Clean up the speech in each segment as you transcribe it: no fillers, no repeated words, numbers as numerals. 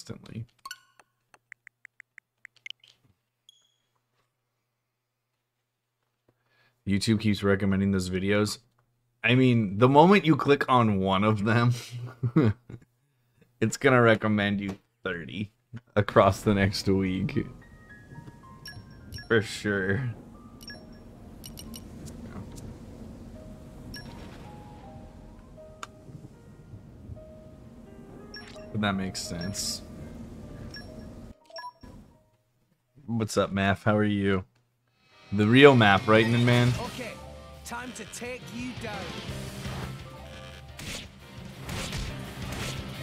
Instantly. YouTube keeps recommending those videos. I mean, the moment you click on one of them, it's gonna recommend you 30 across the next week. For sure. But that makes sense. What's up, Math? How are you? The real map, right, man? Okay, time to take you down.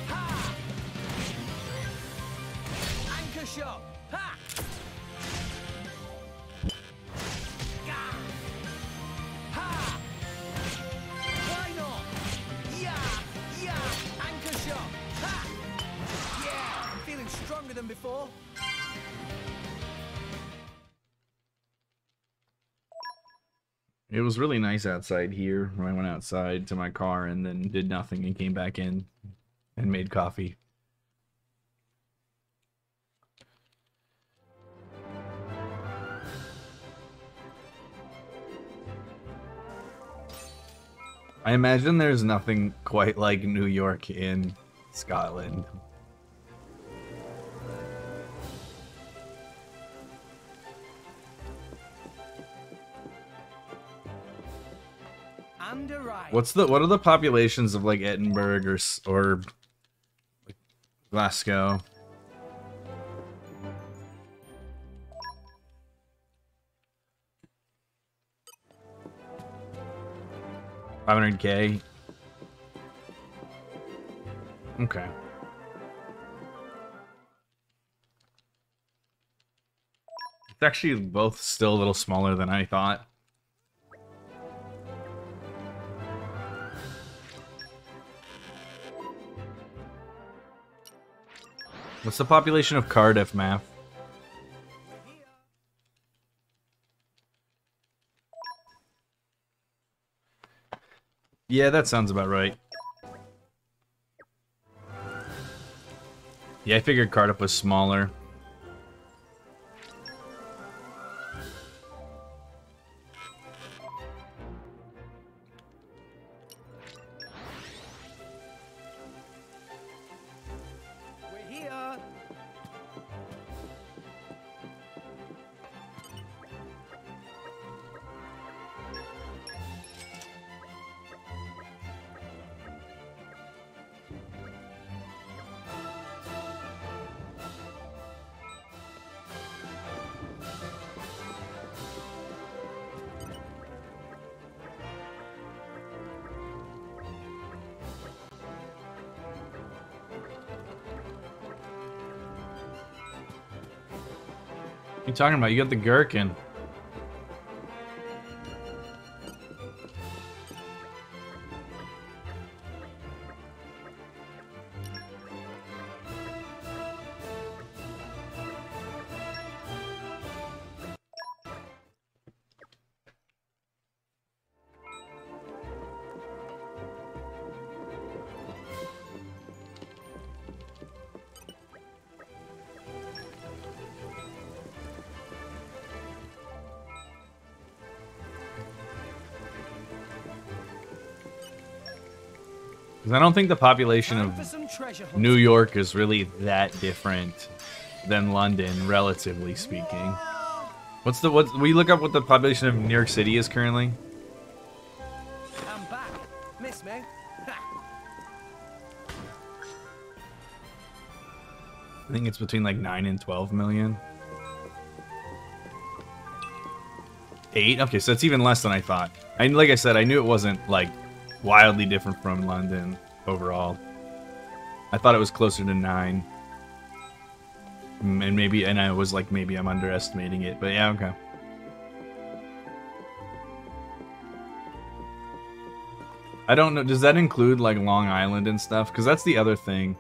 Ha! Anchor shot. Ha! Gah! Ha! Why not? Yeah! Yeah! Anchor shot. Ha! Yeah! I'm feeling stronger than before. It was really nice outside here. I went outside to my car and then did nothing and came back in and made coffee. I imagine there's nothing quite like New York in Scotland. What are the populations of like Edinburgh or like Glasgow? $500K. Okay. It's actually both still a little smaller than I thought. What's the population of Cardiff, Math? Yeah, that sounds about right. Yeah, I figured Cardiff was smaller. What are you talking about? You got the gherkin. Because I don't think the population of New York is really that different than London, relatively speaking. We look up what the population of New York City is currently? I'm back. Miss me? I think it's between like 9 and 12 million. 8? Okay, so it's even less than I thought. And like I said, I knew it wasn't like wildly different from London overall. I thought it was closer to 9. And I was like, maybe I'm underestimating it, but yeah, okay. I don't know, does that include like Long Island and stuff? Because that's the other thing,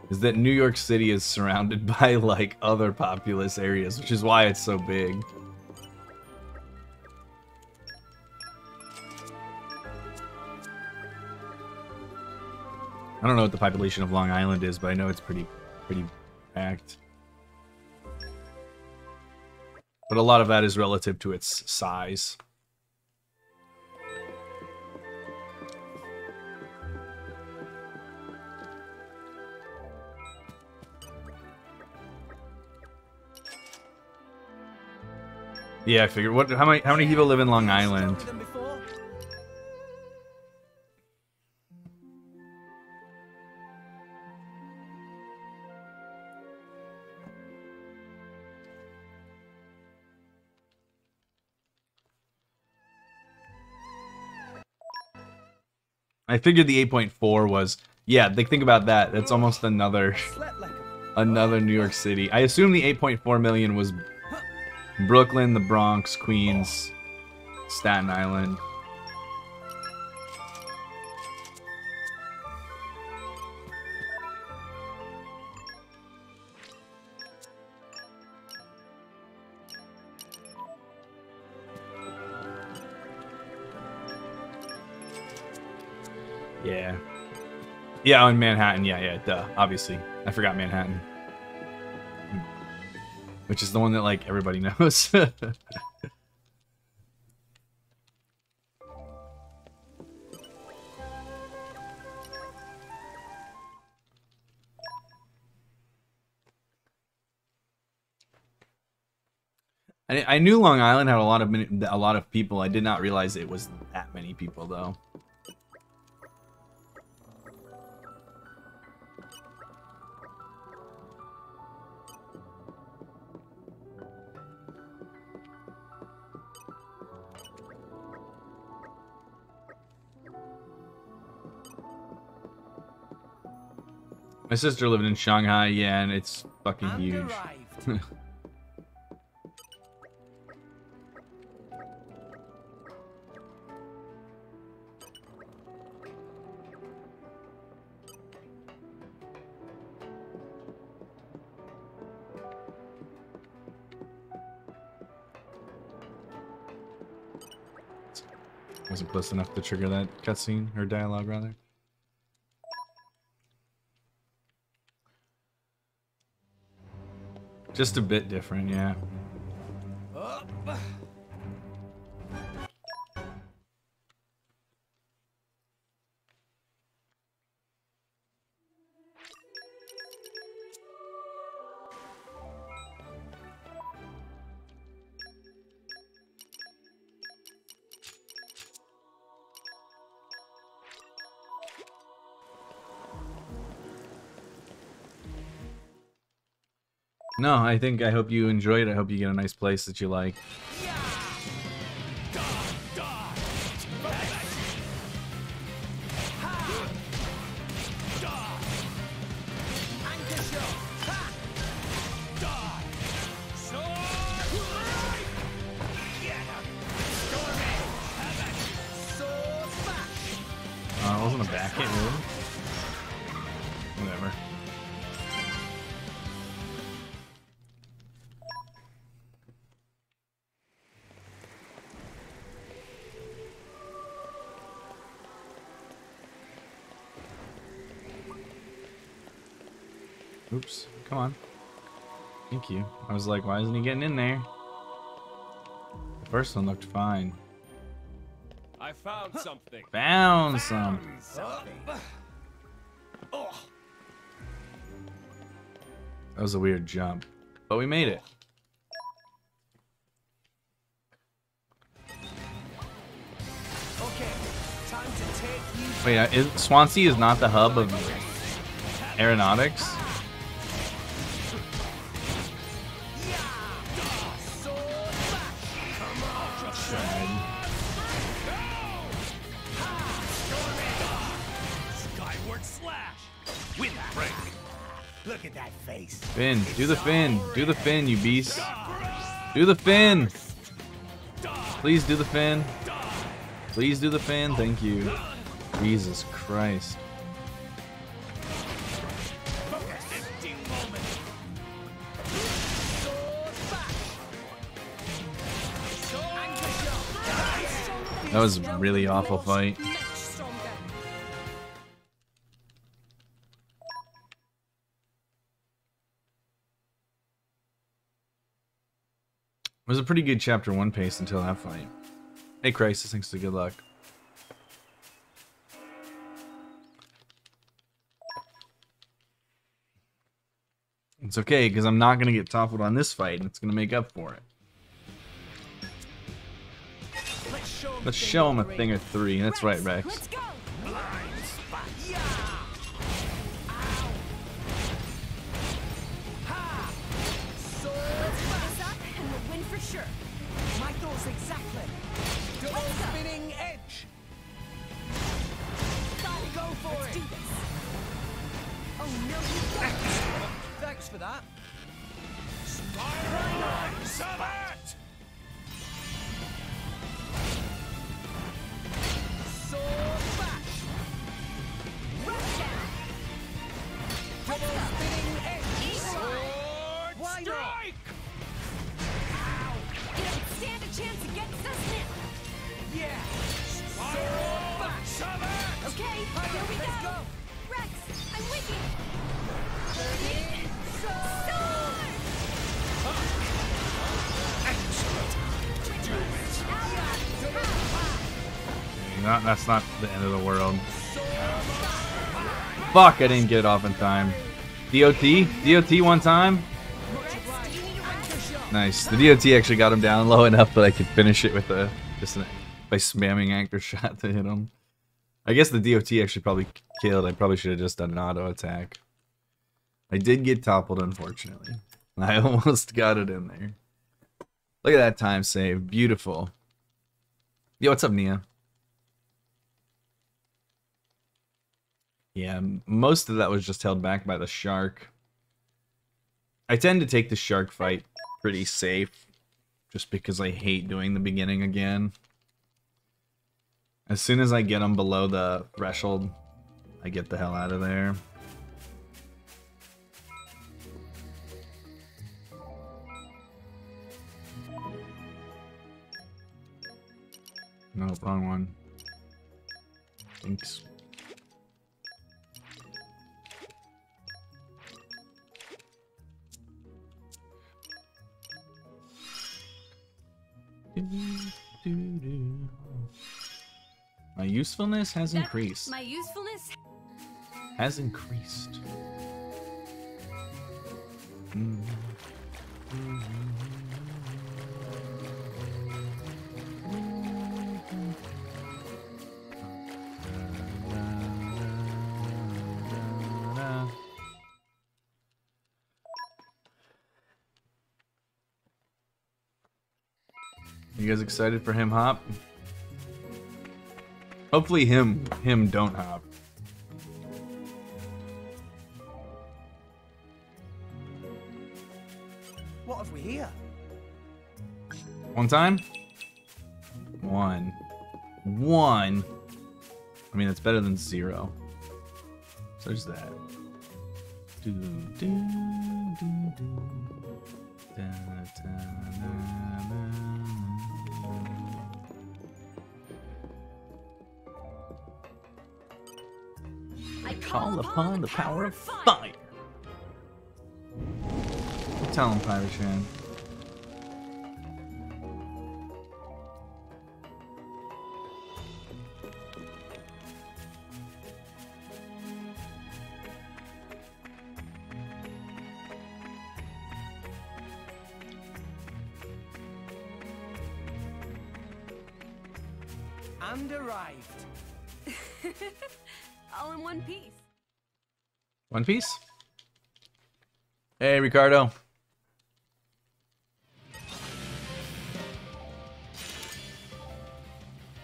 is that New York City is surrounded by like other populous areas, which is why it's so big. I don't know what the population of Long Island is, but I know it's pretty act. But a lot of that is relative to its size. Yeah, I figured. What? How many people live in Long Island? I figured the 8.4 was, yeah, think about that. That's almost another New York City. I assume the 8.4 million was Brooklyn, the Bronx, Queens, Staten Island. Yeah. Yeah, oh, in Manhattan. Yeah, duh. Obviously. I forgot Manhattan. Which is the one that, like, everybody knows. I knew Long Island had a lot of people. I did not realize it was that many people, though. My sister lived in Shanghai, yeah, and it's fucking huge. Wasn't close enough to trigger that cutscene, or dialogue, rather. Just a bit different, yeah. No, I hope you enjoy it. I hope you get a nice place that you like. It wasn't a back hit, really? Whatever. Oops, come on. Thank you. I was like, why isn't he getting in there? The first one looked fine. I found something. Found something. That was a weird jump, but we made it. Okay, time to take you. Wait, Swansea is not the hub of aeronautics? Look at that face. Fin, do the fin. Do the fin, you beast. Do the fin. Please do the fin. Please do the fin. Thank you. Jesus Christ. That was a really awful fight. was a pretty good chapter 1 pace until that fight. Hey Crisis, thanks to good luck. It's okay, because I'm not going to get toppled on this fight, and it's going to make up for it. Let's show him a thing or three. That's right, Rex. Let's go. Blind spot. Yeah. Ow. Ha. Sword Let's put smash. this up and we'll win for sure. My thoughts exactly. Double Let's go. spinning edge. Got it. Go for Let's it. do this. Oh no, you don't. Thanks for that. Spiral Summit! Sword smash. Rush down. Double spinning edge. Eagle eye. Sword Why not? Strike! You don't stand a chance against us now. Yeah. Spiral Summit! Okay, here we Let's go. go. Rex, I'm with you. That's not the end of the world. Fuck, I didn't get it off in time. DOT? DOT one time? Nice. The DOT actually got him down low enough that I could finish it with a by spamming anchor shot to hit him. I guess the DOT actually probably killed. I probably should have just done an auto attack. I did get toppled, unfortunately. I almost got it in there. Look at that time save. Beautiful. Yo, what's up, Nia? Yeah, most of that was just held back by the shark. I tend to take the shark fight pretty safe, just because I hate doing the beginning again. As soon as I get them below the threshold, I get the hell out of there. No, wrong one. Thanks. My usefulness has increased. My usefulness? Has increased. You guys excited for him hop? Hopefully him don't hop. What have we here? One time? One. One. I mean, it's better than zero. So there's that. Do, do, do, do. Da, da, da, da. I Call upon the power of fire. Tell him, Pirate Shan. And arrived. All in one piece. One Piece? Hey, Ricardo.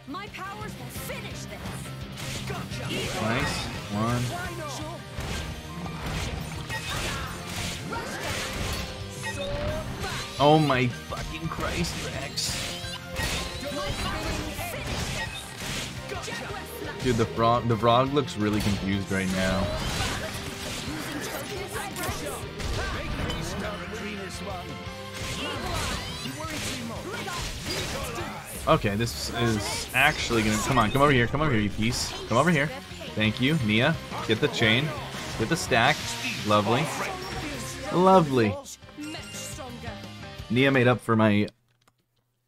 My powers will finish this. Gotcha. Nice. One. Why not? Sword back. Oh my fucking Christ, Rex. My powers will finish this. Gotcha. Dude, the frog looks really confused right now. Okay, this is actually gonna come over here, you piece. Come over here. Thank you, Nia. Get the chain. Get the stack. Lovely. Lovely. Much stronger. Nia made up for my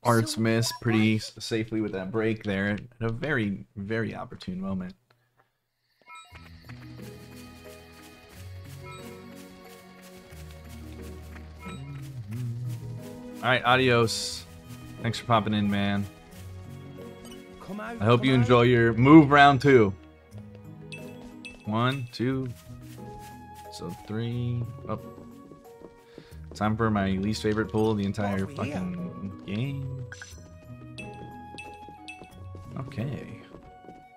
Arts miss pretty safely with that break there at a very, very opportune moment. Alright, adios. Thanks for popping in, man. Come out, I hope you come out. enjoy your move round 2. 1, 2. So 3. Oh. Time for my least favorite pull of the entire What are we here? fucking game. Okay.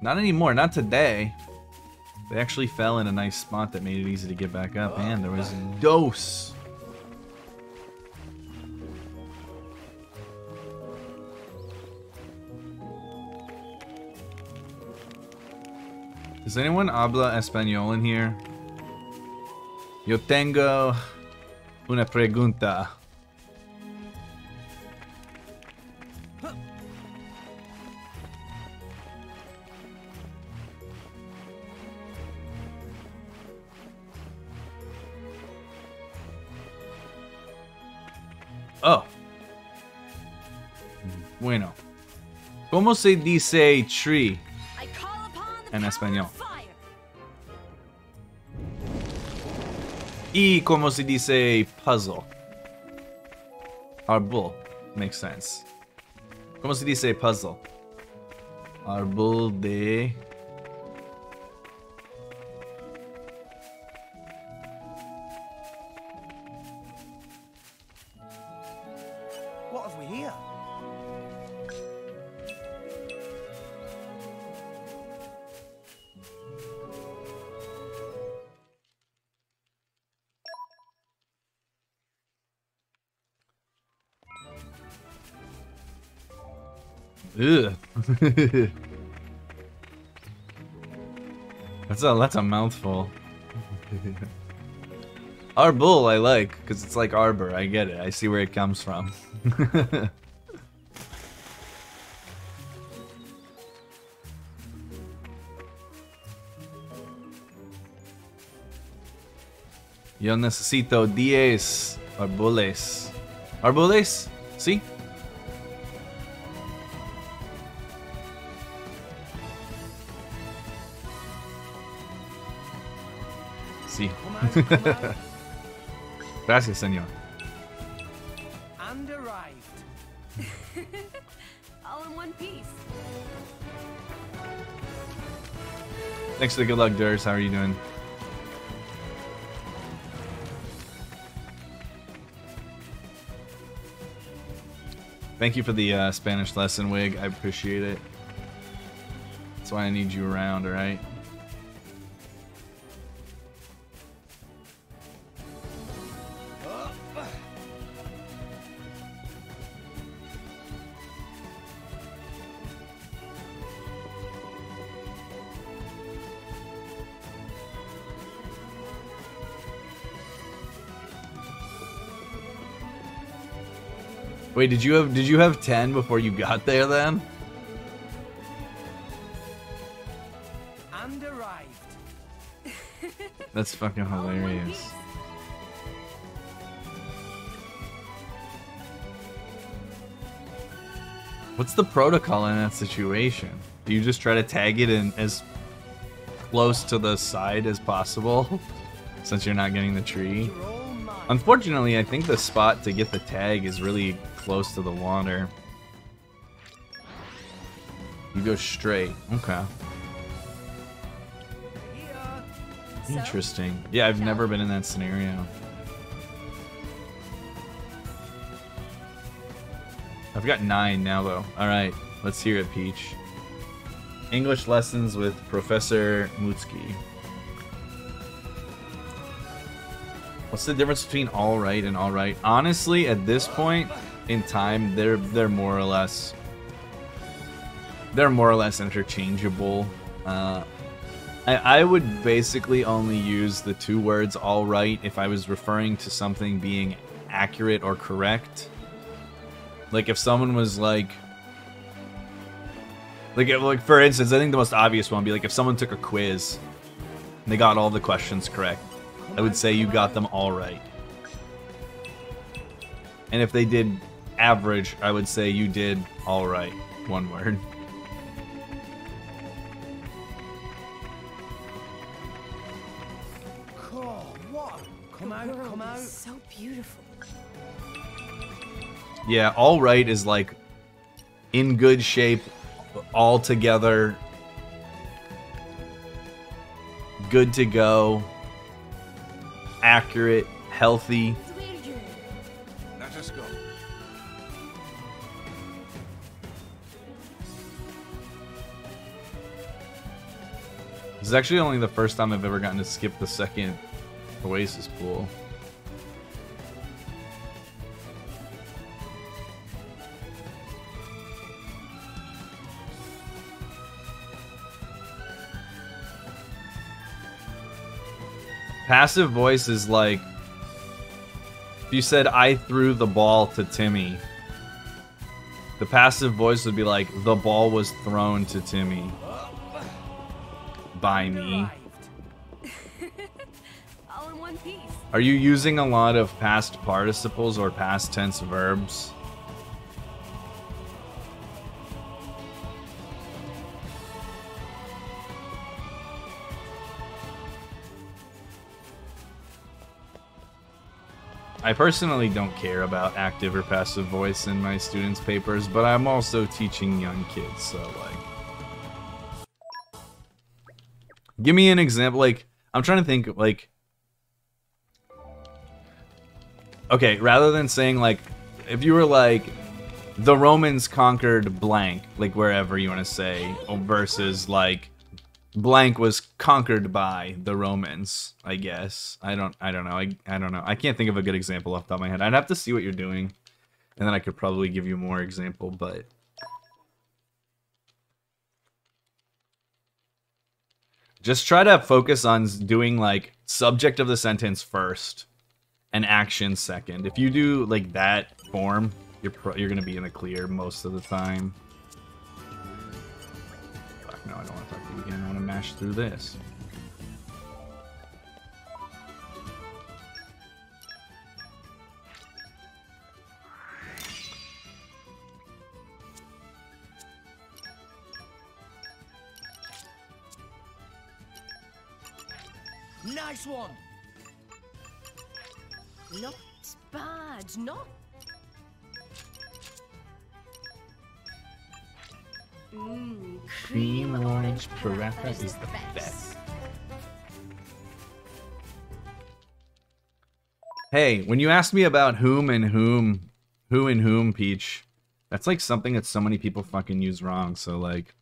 Not anymore, not today. They actually fell in a nice spot that made it easy to get back up, and there was dose. Does anyone habla español in here? Yo tengo una pregunta. Oh. Bueno. ¿Cómo se dice tree I call upon the en power español? of fire. Y como se dice puzzle. Árbol. Makes sense. ¿Cómo se dice puzzle? Árbol de... What have we here? Ugh. That's a mouthful. Arbol I like, because it's like arbor. I get it. I see where it comes from. Yo necesito 10 árboles. ¿Árboles? ¿Sí? Sí. Come out, come out. Gracias, señor. And arrived. All in one piece. Thanks for the good luck, Durs. How are you doing? Thank you for the Spanish lesson, Wig. I appreciate it. That's why I need you around, alright? Wait, did you have 10 before you got there then? And arrived. That's fucking All in one hilarious. piece. What's the protocol in that situation? Do you just try to tag it in as close to the side as possible? Since you're not getting the tree? You're all mine. Unfortunately, I think the spot to get the tag is really close to the water. You go straight. Okay. Here. So, Interesting. Yeah, I've never been in that scenario. I've got 9 now, though. Alright, let's hear it, Peach. English lessons with Professor Mutski. What's the difference between alright and alright? Honestly, at this point in time, they're more or less interchangeable. I would basically only use the 2 words alright if I was referring to something being accurate or correct. Like if someone was like for instance, I think the most obvious one would be like if someone took a quiz and they got all the questions correct, I would say you got them all right. And if they did average, I would say you did all right. One word. Cool. What? Come The out, world come out. is so beautiful. Yeah, all right is like in good shape, all together, good to go, accurate, healthy. Let us go. This is actually only the first time I've ever gotten to skip the second Oasis pool. Passive voice is like if you said I threw the ball to Timmy. The passive voice would be like the ball was thrown to Timmy by me. Arrived. All in one piece. Are you using a lot of past participles or past tense verbs? I personally don't care about active or passive voice in my students' papers, but I'm also teaching young kids, so like... Give me an example, like, I'm trying to think, like... Okay, rather than saying, like, if you were like, the Romans conquered blank, like wherever you want to say, versus like, blank was conquered by the Romans, I guess. I don't know. I don't know. I can't think of a good example off the top of my head. I'd have to see what you're doing, and then I could probably give you more example, but... Just try to focus on doing, like, subject of the sentence first, and action second. If you do, like, that form, you're gonna be in the clear most of the time. Fuck, no, I don't want to talk to you again. I want to mash through this. Nice one. Not bad, not. Cream orange paratha is the best. Hey, when you asked me about who and whom, Peach, that's like something that so many people fucking use wrong, so like,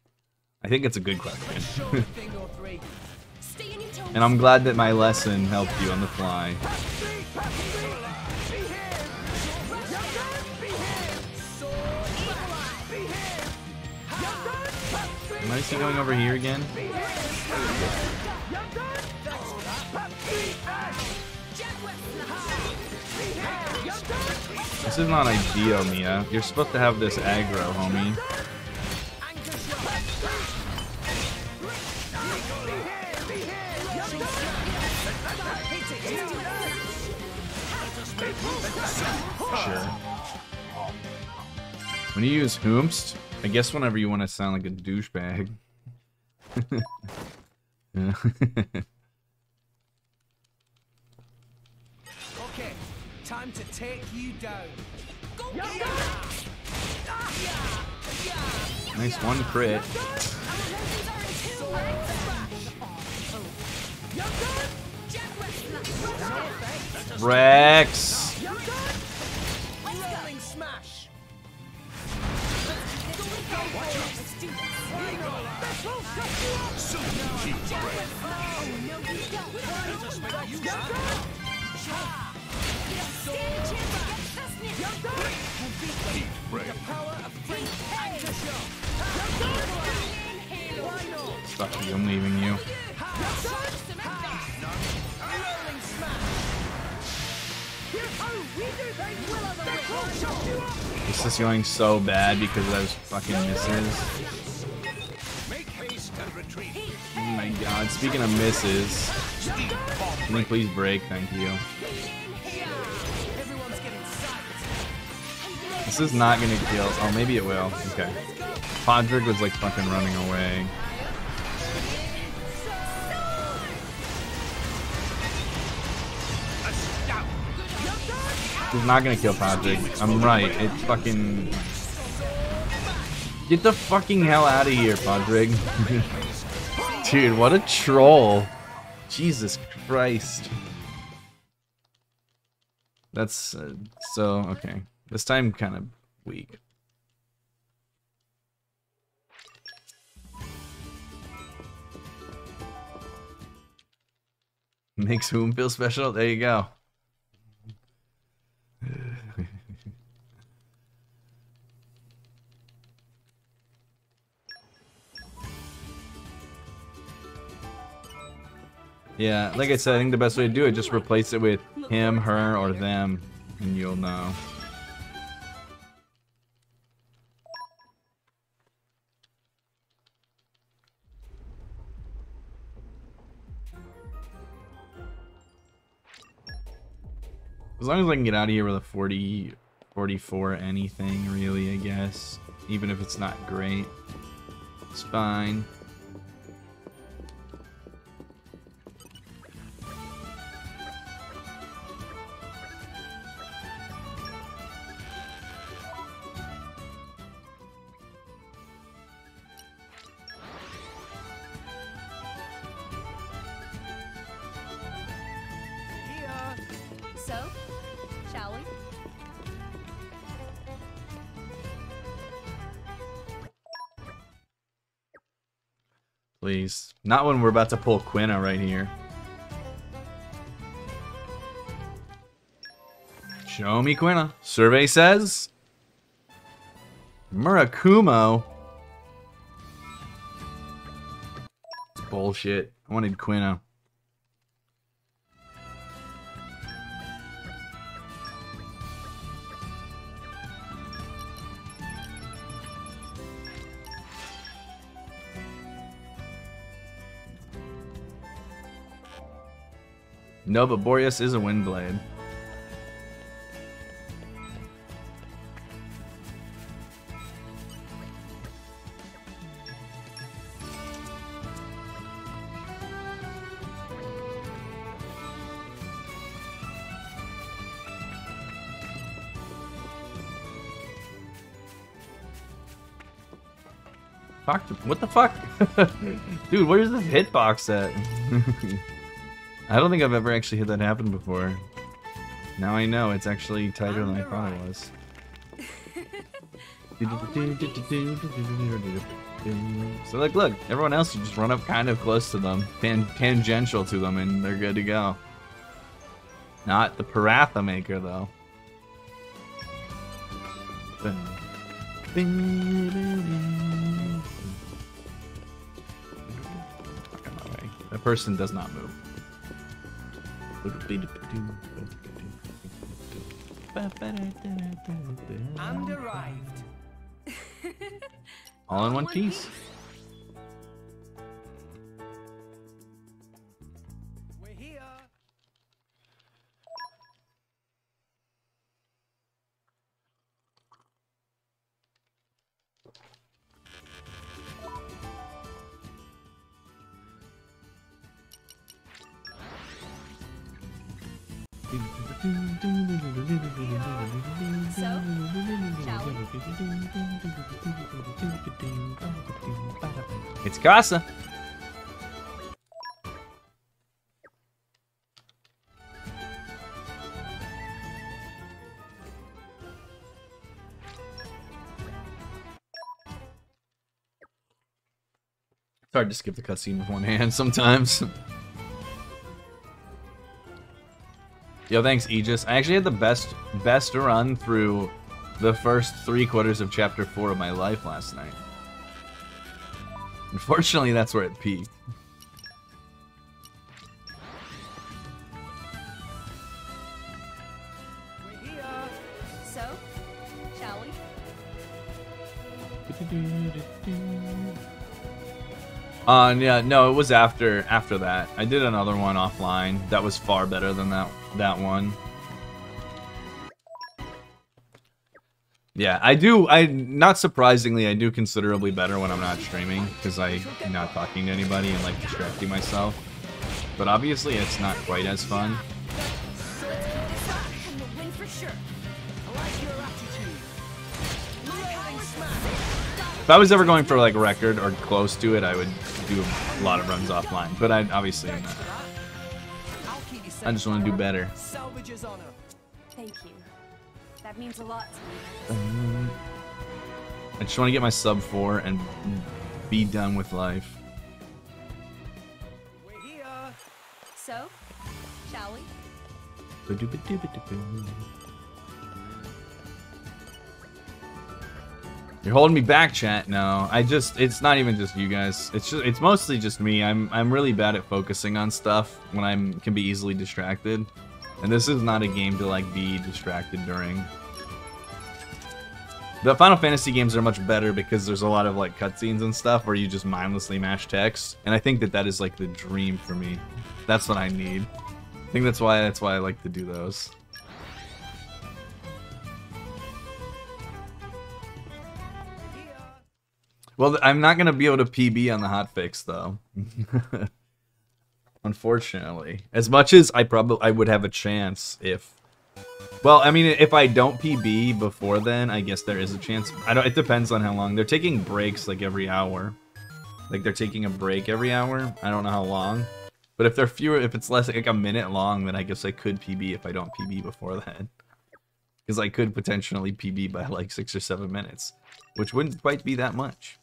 I think it's a good question. Sure thing or three. Stay in your toes. And I'm glad that my lesson helped you on the fly. Am I still going over here again? This is not ideal, Mia. You're supposed to have this aggro, homie. Sure. When you use whomst, I guess whenever you want to sound like a douchebag. Yeah. Okay, time to take you down. Go Nice one crit. Rex! Rolling smash. Fuck you, I'm leaving you. This is going so bad because of those fucking misses. Make haste and retreat. Oh my god, speaking of misses, can you please break? Thank you. Everyone's getting psyched. This is not gonna kill. Oh, maybe it will. Okay. Podrick was like fucking running away. He's not gonna kill Podrick. I'm right. It's fucking... Get the fucking hell out of here, Podrick. Dude, what a troll. Jesus Christ. That's so okay. This time kind of weak. Makes whom feel special? There you go. Yeah, like I said, I think the best way to do it, just replace it with him, her, or them, and you'll know. As long as I can get out of here with a 40, 44 anything, really, I guess. Even if it's not great. It's fine. So, shall we? Please. Not when we're about to pull Quina right here. Show me Quina. Survey says... Murakumo. It's bullshit. I wanted Quina. No, but Boreas is a Windblade. Fuck, what the fuck? Dude, where's this hitbox at? I don't think I've ever actually had that happen before. Now I know, it's actually tighter than I thought it was. So like, look, everyone else, you just run up kind of close to them, tangential to them, and they're good to go. Not the Paratha Maker, though. That person does not move. And arrived. All in one piece. We're here. So, shall we? It's Casa. It's hard to skip the cutscene with one hand sometimes. Yo, thanks, Aegis. I actually had the best run through the first 3/4 of Chapter 4 of my life last night. Unfortunately, that's where it peaked. We're here. So, shall we? Yeah, no, it was after that. I did another one offline that was far better than that one. Yeah, I do. Not surprisingly, I do considerably better when I'm not streaming because I'm not talking to anybody and like distracting myself. But obviously, it's not quite as fun. So let's go this up and we'll win for sure. I like your attitude. Rolling smash. If I was ever going for like record or close to it, I would do a lot of runs offline. But I obviously am not. I'll keep you safe. I just want to do better. Salvage his honor. Thank you. That means a lot to me. I just want to get my sub 4 and be done with life. We're here. So, shall we? You're holding me back, chat. No, it's not even just you guys. It's mostly just me. I'm really bad at focusing on stuff when I can be easily distracted. And this is not a game to like be distracted during. The Final Fantasy games are much better because there's a lot of like cutscenes and stuff where you just mindlessly mash text, and I think that is like the dream for me. That's what I need. I think that's why I like to do those. Well, I'm not gonna be able to PB on the hotfix though. Unfortunately, as much as I would have a chance if. Well, I mean, if I don't PB before then, I guess there is a chance. It depends on how long. They're taking breaks like every hour. Like they're taking a break every hour. I don't know how long. But if it's less like a minute long, then I guess I could PB if I don't PB before then. Because I could potentially PB by like 6 or 7 minutes, which wouldn't quite be that much.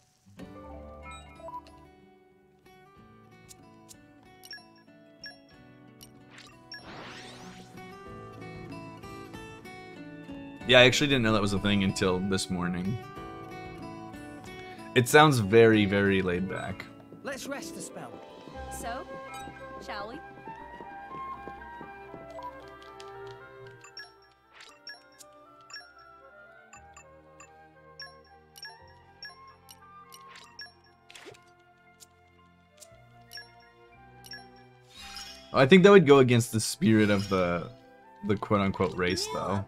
Yeah, I actually didn't know that was a thing until this morning. It sounds very, very laid back. Let's rest a spell. So, shall we? I think that would go against the spirit of the quote-unquote race, though.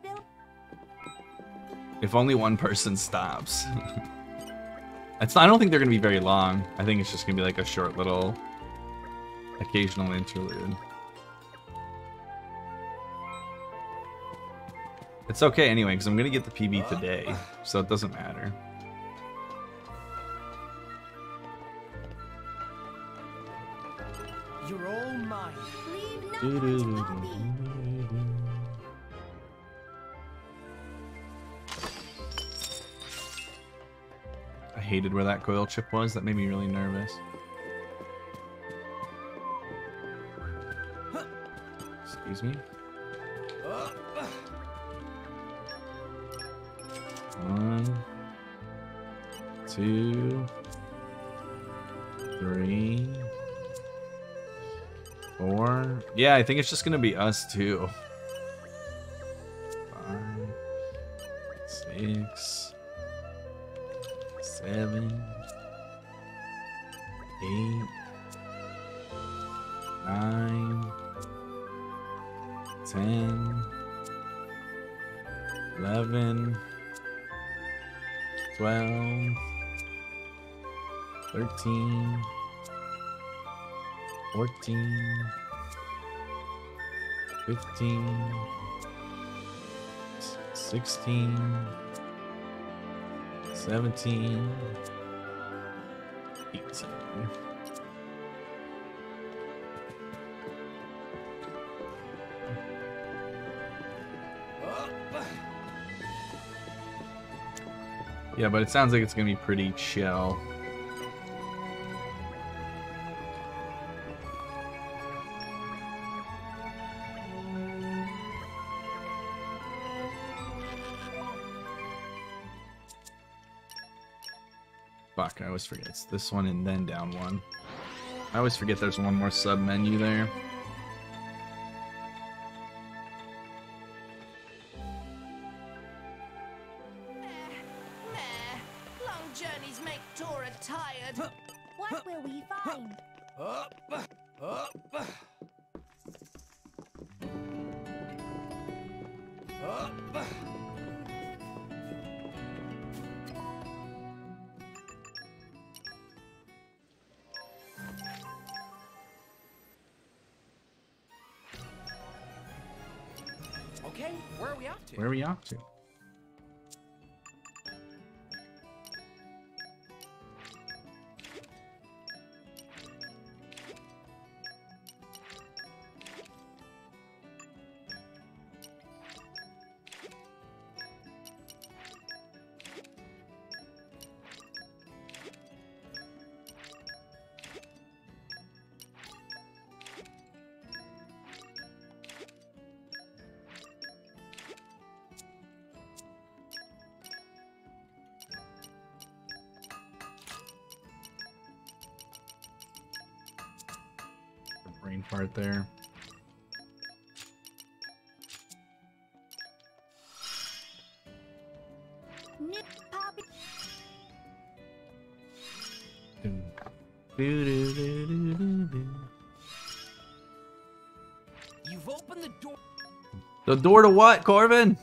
If only one person stops. I don't think they're gonna be very long. I think it's just gonna be like a short little occasional interlude. It's okay anyway, because I'm gonna get the PB today, so it doesn't matter. You're all mine. Leave nothing to copy. I hated where that coil chip was. That made me really nervous. Excuse me. 1, 2, 3, 4. Yeah, I think it's just gonna be us two. 5, 6, 7, 8, 9, 10, 11, 12, 13, 14, 15, 16, 17, 18. Yeah, but it sounds like it's gonna be pretty chill. Fuck, I always forget. It's this one and then down one. I always forget there's one more sub menu there. Long journeys make Tora tired. What will we find? Where are we off to? Where are we off to? Brain fart there. Nip Poppy. You've opened the door. The door to what, Corvin?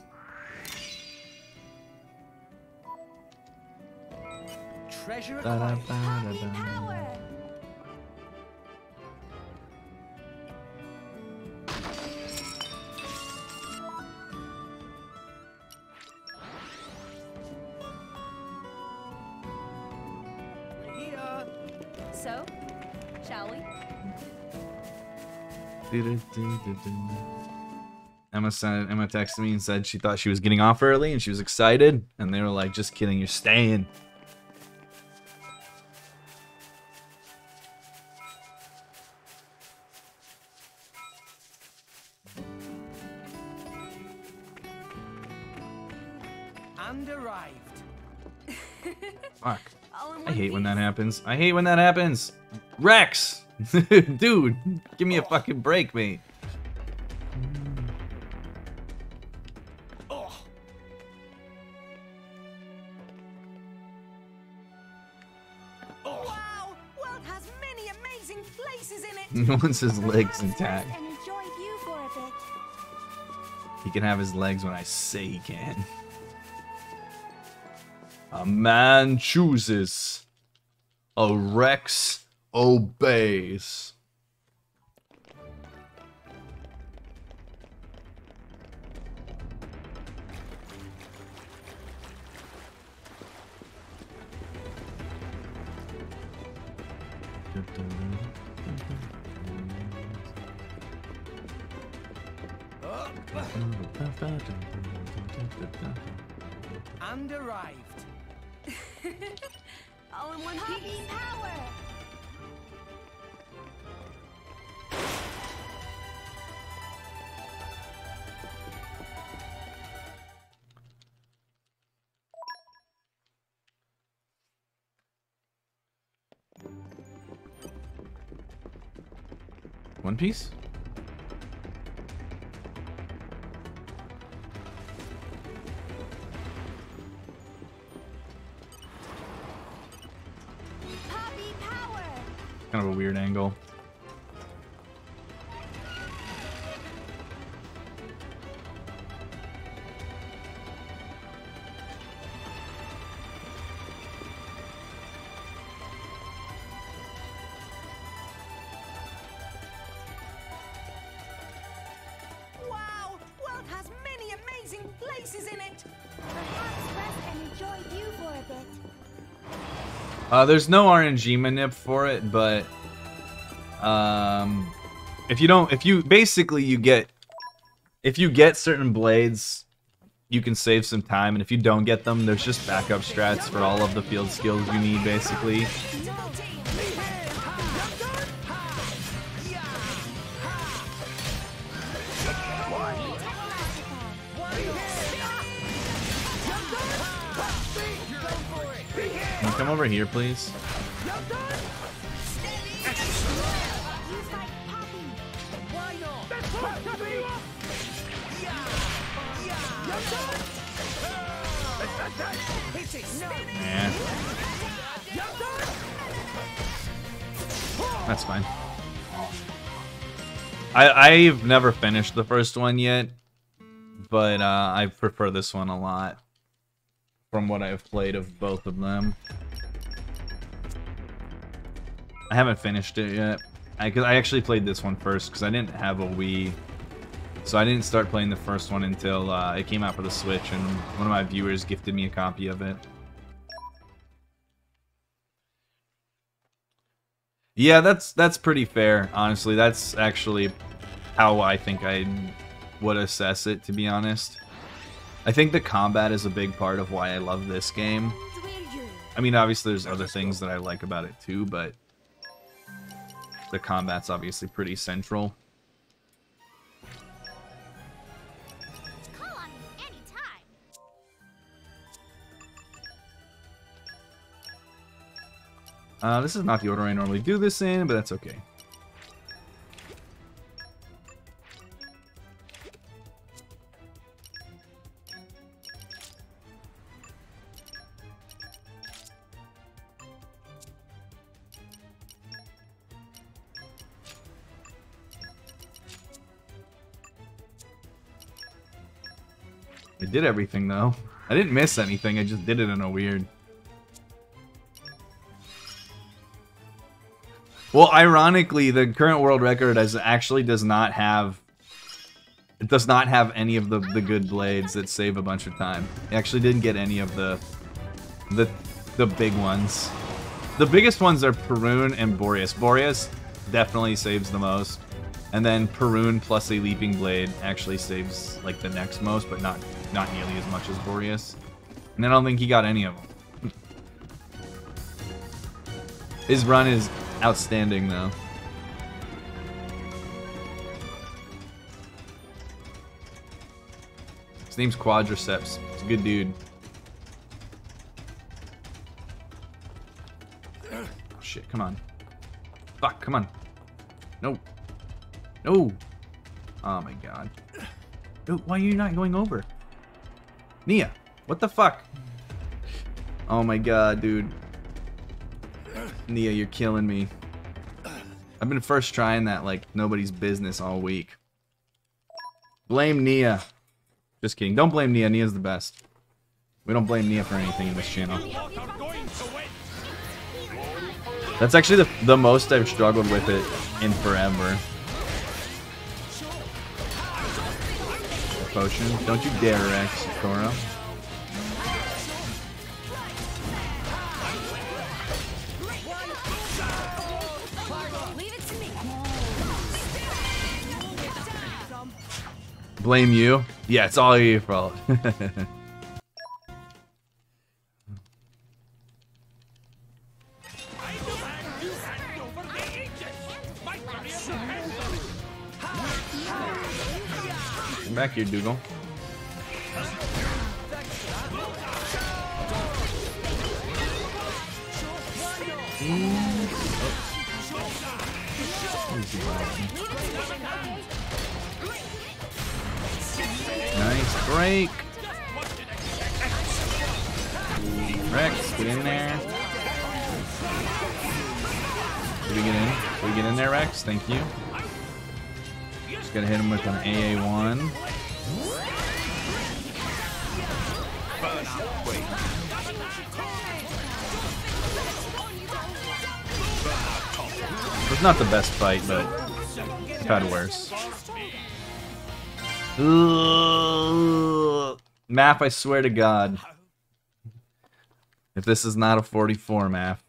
Treasure Da-da, acquired. Poppy da-da-da. power. Here. So, shall we? Emma texted me and said she thought she was getting off early and she was excited, and they were like, "Just kidding, you're staying." And arrived. Fuck. All in I one hate when that piece. happens. I hate when that happens. Rex! Dude, give me a fucking break, mate. Oh. Oh. Wow! World has many amazing places in it. He wants his legs Rest intact. And enjoy view for a bit. He can have his legs when I say he can. A man chooses. A Rex obeys. And arrived. All in one piece. Power. One Piece? Poppy power. Kind of a weird angle. Wow! World has many amazing places in it. Perhaps rest and enjoy view for a bit. There's no RNG manip for it, but if you get certain blades, you can save some time, and if you don't get them, there's just backup strats for all of the field skills you need, basically. Can you come over here, please? You fight Poppy. Why not? Hit it. No. Nah. That's fine. I've never finished the first one yet, but I prefer this one a lot from what I've played of both of them. I haven't finished it yet. I actually played this one first because I didn't have a Wii So I didn't start playing the first one until it came out for the Switch, and one of my viewers gifted me a copy of it. Yeah, that's pretty fair, honestly. That's actually how I think I would assess it, to be honest. I think the combat is a big part of why I love this game. I mean, obviously there's other things that I like about it too, but the combat's obviously pretty central. Call on me anytime. This is not the order I normally do this in, but that's okay. I did everything, though. I didn't miss anything, I just did it in a weird... Well, ironically, the current world record does not have... It does not have any of the good blades that save a bunch of time. It actually didn't get any of the big ones. The biggest ones are Perun and Boreas. Boreas definitely saves the most. And then Perun plus a leaping blade actually saves like the next most, but not nearly as much as Boreas. And I don't think he got any of them. His run is outstanding though. His name's Quadriceps. He's a good dude. Oh shit, come on. Fuck, come on. No. No! Oh my god. Dude, why are you not going over? Nia, what the fuck? Oh my god, dude. Nia, you're killing me. I've been first trying that like nobody's business all week. Blame Nia. Just kidding. Don't blame Nia. Nia's the best. We don't blame Nia for anything in this channel. That's actually the most I've struggled with it in forever. Potion. Don't you dare, Rex, Toro. Blame you? Yeah, it's all your fault. Come back here, Dougal. Nice break. Rex, get in there. Did we get in? Did we get in there, Rex? Thank you. Just gotta hit him with an AA1. It was not the best fight, but I've had worse. Ugh. Map, I swear to God. If this is not a 44 map.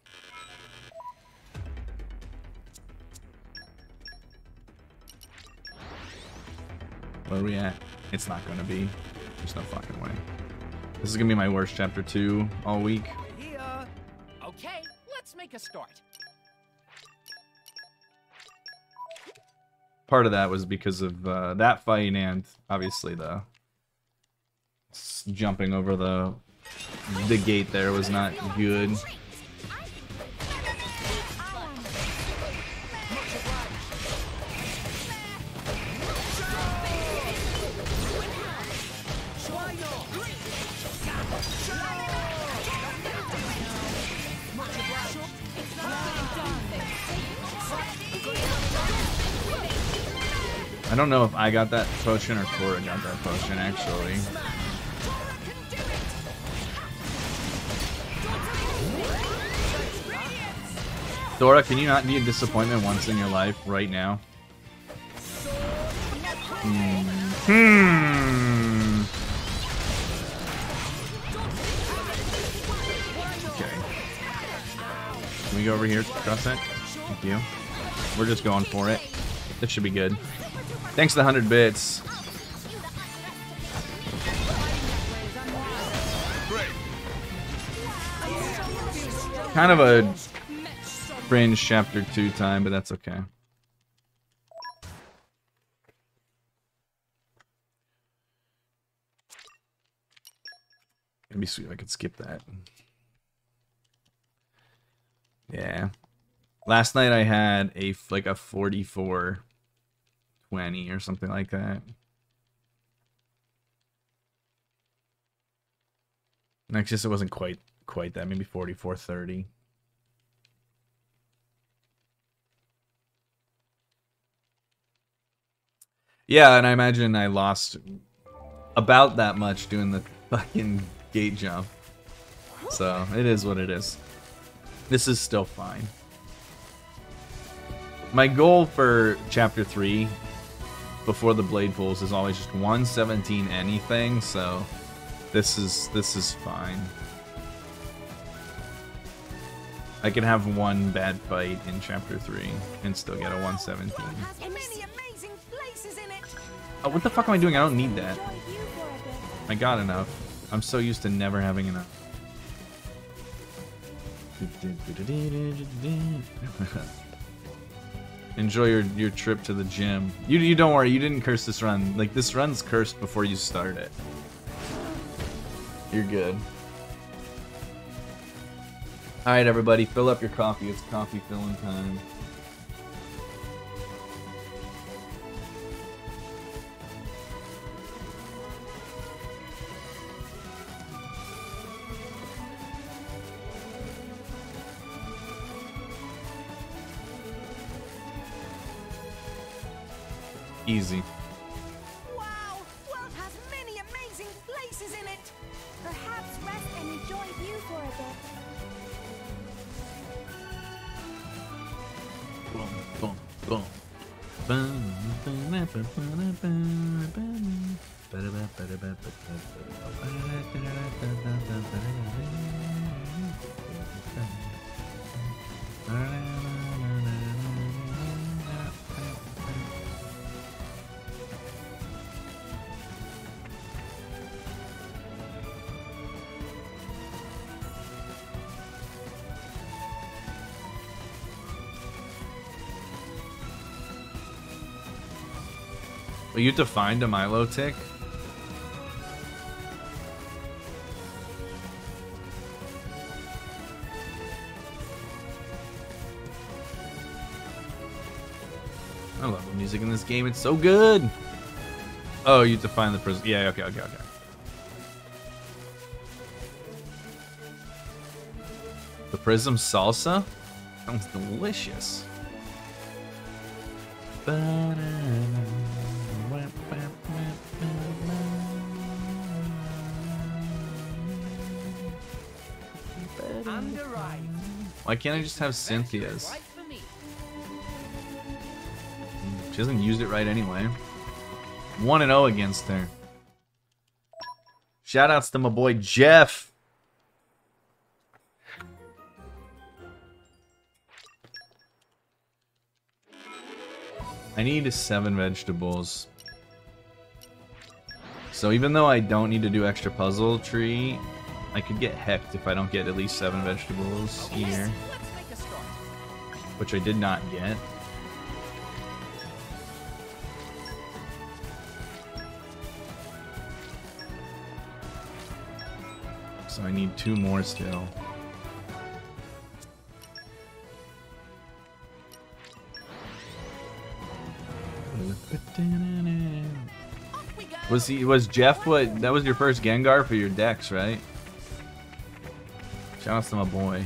Where are we at? It's not gonna be. There's no fucking way. This is gonna be my worst chapter 2 all week. Here. Okay, let's make a start. Part of that was because of that fight and obviously the jumping over the gate there was not good. I don't know if I got that potion or Tora got that potion, actually. Tora, can you not be a disappointment once in your life right now? Okay. Can we go over here, cross that? Thank you. We're just going for it. This should be good. Thanks to the 100 bits. Kind of a cringe chapter 2 time, but that's okay. It'd be sweet if I could skip that. Yeah. Last night I had a like a 44-20 or something like that. Next, just it wasn't quite that. Maybe 44-30. Yeah, and I imagine I lost about that much doing the fucking gate jump. So, it is what it is. This is still fine. My goal for chapter 3 before the blade pulls is always just 117 anything, so this is fine. I can have one bad fight in chapter 3 and still get a 117. Oh, what the fuck am I doing? I don't need that. I got enough. I'm so used to never having enough. Enjoy your trip to the gym. You don't worry, you didn't curse this run. Like, this run's cursed before you start it. You're good. Alright, everybody, fill up your coffee. It's coffee filling time. Easy. Wow! World has many amazing places in it. Perhaps rest and enjoy view for a bit. Boom, boom, Well, you have to find a Milo tick? I love the music in this game, it's so good! Oh, you have to find the prism. Yeah, okay. The prism salsa? Sounds delicious. Why can't I just have Cynthia's? She hasn't used it right anyway. 1-0 against her. Shoutouts to my boy Jeff. I need 7 vegetables. So even though I don't need to do extra puzzle tree, I could get hecked if I don't get at least 7 vegetables here. Which I did not get. So I need 2 more still. Was Jeff what? That was your first Gengar for your decks, right? Shout out to my boy.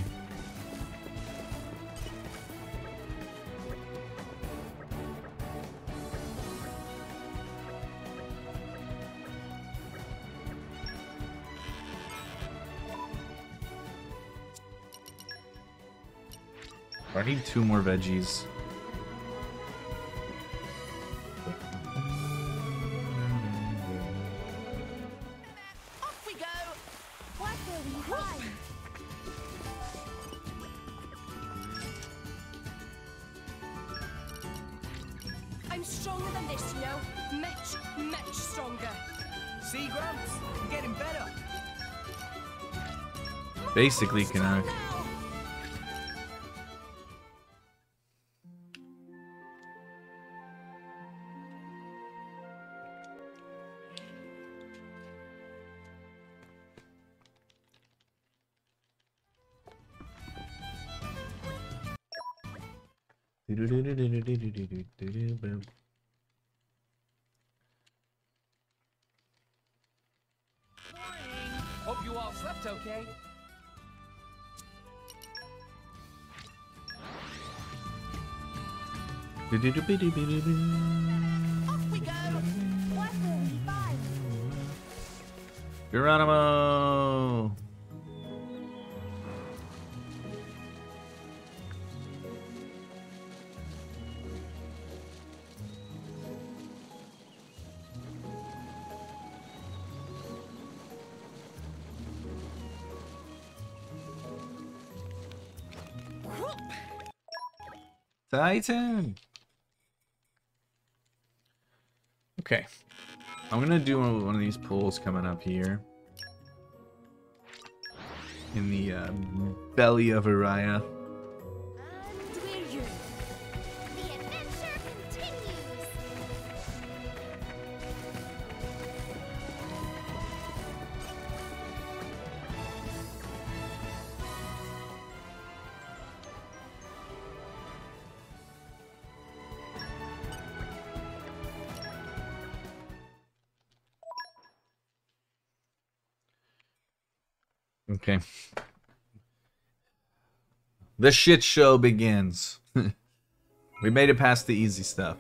I need 2 more veggies. will we find? I'm stronger than this, you know? Much stronger. See, Grumps? I'm getting better. Basically, Canuck. Hope you all slept okay. Off we go. What will we find? Geronimo! Titan! Okay. I'm gonna do one of these pulls coming up here. In the belly of Araya. And we're you. The adventure continues. Okay. The shit show begins. We made it past the easy stuff.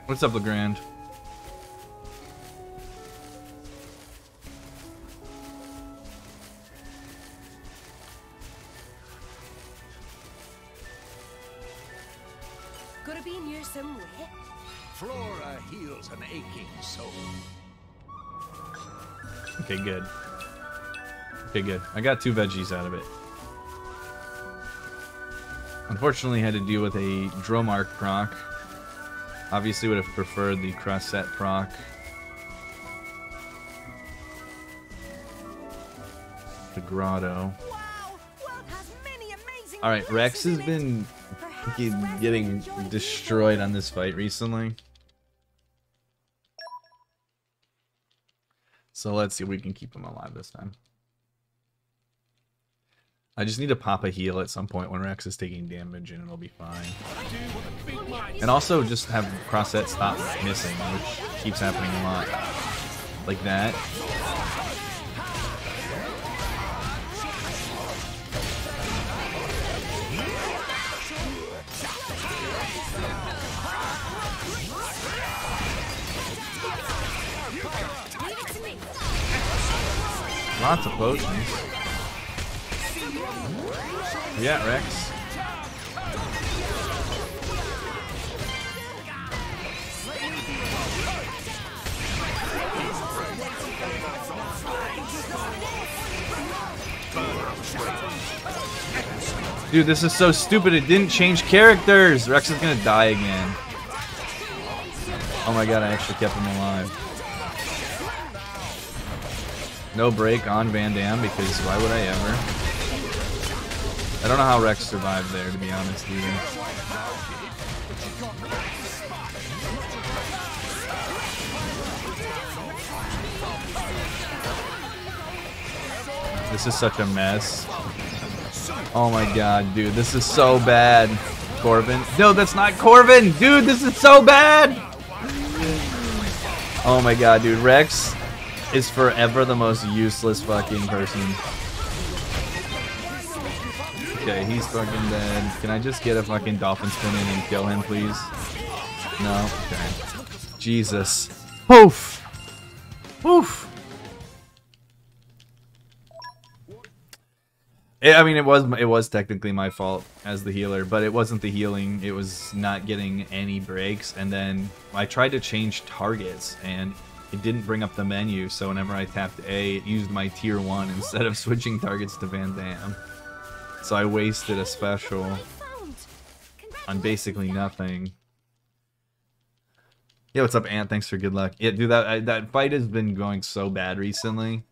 What's up, LeGrand? Gotta be near somewhere. Flora heals an aching soul. Okay, good. Okay, good. I got 2 veggies out of it. Unfortunately, had to deal with a Dromark proc. Obviously would have preferred the cross-set proc. The grotto. Wow, world has many amazing Alright, Rex places has in it. been Perhaps fucking Rex will getting enjoy you destroyed for on this fight recently. So let's see if we can keep him alive this time. I just need to pop a heal at some point when Rex is taking damage and it'll be fine. And also just have Crossette stop missing, which keeps happening a lot. Like that. Lots of potions. Yeah, Rex. Dude, this is so stupid. It didn't change characters. Rex is gonna die again. Oh my god, I actually kept him alive. No break on Van Damme because why would I ever? I don't know how Rex survived there, to be honest, either. This is such a mess. Oh my god, dude, this is so bad. Corvin. No, that's not Corvin! Dude, this is so bad! Oh my god, dude, Rex is forever the most useless fucking person. Okay, he's fucking dead. Can I just get a fucking dolphin spin in and kill him, please? No? Okay. Jesus. Oof! Oof! I mean, it was technically my fault as the healer, but it wasn't the healing. It was not getting any breaks, and then I tried to change targets, and it didn't bring up the menu, so whenever I tapped A, it used my tier 1 instead of switching targets to Van Damme. So I wasted a special on basically nothing. Yeah, what's up, Ant? Thanks for good luck. Yeah, dude, that fight has been going so bad recently.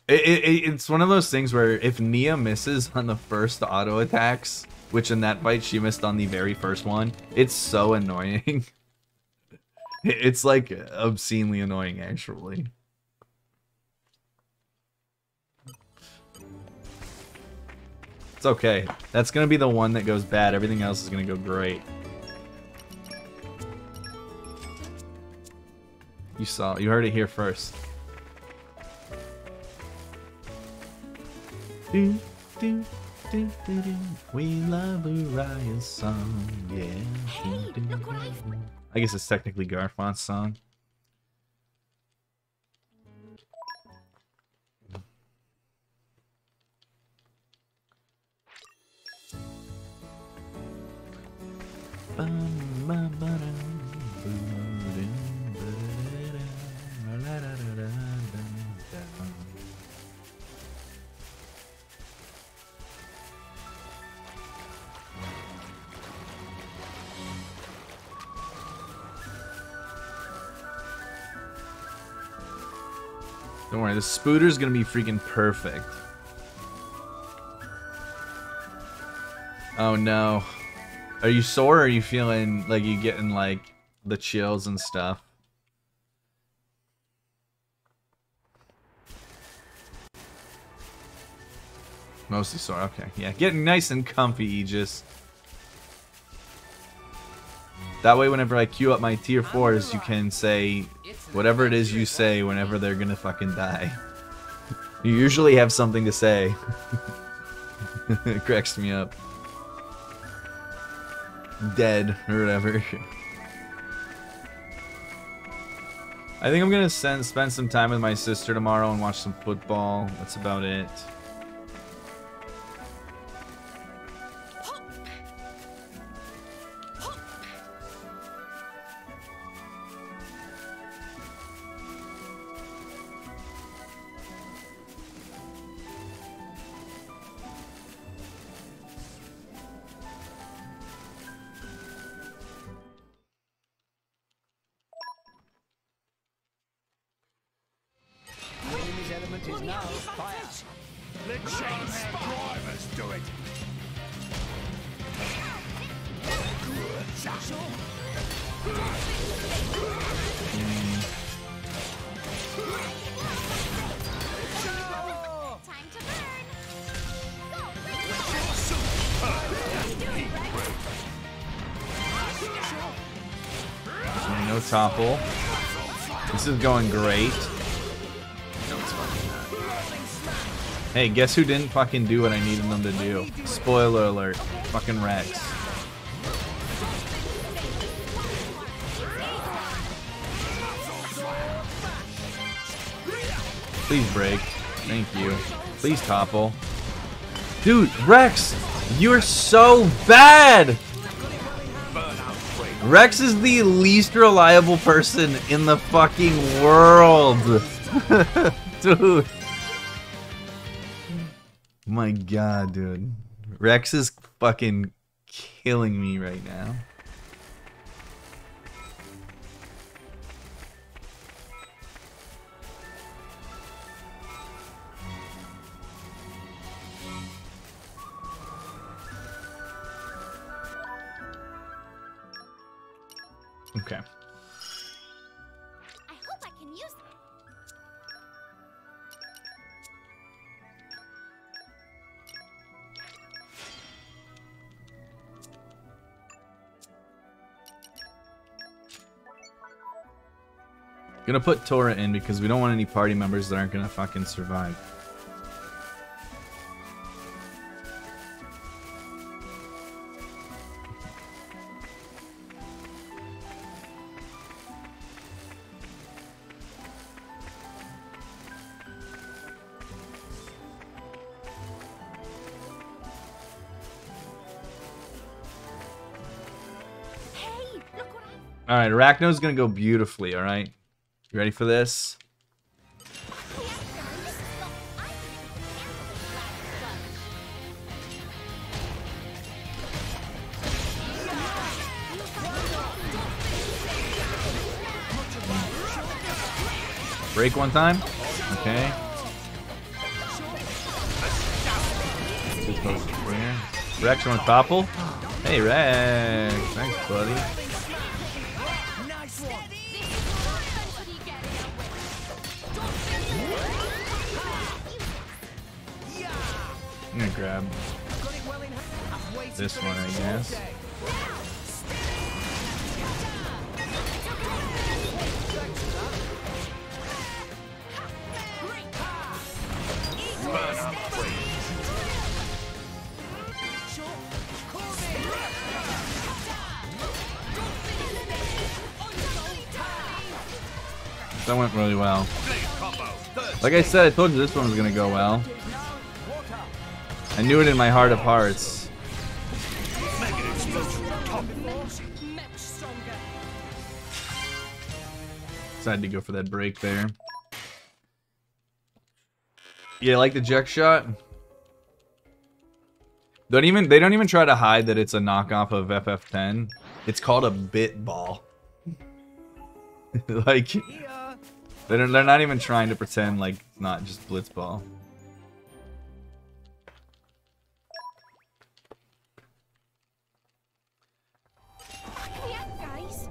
It's one of those things where if Nia misses on the first auto attacks, which in that fight she missed on the very first one, it's so annoying. It's like obscenely annoying, actually. It's okay. That's gonna be the one that goes bad. Everything else is gonna go great. You heard it here first. Do, do, do, do, do. We love Uriah's song, yeah. Hey, look what I've... I guess it's technically Garfont's song. Don't worry, the spooter's gonna be freaking perfect. Oh no. Are you sore or are you feeling like you getting like the chills and stuff? Mostly sore, okay. Yeah, getting nice and comfy, Aegis. That way whenever I queue up my tier 4s, you can say whatever it is you say whenever they're gonna fucking die. You usually have something to say. It cracks me up. Dead, or whatever. I think I'm gonna spend some time with my sister tomorrow and watch some football. That's about it. No topple. This is going great. No, it's fucking not. Hey, guess who didn't fucking do what I needed them to do? Spoiler alert. Fucking Rex. Please break. Thank you. Please topple. Dude, Rex! You're so bad! Rex is the least reliable person in the fucking world. Dude. My god, dude. Rex is fucking killing me right now. Okay. I hope I can use them. Gonna put Tora in because we don't want any party members that aren't gonna fucking survive. Alright, Arachno's gonna go beautifully, alright? You ready for this? Break one time. Okay. Rex on topple. Hey Rex, thanks buddy. I'm gonna grab this one, I guess. That went really well. Like I said, I told you this one was gonna go well. I knew it in my heart of hearts. Decided to go for that break there. Yeah, like the Jack shot. They don't even try to hide that it's a knockoff of FF10. It's called a bit ball. Like they're not even trying to pretend like it's not just blitzball. Yeah, guys.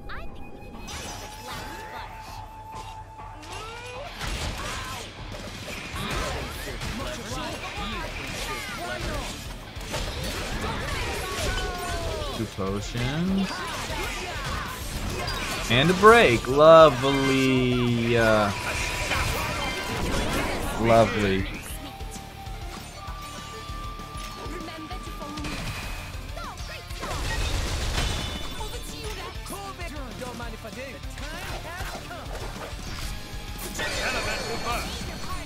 I think we can handle this last bunch. 2 potions. And a break. Lovely. Lovely. Don't mind if I do.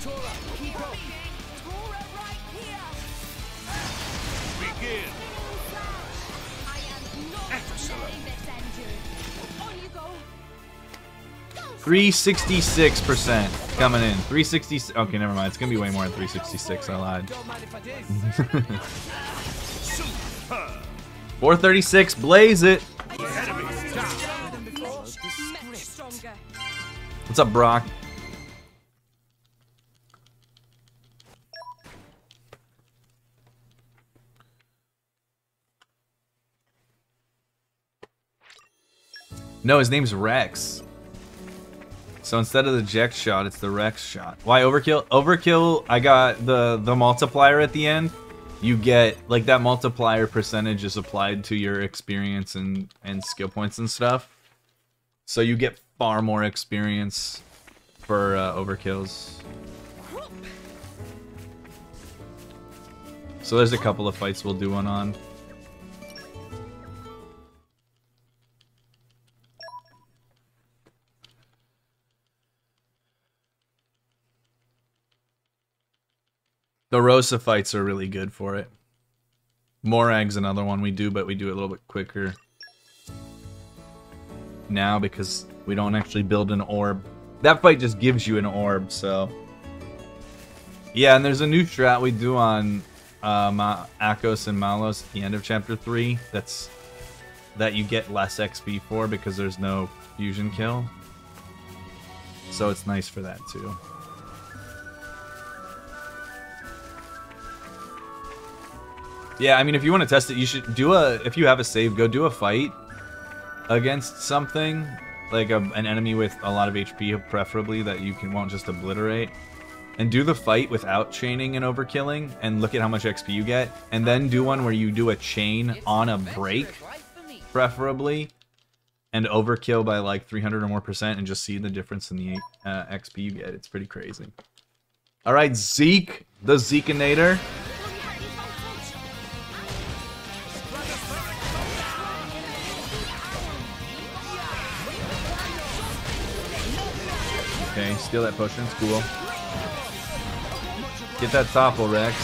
Tora, keep up. Tora right here. Begin. I am not letting this end you. On you go. 366% coming in. 366. Okay, never mind. It's gonna be way more than 366. I lied. Don't mind if I do. 436. Blaze it. Much stronger. What's up, Brock? No, his name's Rex. So instead of the Jex shot, it's the Rex shot. Why overkill? Overkill, I got the multiplier at the end. You get, like, that multiplier percentage is applied to your experience and skill points and stuff. So you get far more experience for overkills. So there's a couple of fights we'll do one on. The Rosa fights are really good for it. Morag's another one we do, but we do it a little bit quicker now because we don't actually build an orb. That fight just gives you an orb, so... Yeah, and there's a new strat we do on Akos and Malos at the end of Chapter 3 that you get less XP for because there's no fusion kill. So it's nice for that too. Yeah, I mean, if you want to test it, you should do if you have a save, go do a fight against something, like an enemy with a lot of HP, preferably, that you won't just obliterate. And do the fight without chaining and overkilling, and look at how much XP you get. And then do one where you do a chain on a break, preferably, and overkill by like 300 or more %, and just see the difference in the XP you get. It's pretty crazy. Alright, Zeke, the Zekeinator. Okay, steal that potion, it's cool. Get that topple, Rex.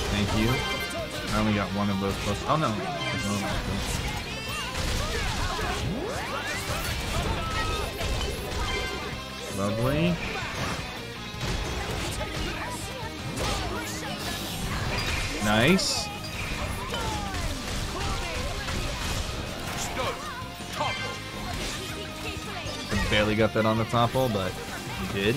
Thank you. I only got one of those plus. Oh no. Lovely. Nice. I barely got that on the topple, but he did.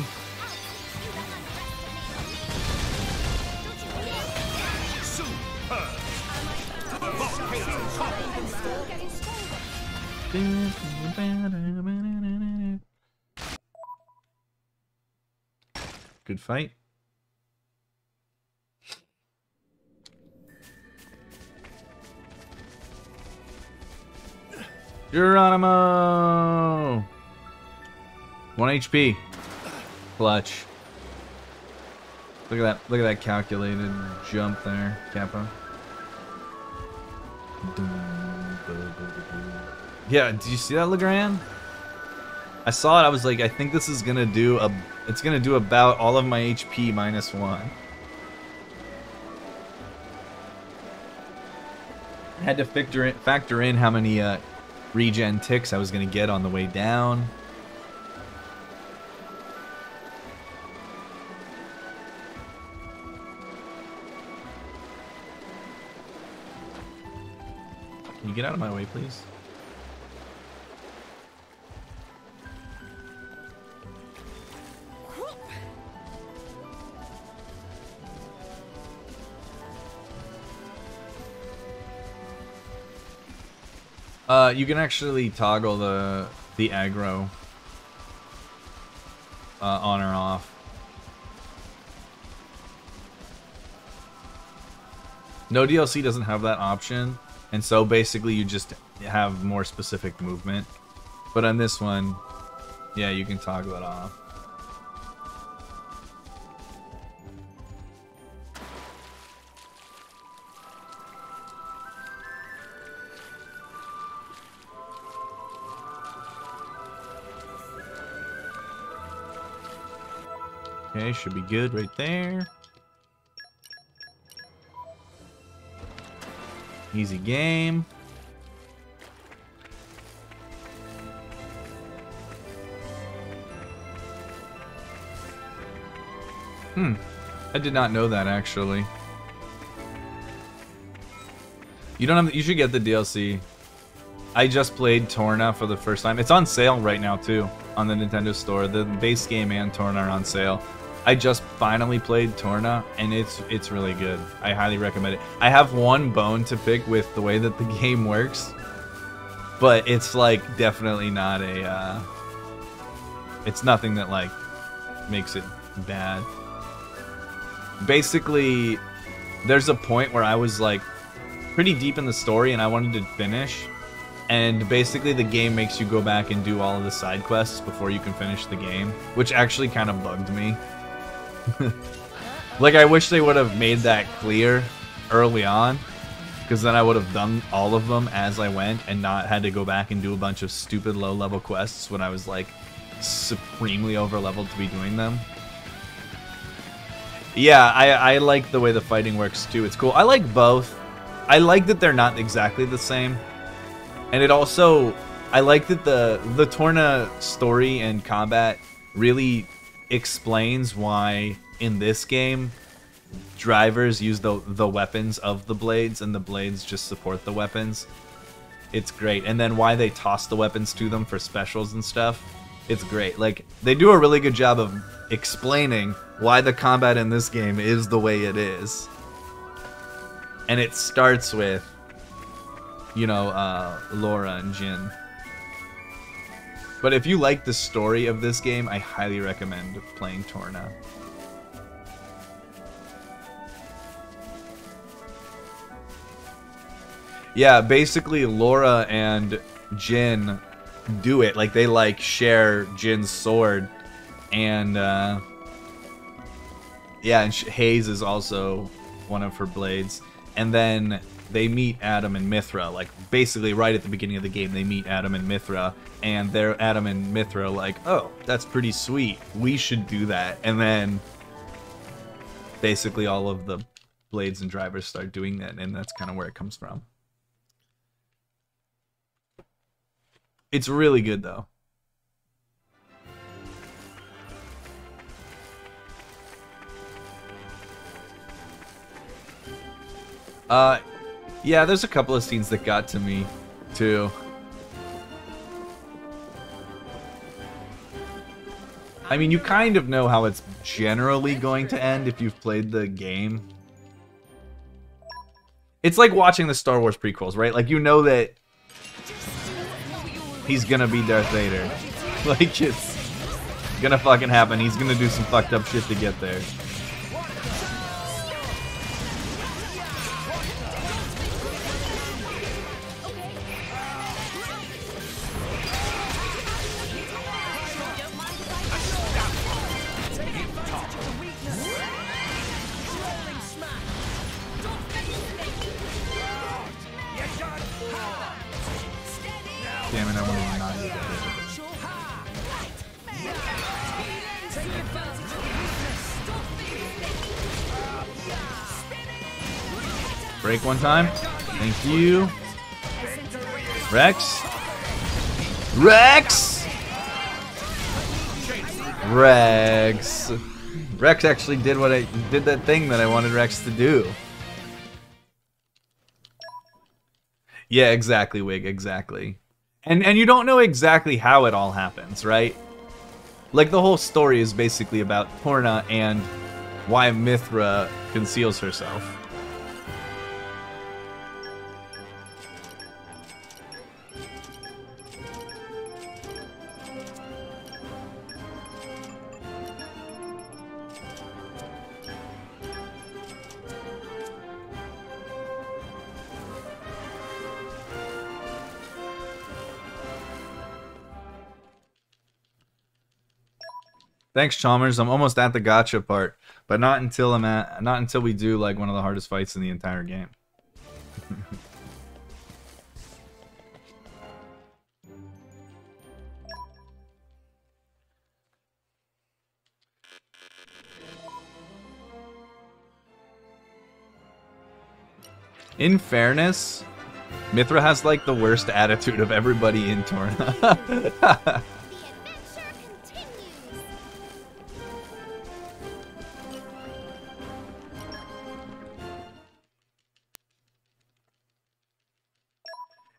Good fight. Geronimo! 1 HP. Clutch. Look at that calculated jump there, Kappa. Yeah, did you see that, Legrand? I saw it, I was like, I think this is gonna do it's gonna do about all of my HP minus 1. I had to factor in how many regen ticks I was gonna get on the way down. Can you get out of my way, please? You can actually toggle the aggro on or off. No DLC doesn't have that option, and so basically you just have more specific movement. But on this one, yeah, you can toggle it off. Okay, should be good right there. Easy game. I did not know that actually. You don't have. You should get the DLC. I just played Torna for the first time. It's on sale right now too on the Nintendo Store. The base game and Torna are on sale. I just finally played Torna, and it's really good. I highly recommend it. I have one bone to pick with the way that the game works, but it's like definitely not a. It's nothing that like makes it bad. Basically, there's a point where I was like pretty deep in the story, and I wanted to finish. And basically, the game makes you go back and do all of the side quests before you can finish the game, which actually kind of bugged me. Like, I wish they would have made that clear early on, because then I would have done all of them as I went and not had to go back and do a bunch of stupid low-level quests when I was, like, supremely over-leveled to be doing them. Yeah, I like the way the fighting works, too. It's cool. I like both. I like that they're not exactly the same. And it also... I like that the Torna story and combat really explains why in this game drivers use the weapons of the blades and the blades just support the weapons. It's great. And then why they toss the weapons to them for specials and stuff. It's great. Like, they do a really good job of explaining why the combat in this game is the way it is. And it starts with, you know, Laura and Jin. But if you like the story of this game, I highly recommend playing Torna. Yeah, basically Laura and Jin do it. Like, they like share Jin's sword. And yeah, and Haze is also one of her blades. And then they meet Adam and Mithra, like basically right at the beginning of the game. They meet Adam and Mithra, and they're Adam and Mithra like, oh, that's pretty sweet. We should do that. And then basically all of the blades and drivers start doing that, and that's kind of where it comes from. It's really good though. Yeah, there's a couple of scenes that got to me too. I mean, you kind of know how it's generally going to end if you've played the game. It's like watching the Star Wars prequels, right? Like, you know that he's gonna be Darth Vader. Like, it's gonna fucking happen. He's gonna do some fucked up shit to get there. Damn it, I wanted to not do that. Break one time. Thank you. Rex. Rex! Rex. Rex actually did that thing that I wanted Rex to do. Yeah, exactly, Wig, exactly. And you don't know exactly how it all happens, right? Like, the whole story is basically about Purna and why Mithra conceals herself. Thanks, Chalmers. I'm almost at the gotcha part, but not until we do like one of the hardest fights in the entire game. In fairness, Mithra has like the worst attitude of everybody in Torna.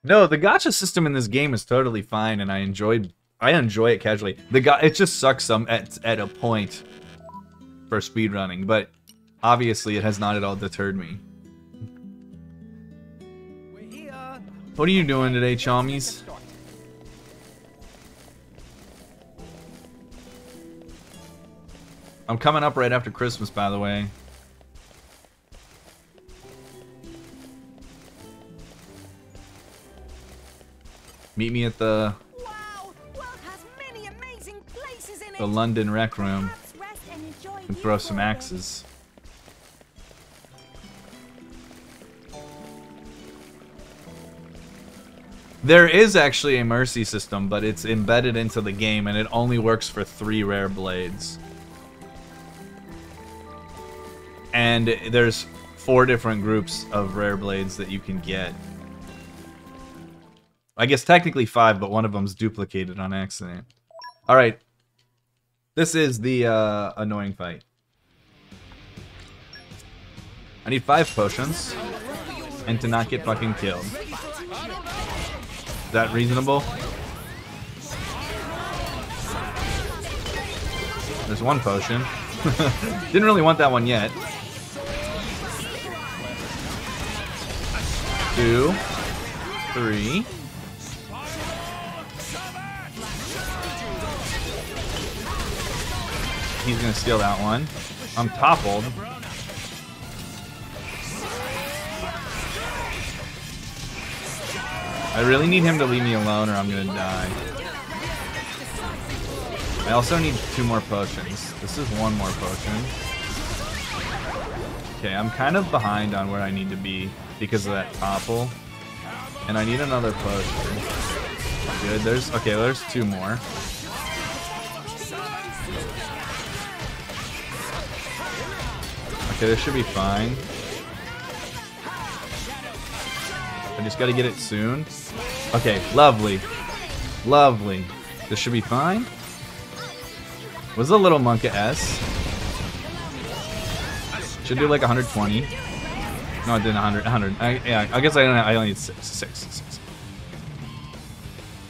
No, the gacha system in this game is totally fine, and I enjoy it casually. It just sucks some at a point for speedrunning, but obviously it has not at all deterred me. What are you doing today, Chommies? I'm coming up right after Christmas, by the way. Meet me at the London Rec Room and throw some axes. There is actually a mercy system, but it's embedded into the game and it only works for 3 rare blades. And there's 4 different groups of rare blades that you can get. I guess technically 5, but one of them's duplicated on accident. Alright. This is the annoying fight. I need 5 potions. And to not get fucking killed. Is that reasonable? There's 1 potion. Didn't really want that one yet. 2, 3. He's gonna steal that one. I'm toppled. I really need him to leave me alone or I'm gonna die. I also need 2 more potions. This is 1 more potion. Okay, I'm kind of behind on where I need to be because of that topple. And I need another potion. Good, there's 2 more. Okay, this should be fine. just gotta get it soon. Okay, lovely. Lovely. This should be fine. Was a little monk at S. Should do like 120. No, it did 100. Yeah, I guess I only need 6.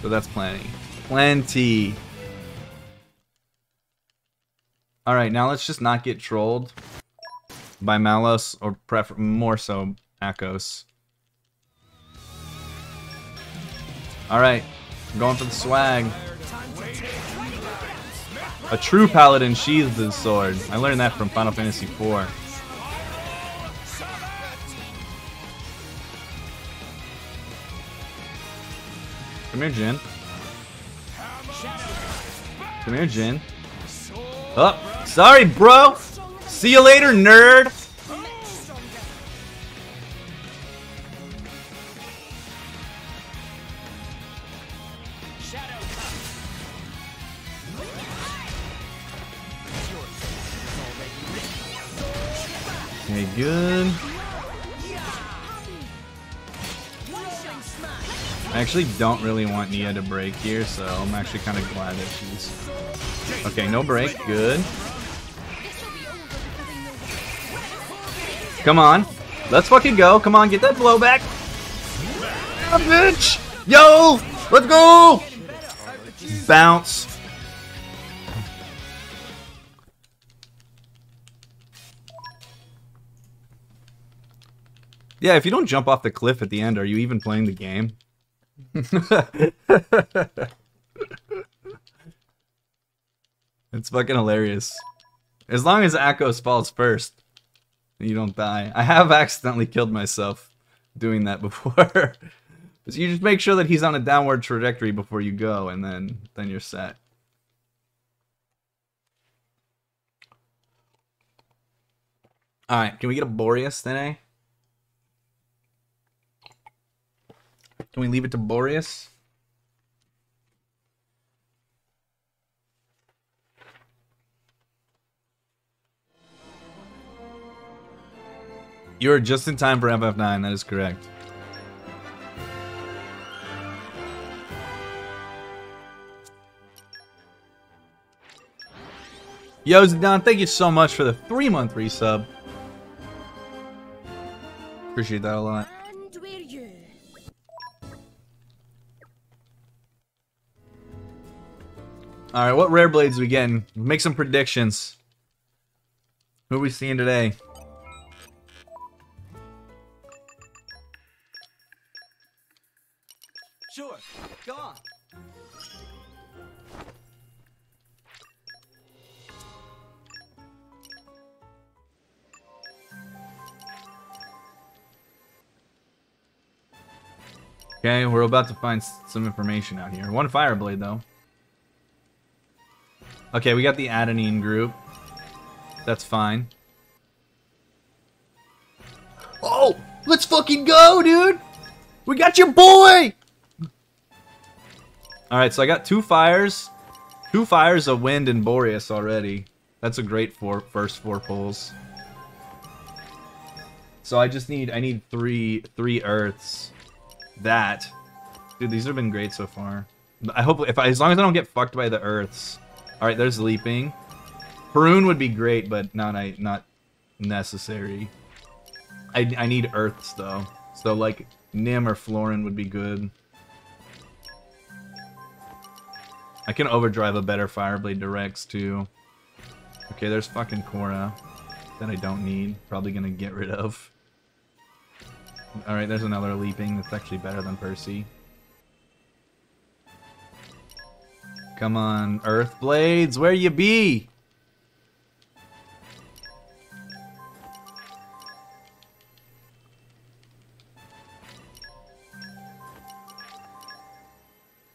So that's plenty. Plenty. Alright, now let's just not get trolled by Malos, or more so Akos. Alright, I'm going for the swag. A true paladin sheathes his sword. I learned that from Final Fantasy IV. Come here, Jin. Come here, Jin. Oh, sorry, bro. See you later, nerd. Okay, good. I actually don't really want Nia to break here, so I'm actually kind of glad that she's... Okay, no break. Good. Come on. Let's fucking go. Come on, get that blowback. Ah, bitch! Yo! Let's go! Bounce. Yeah, if you don't jump off the cliff at the end, are you even playing the game? It's fucking hilarious. As long as Akos falls first, you don't die. I have accidentally killed myself doing that before. So you just make sure that he's on a downward trajectory before you go, and then you're set. Alright, can we get a Boreas today? Can we leave it to Boreas? You're just in time for FF9, that is correct. Yo, Zidane, thank you so much for the 3-month resub. Appreciate that a lot. And we're you. Alright, what rare blades are we getting? Make some predictions. Who are we seeing today? Sure, go on. Okay, we're about to find some information out here. One fire blade, though. Okay, we got the Adenine group. That's fine. Oh! Let's fucking go, dude! We got your boy! Alright, so I got 2 fires. 2 fires of wind and Boreas already. That's a great first 4 pulls. So I need 3 earths. That. Dude, these have been great so far. I hope as long as I don't get fucked by the earths. Alright, there's leaping. Haroon would be great, but not necessary. I need earths though. So like Nim or Florin would be good. I can overdrive a better Fireblade Directs too. Okay, there's fucking Korra that I don't need. Probably gonna get rid of. Alright, there's another leaping that's actually better than Percy. Come on, Earth Blades, where you be?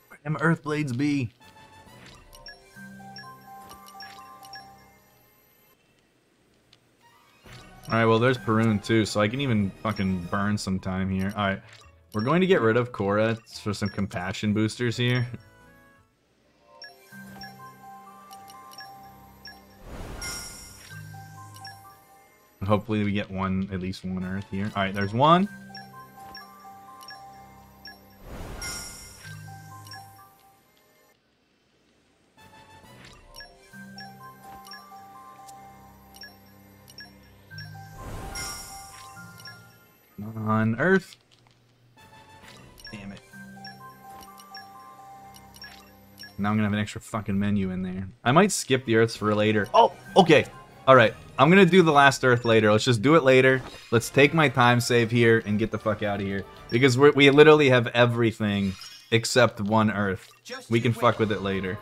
Where them Earth Blades be? Alright, well there's Perun too, so I can even fucking burn some time here. Alright, we're going to get rid of Korra for some compassion boosters here. Hopefully we get at least one Earth here. Alright, there's one. On Earth. Damn it. Now I'm gonna have an extra fucking menu in there. I might skip the Earths for later. Oh, okay. Alright. I'm gonna do the last Earth later. Let's just do it later. Let's take my time save here and get the fuck out of here. Because we literally have everything except one Earth. We can fuck with it later.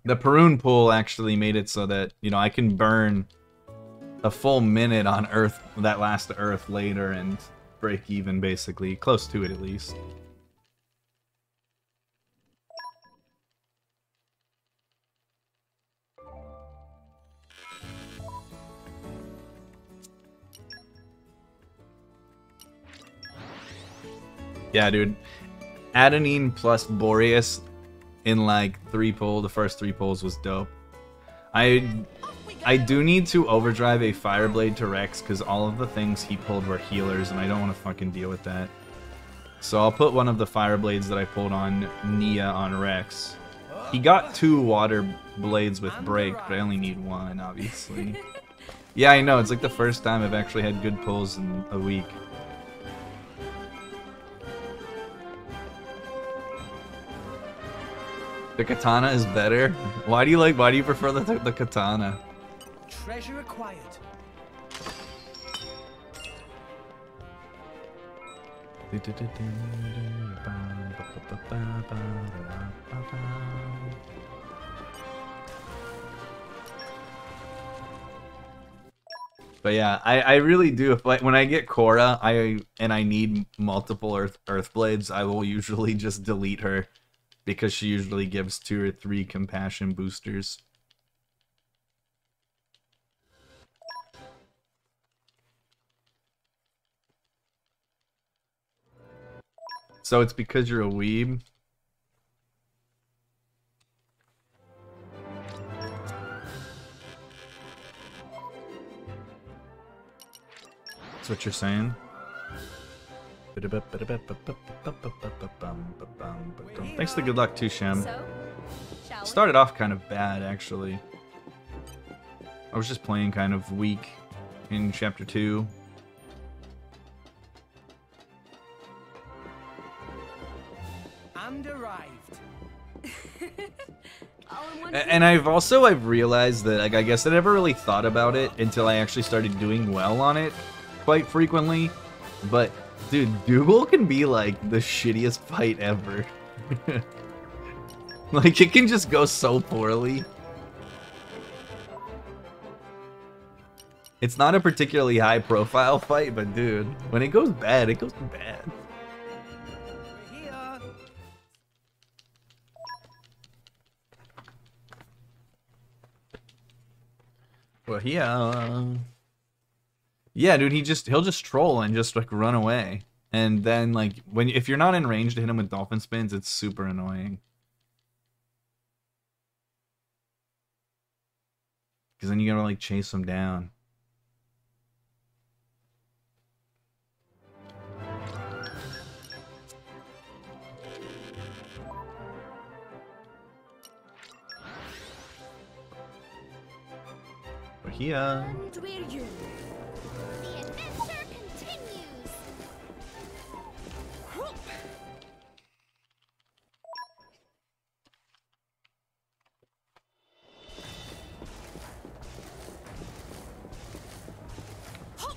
The Perun pool actually made it so that, you know, I can burn a full minute on Earth, that last Earth later, and break even, basically. Close to it, at least. Yeah, dude. Adenine plus Boreas in like 3 pull, the first 3 pulls was dope. I do need to overdrive a Fireblade to Rex because all of the things he pulled were healers and I don't want to fucking deal with that. So I'll put one of the Fireblades that I pulled on Nia on Rex. He got 2 Water Blades with Break, but I only need 1, obviously. Yeah, I know, it's like the first time I've actually had good pulls in a week. The katana is better? Why do you prefer the katana? Treasure acquired. But yeah, I really do. When I get Korra, and I need multiple Earth Blades, I will usually just delete her because she usually gives 2 or 3 compassion boosters. So it's because you're a weeb? That's what you're saying? Thanks to good luck too, Shem. Started off kind of bad, actually. I was just playing kind of weak in Chapter 2. And arrived. And I've realized that, like, I guess I never really thought about it until I actually started doing well on it quite frequently. But dude, Dougal can be like the shittiest fight ever. Like, it can just go so poorly. It's not a particularly high profile fight, but dude, when it goes bad, it goes bad. We're here. Well, yeah, dude, he'll just troll and just like run away. And then like if you're not in range to hit him with dolphin spins, it's super annoying. Because then you gotta like chase him down. But here. And we're you. The adventure continues. Whoop. Hop.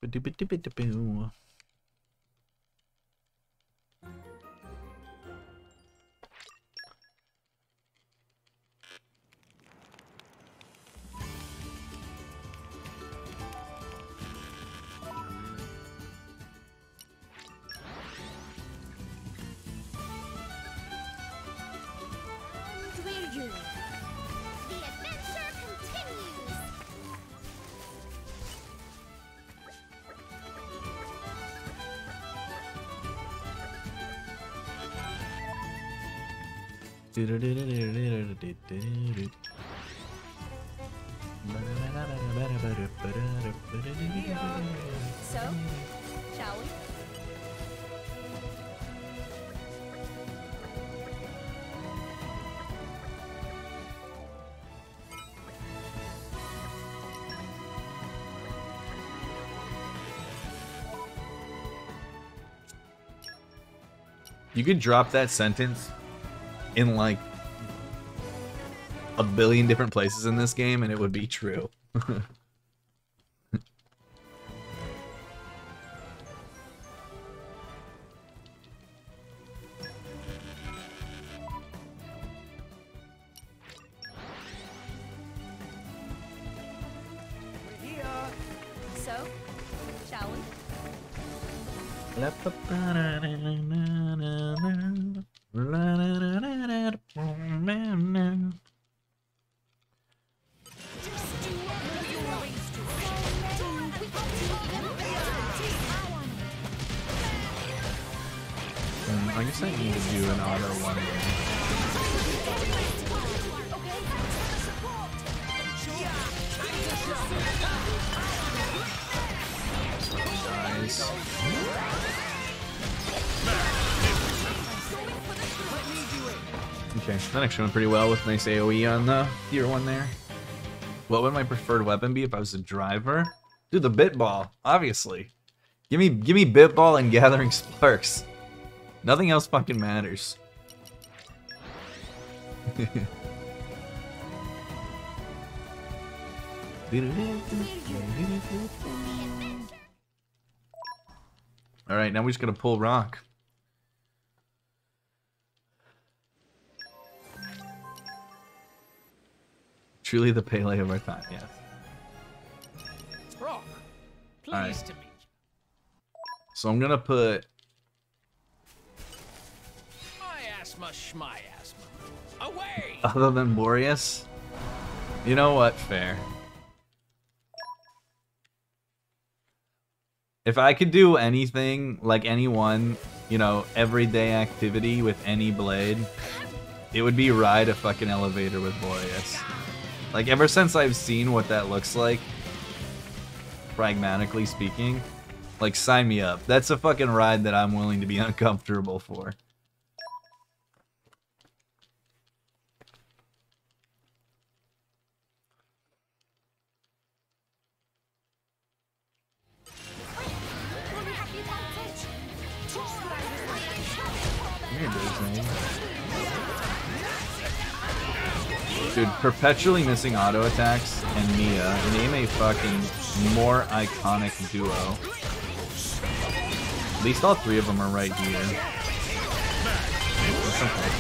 Ba-do-ba-do-ba-do-boo. And we're you. The adventure continues. So, shall we? You could drop that sentence in like a billion different places in this game and it would be true. So, shall we? I guess I need to do an auto one Nice. Okay, that actually went pretty well with nice AoE on the tier 1 there. What would my preferred weapon be if I was a driver? Dude, the bit ball, obviously. Give me bit ball and gathering sparks. Nothing else fucking matters. Alright, now we're just gonna pull rock. Truly the Pele of our time, yes. Rock, pleased Alright. to meet you. So I'm gonna put Miasma schmiasma. Away! other than Boreas. You know what? Fair. If I could do anything, like anyone, you know, everyday activity with any blade, it would be ride a fucking elevator with Boreas. Like, ever since I've seen what that looks like, pragmatically speaking, like, sign me up. That's a fucking ride that I'm willing to be uncomfortable for. Dude, perpetually missing auto attacks and Mia name a fucking more iconic duo. At least all three of them are right here. That's okay.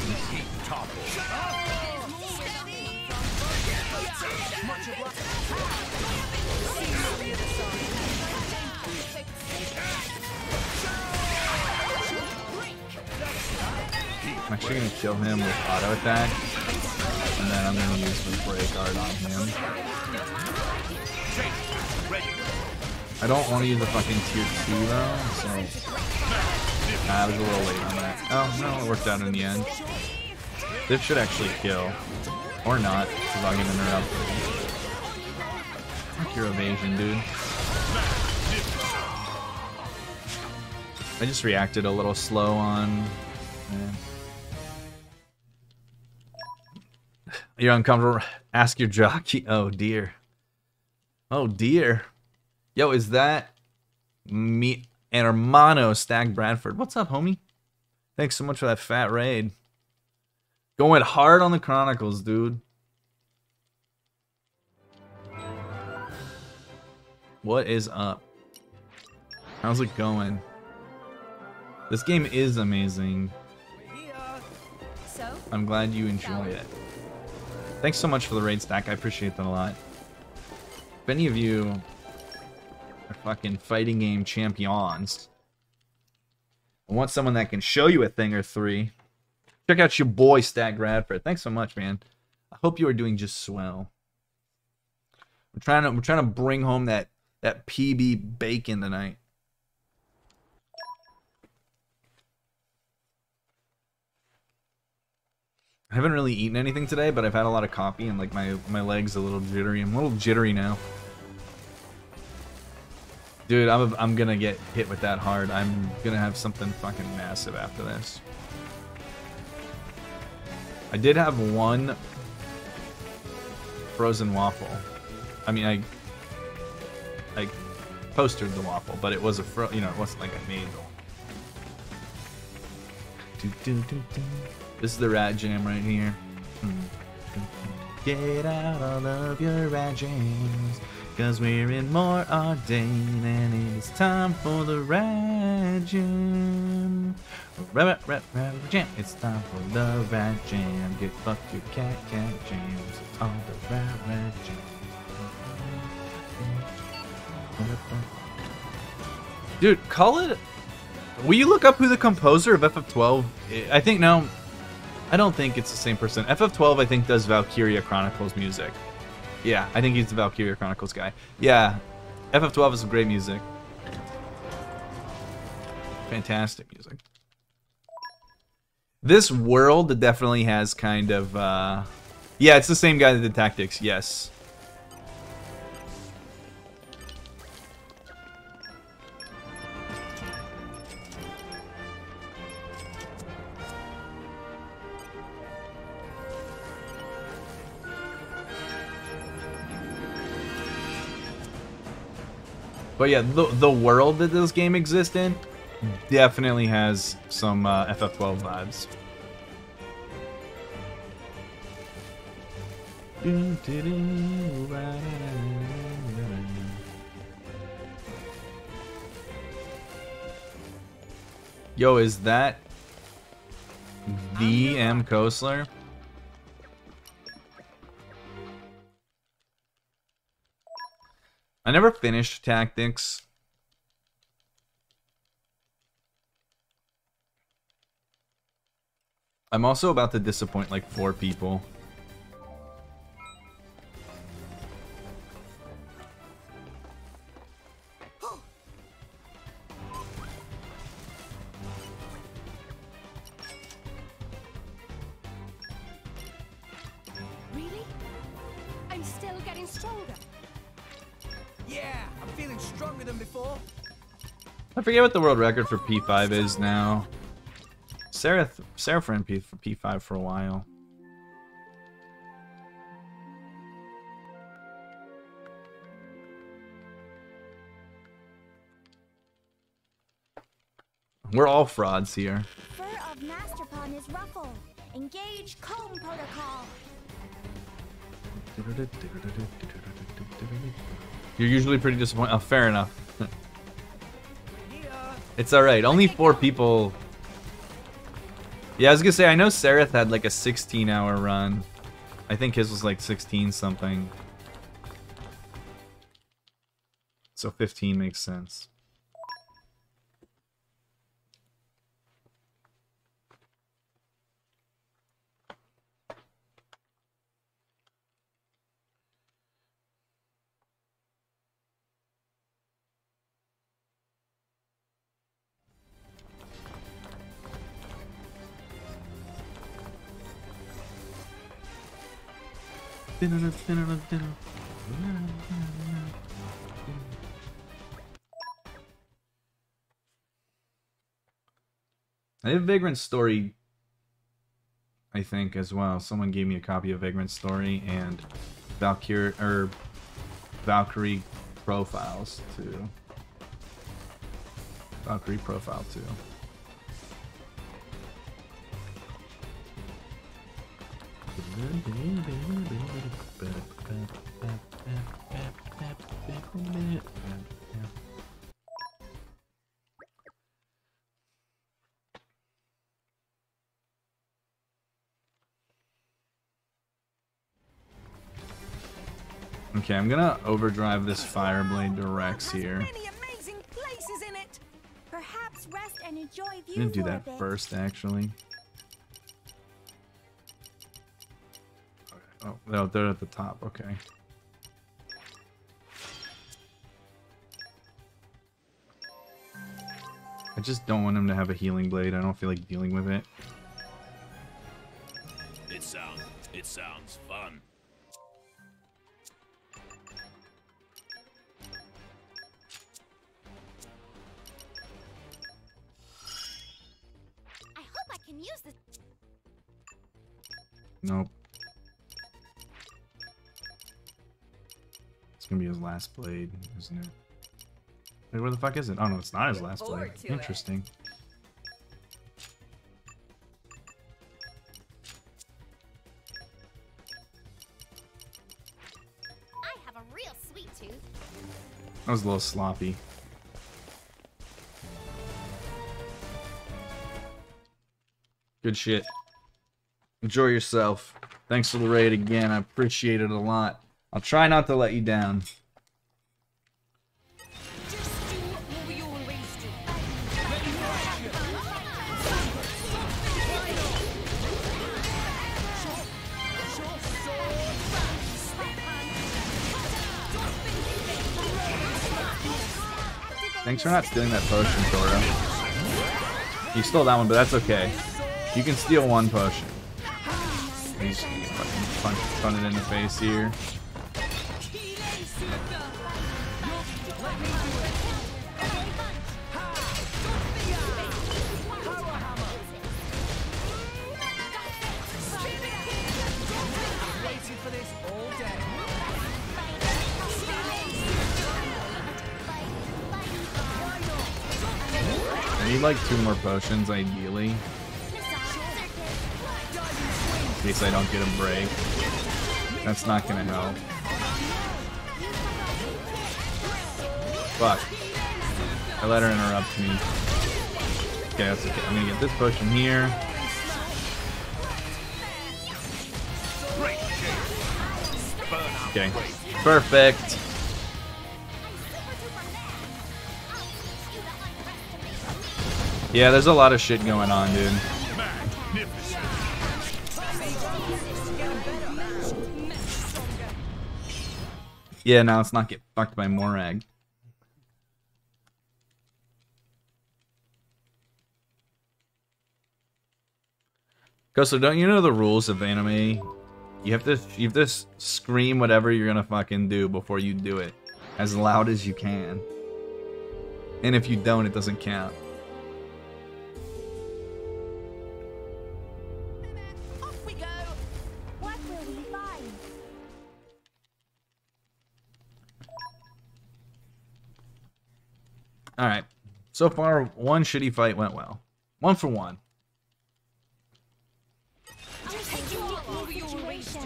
I'm actually gonna kill him with auto attack, and then I'm gonna use the break art on him. I don't want to use a fucking tier 2 though, so I was a little late on that. Oh no, it worked out in the end. This should actually kill, or not, because I'll get interrupted. Fuck your evasion, dude. I just reacted a little slow on. You're uncomfortable. Ask your jockey. Oh dear. Oh dear. Yo, is that me and hermano Stag Bradford? What's up, homie? Thanks so much for that fat raid. Going hard on the Chronicles, dude. What is up? How's it going? This game is amazing. So, I'm glad you enjoy it. Thanks so much for the raid stack. I appreciate that a lot. If any of you are fucking fighting game champions, I want someone that can show you a thing or three, check out your boy Stag Radford. Thanks so much, man. I hope you are doing just swell. We're trying to bring home that PB bacon tonight. I haven't really eaten anything today, but I've had a lot of coffee and like my legs a little jittery. I'm a little jittery now. Dude, I'm gonna get hit with that hard. I'm gonna have something fucking massive after this. I did have one frozen waffle. I mean, I toasted the waffle, but it was a you know, it wasn't like I made them. This is the rat jam right here. Get out all of your rat jams, 'cause we're in more Arcane, and it is time for the rat jam. Rat jam. It's time for the rat jam. Get fucked your cat jams. It's all the rat jam. Dude, call it. Will you look up who the composer of FF12? I think no. I don't think it's the same person. FF12, I think, does Valkyria Chronicles music. Yeah, I think he's the Valkyria Chronicles guy. Yeah, FF12 is some great music. Fantastic music. This world definitely has kind of, yeah, it's the same guy that did Tactics, yes. But yeah, the world that this game exists in definitely has some FF12 vibes. Yo, is that the M. Kosler? I never finished Tactics. I'm also about to disappoint like 4 people. Really? I'm still getting stronger. Yeah, I'm feeling stronger than before. I forget what the world record for P5 is now. Sarah ran P5 for a while. We're all frauds here. Fur of Masterpon is ruffled. Engage comb protocol. You're usually pretty disappointed. Oh, fair enough. It's alright. Only 4 people. Yeah, I was gonna say, I know Sereth had like a 16-hour run. I think his was like 16 something. So 15 makes sense. I have Vagrant Story, I think, as well. Someone gave me a copy of Vagrant Story and Valkyrie Profiles too. Valkyrie Profile too. Okay, I'm gonna overdrive this Fireblade to Rex here. Many amazing places in it. Perhaps rest and enjoy view I'm gonna do for a that bit. first, actually. Oh, no, they're at the top. Okay. I just don't want him to have a healing blade. I don't feel like dealing with it. It sounds fun. Nope. It's gonna be his last blade, isn't it? Wait, where the fuck is it? Oh no, it's not his last blade. Interesting. I have a real sweet tooth. That was a little sloppy. Good shit. Enjoy yourself. Thanks for the raid again. I appreciate it a lot. I'll try not to let you down. Just do what we always do. Thanks for not stealing that potion, Toro. You stole that one, but that's okay. You can steal one potion. He's fucking punch it in the face here. Waiting for this all day. I need like 2 more potions, ideally. In case I don't get a break. That's not gonna help. Fuck. I let her interrupt me. Okay, that's okay. I'm gonna get this potion here. Okay. Perfect. Yeah, there's a lot of shit going on, dude. Yeah, now let's not get fucked by Morag. Koso, don't you know the rules of anime? You have to scream whatever you're gonna fucking do before you do it, as loud as you can. And if you don't, it doesn't count. Off we go. What will we find? Alright. So far, one shitty fight went well. 1 for 1. Just do what we always do.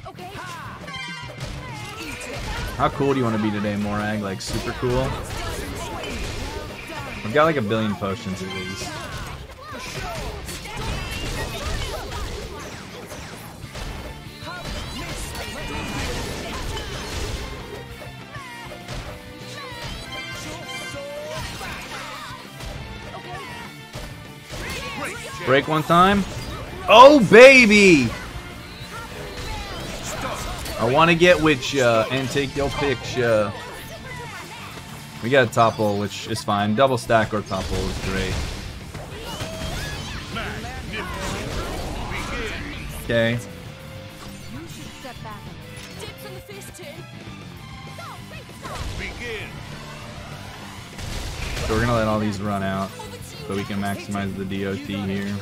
Okay. How cool do you want to be today, Morag? Like, super cool? We've got like a billion potions at least. Break one time. Oh, baby! I want to get with ya and take your picture. We got a topple, which is fine. Double stack or topple is great. Okay. So we're gonna let all these run out so we can maximize the DOT here.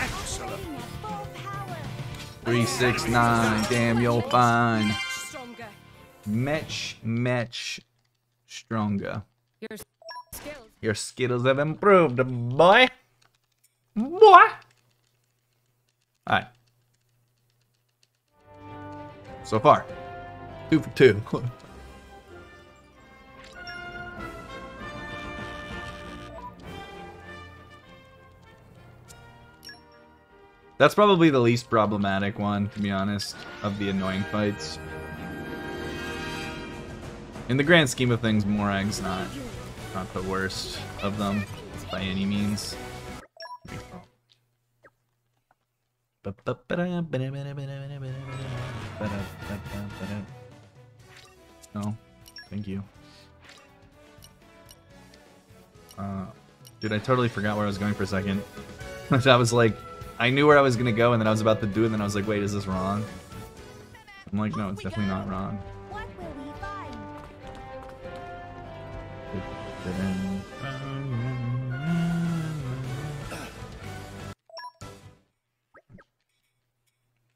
Excellent. 369, damn, you'll find. Much stronger. Your skills have improved, boy. Boy. Alright. So far, 2 for 2. That's probably the least problematic one, to be honest, of the annoying fights. In the grand scheme of things, Morag's not the worst of them by any means. No, thank you. Dude, I totally forgot where I was going for a second. I was like, I knew where I was gonna go, and then I was about to do it, and then I was like, wait, is this wrong? I'm like, no, it's definitely not wrong. What will we find?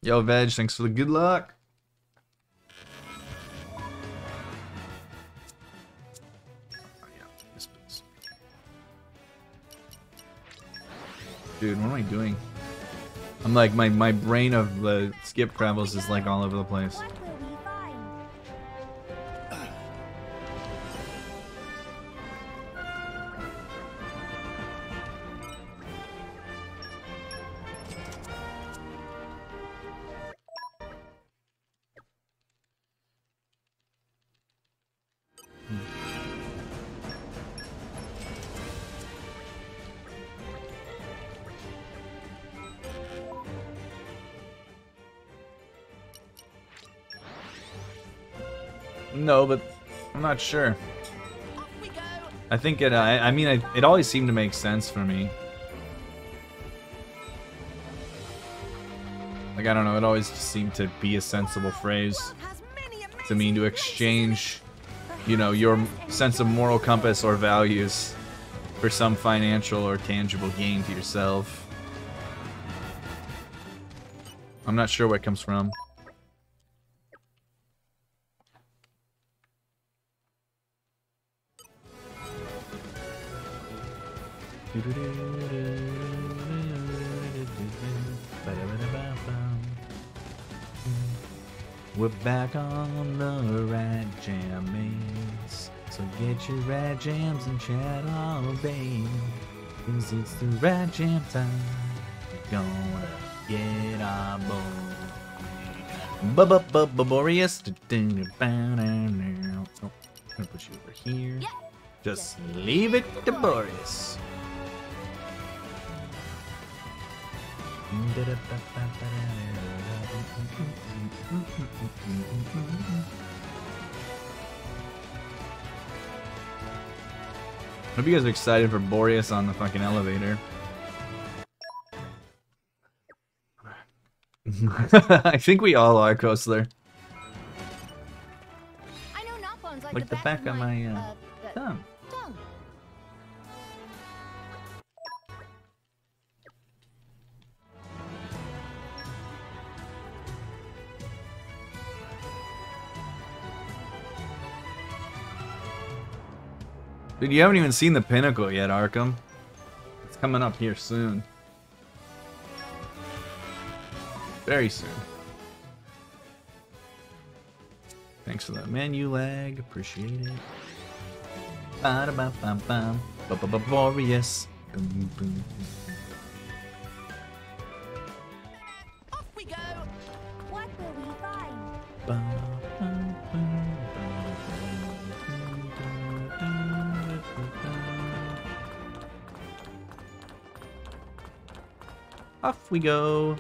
Yo, Veg, thanks for the good luck. Dude, what am I doing? I'm like, my brain of the skip travels is like all over the place. What will we find? No, but I'm not sure. Off we go. I think it. I mean, it always seemed to make sense for me. Like, I don't know. It always just seemed to be a sensible phrase Has many to mean to exchange, you know, your sense of moral compass or values for some financial or tangible gain to yourself. I'm not sure where it comes from. We're back on the rat jam maze, so get your rat jams and chat all day, 'cause it's the rat jam time. We're gonna get our Boreas. Oh, I'm gonna put you over here. Just leave it to Boreas. Hope you guys are excited for Boreas on the fucking elevator. I think we all are, Coastler. I know knock bones Like the back of my thumb. tongue. Dude, you haven't even seen the pinnacle yet, Arkham. It's coming up here soon. Very soon. Thanks for the menu lag. Appreciate it. Ba-da-ba-bam-bam. Ba-ba-ba-Boreas. Boom, boom. Off we go. What will we find? Off we go.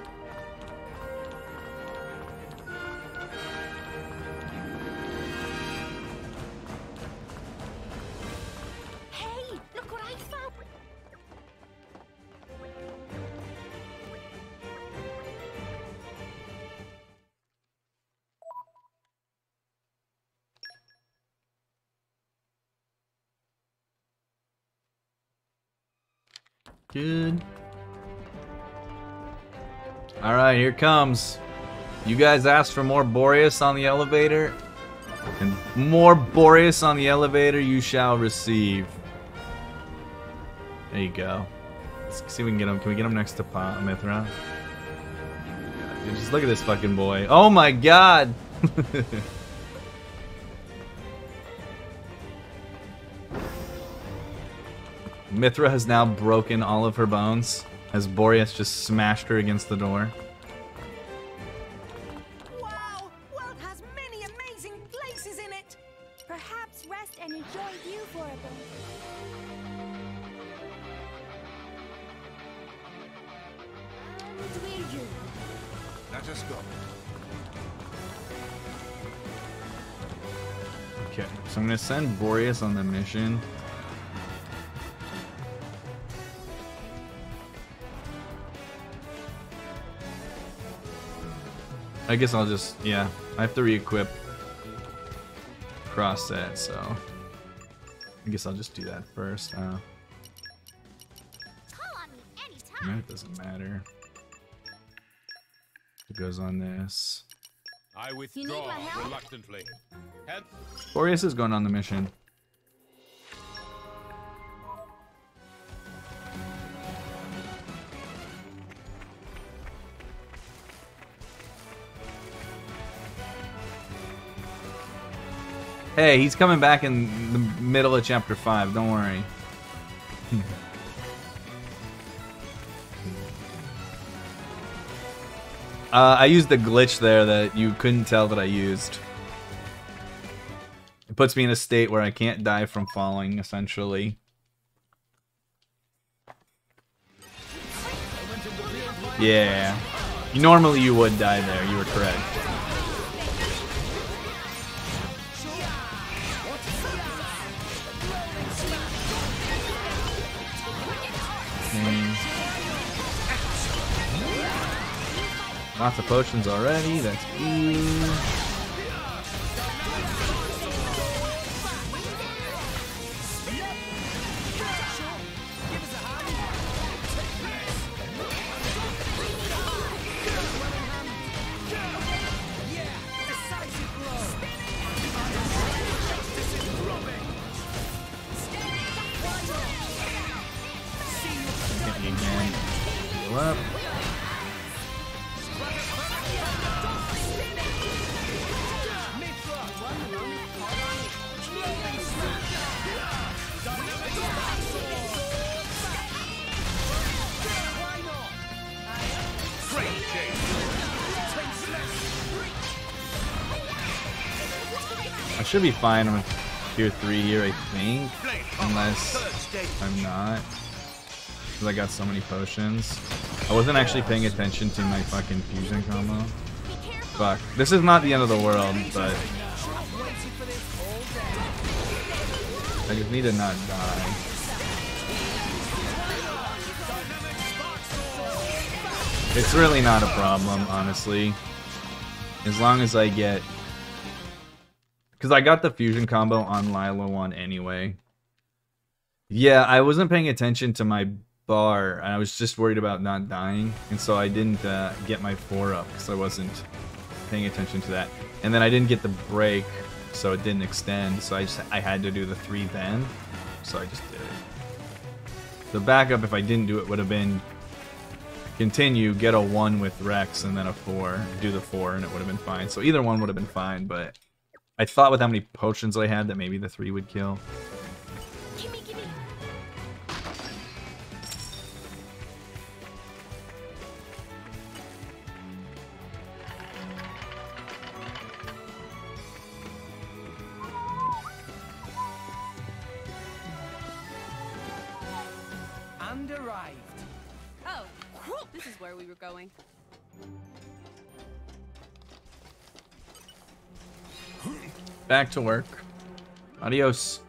Hey, look what I found! Good. Alright, here it comes. You guys asked for more Boreas on the elevator, and more Boreas on the elevator you shall receive. There you go. Let's see if we can get him. Can we get him next to Mithra? Dude, just look at this fucking boy. Oh my god! Mithra has now broken all of her bones as Boreas just smashed her against the door. Wow! World has many amazing places in it! Perhaps Let's rest and enjoy you for a bit. And will you? Let us go. Okay, so I'm gonna send Boreas on the mission. I guess I'll just, yeah, I have to re-equip cross set, so I guess I'll just do that first. Call on me anytime. No, it doesn't matter. It goes on this. I You need withdraw my help? reluctantly. Help. Boreas is going on the mission. Hey, he's coming back in the middle of chapter 5, don't worry. I used the glitch there that you couldn't tell that I used. It puts me in a state where I can't die from falling, essentially. Yeah. Normally you would die there, you were correct. Lots of potions already, that's good. Hit me again. Heal up. I should be fine with tier 3 here, I think. Unless I'm not. Because I got so many potions. I wasn't actually paying attention to my fucking fusion combo. Fuck. This is not the end of the world, but I just need to not die. It's really not a problem, honestly. As long as I get... Because I got the fusion combo on Lila 1 anyway. Yeah, I wasn't paying attention to my bar, and I was just worried about not dying. And so I didn't get my 4 up, because I wasn't paying attention to that. And then I didn't get the break, so it didn't extend. So I had to do the 3 then. So I just did it. The backup, if I didn't do it, would have been... Continue, get a 1 with Rex, and then a 4. Do the 4, and it would have been fine. So either one would have been fine, but... I thought with how many potions I had that maybe the 3 would kill. Gimme, gimme. And arrived. Oh, this is where we were going. Back to work. Adios.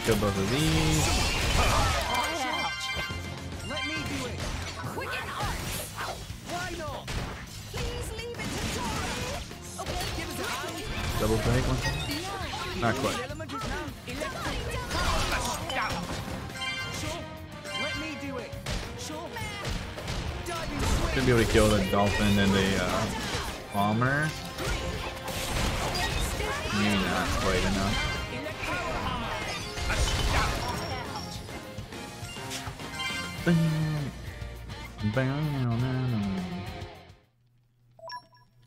Kill both of these. Let me do it. Quicken arts. Why not? Please leave it to Tori. Okay, give us a hand. Double break one. Not quite. Element is now electric. Sure. Let me do it. Sure. Diving swing. Should be able to kill the dolphin and the bomber. Maybe not quite enough.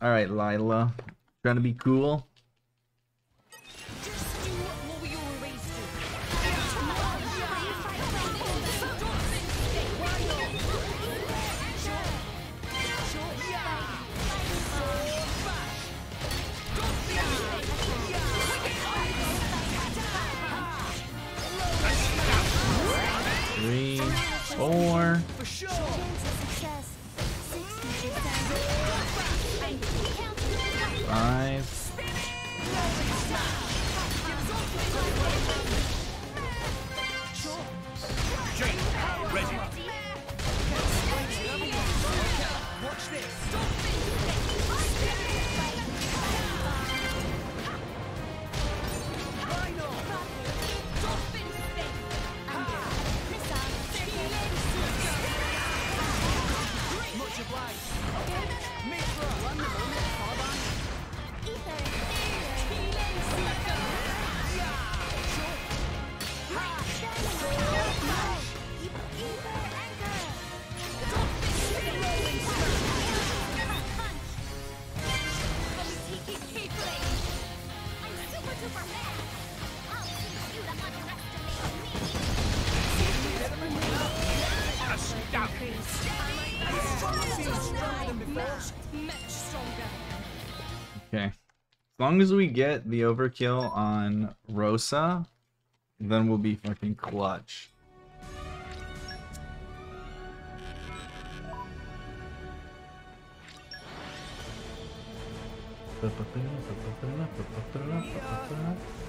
Alright, Lila. Trying to be cool. Just do what we always do. Three, four. For sure. Chance of success. 60%. Five. Jake, ready. Watch this. Why not? Much obliged. Mitra, run the moment, carbine. Much stronger. Okay. As long as we get the overkill on Rosa, then we'll be fucking clutch.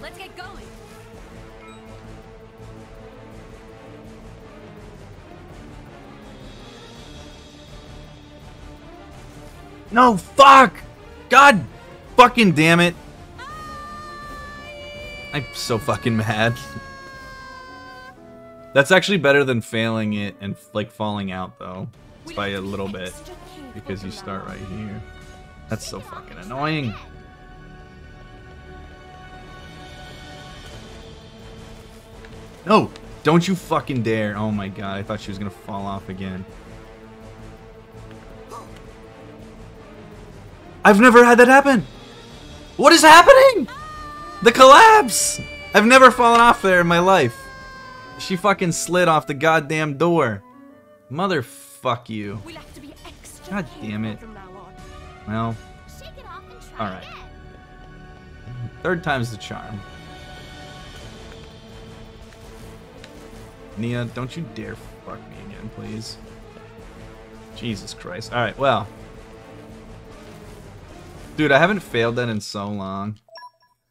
Let's get going. No, fuck! God fucking damn it. I'm so fucking mad. That's actually better than failing it and like falling out though. It's by a little bit. Because you start right here. That's so fucking annoying. No! Don't you fucking dare. Oh my god, I thought she was gonna fall off again. I've never had that happen! What is happening? The collapse! I've never fallen off there in my life. She fucking slid off the goddamn door. Motherfuck you. We'll have to be extra God damn it. careful from now on. Well, Shake it off and try alright. again. Third time's the charm. Nia, don't you dare fuck me again, please. Jesus Christ. Alright, well. Dude, I haven't failed that in so long.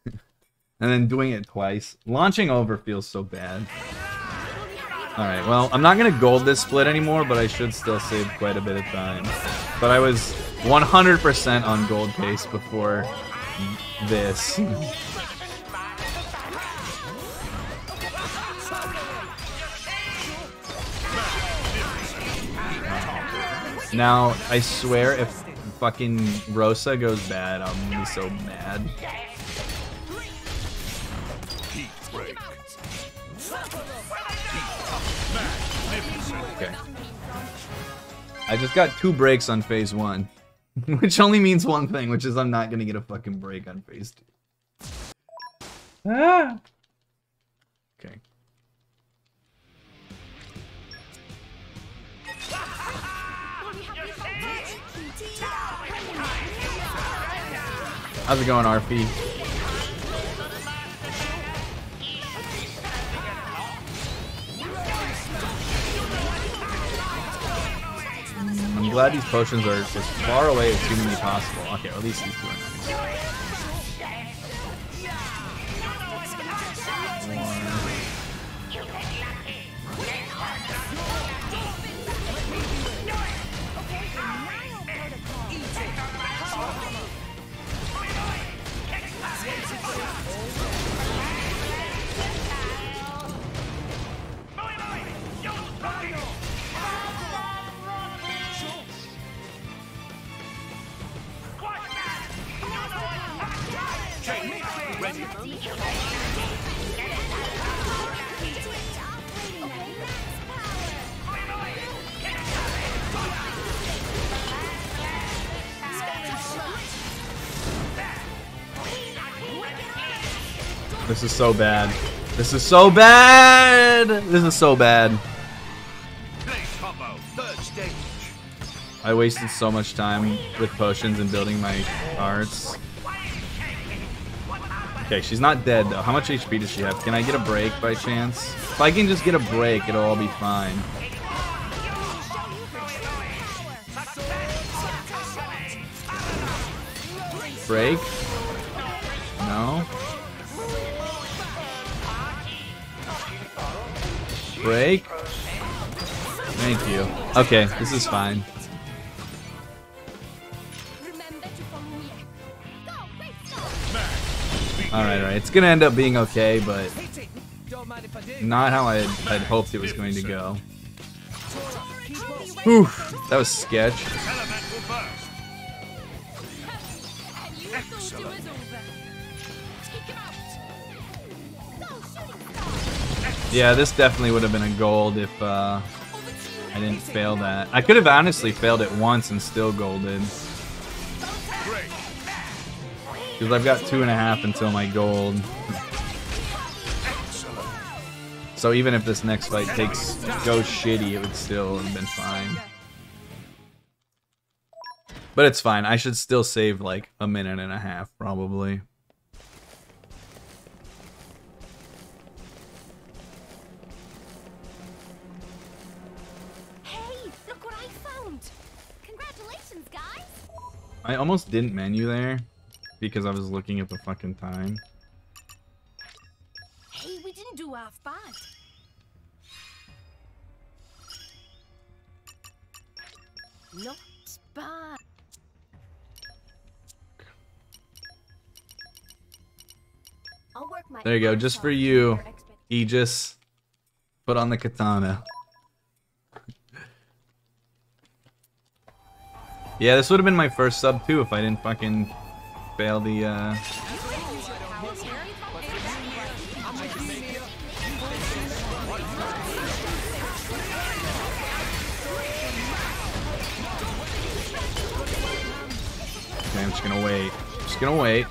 And then doing it twice. Launching over feels so bad. Alright, well, I'm not gonna gold this split anymore, but I should still save quite a bit of time. But I was 100% on gold pace before this. Now, I swear if fucking Rosa goes bad, I'm gonna be so mad. Heat break. Okay. I just got 2 breaks on phase 1. Which only means one thing, which is I'm not gonna get a fucking break on phase 2. Ah! Okay. How's it going, RP? I'm glad these potions are as far away as humanly possible. Okay, at least these two are nice. 4, This is so bad. This is so bad. This is so bad. I wasted so much time with potions and building my arts. Okay, she's not dead though. How much HP does she have? Can I get a break by chance? If I can just get a break, it'll all be fine. Break? No. Break? Thank you. Okay, this is fine. Alright, alright. It's gonna end up being okay, but not how I'd hoped it was going to go. Whew, that was sketch. Yeah, this definitely would have been a gold if I didn't fail that. I could have honestly failed it once and still golded. Because I've got 2.5 until my gold. So even if this next fight goes shitty, it would still have been fine. But it's fine. I should still save like 1.5 minutes probably. Hey, look what I found! Congratulations, guys! I almost didn't menu there because I was looking at the fucking time. Hey, we didn't do half bad. Not bad. I'll work my There you go, just for you, Aegis. Put on the katana. Yeah, this would have been my first sub too if I didn't fucking fail the Okay, I'm just gonna wait. Just gonna wait.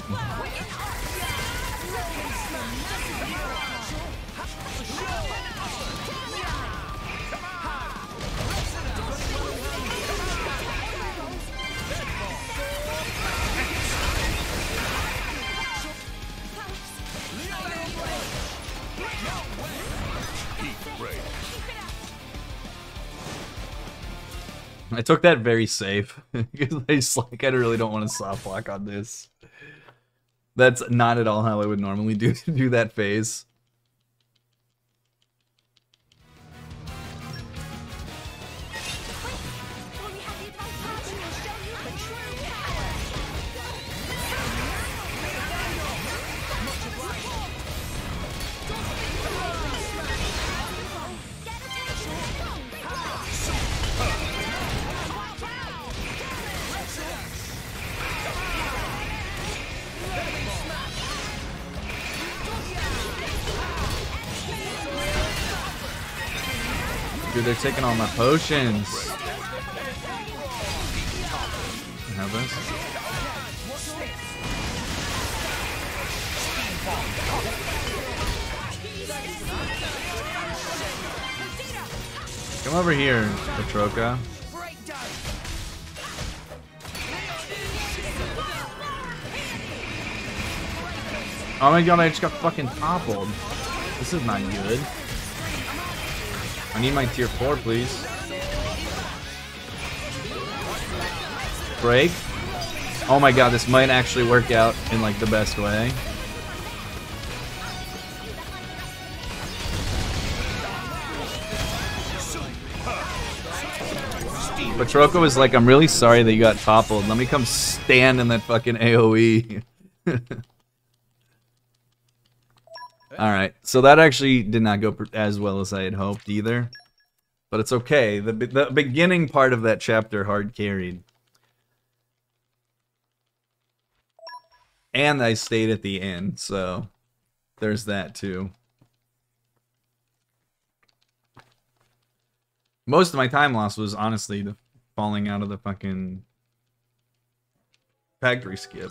I took that very safe because I really don't want to soft lock on this. That's not at all how I would normally do that phase. Dude, they're taking all my potions. I have this. Come over here, Petroka. Oh my god, I just got fucking toppled. This is not good. I need my tier 4, please. Break. Oh my god, this might actually work out in like the best way. Petroka was like, I'm really sorry that you got toppled. Let me come stand in that fucking AoE. Alright, so that actually did not go as well as I had hoped either. But it's okay. The beginning part of that chapter hard carried. And I stayed at the end, so there's that too. Most of my time loss was honestly the falling out of the fucking factory skip.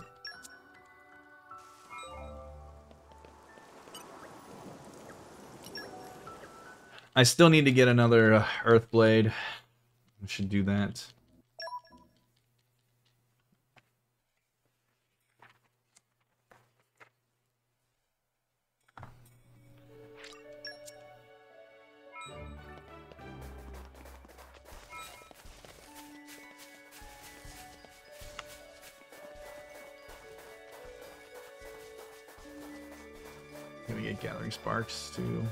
I still need to get another Earthblade. I should do that. Gonna get Gathering Sparks too.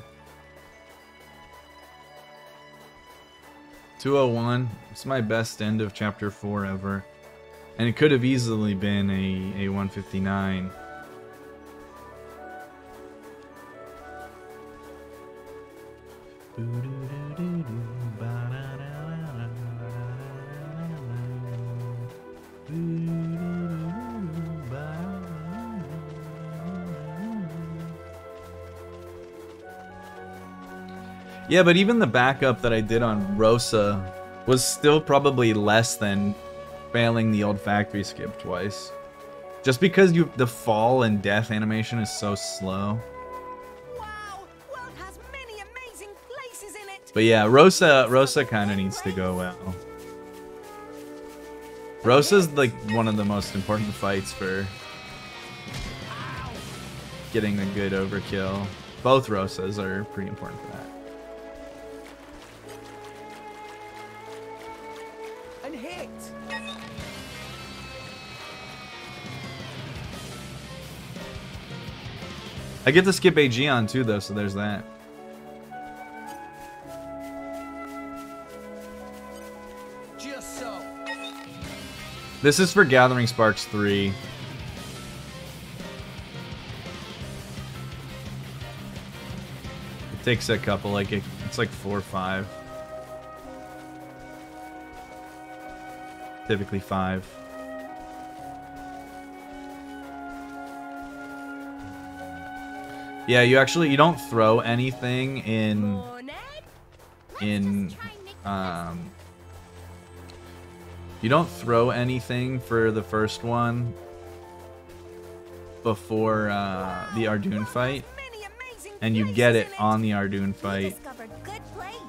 201. It's my best end of chapter 4 ever. And it could have easily been a 159. Yeah, but even the backup that I did on Rosa was still probably less than failing the old factory skip twice. Just because the fall and death animation is so slow. Wow, world has many amazing places in it. But yeah, Rosa kind of needs to go well. Rosa's like one of the most important fights for getting a good overkill. Both Rosas are pretty important for that. And hit. I get to skip AG on too though, so there's that. Just so. This is for Gathering Sparks 3. It takes a couple, like it's like 4 or 5. Typically 5. Yeah, you don't throw anything in you don't throw anything for the first one before the Ardoon fight, and you get it on the Ardoon fight,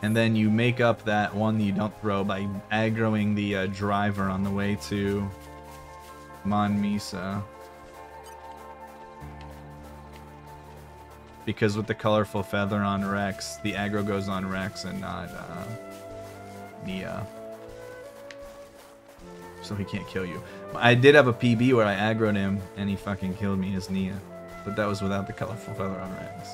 and then you make up that one that you don't throw by aggroing the driver on the way to Mon Misa. Because with the colorful feather on Rex, the aggro goes on Rex and not Nia. So he can't kill you. I did have a PB where I aggroed him and he fucking killed me as Nia. But that was without the colorful feather on Rex.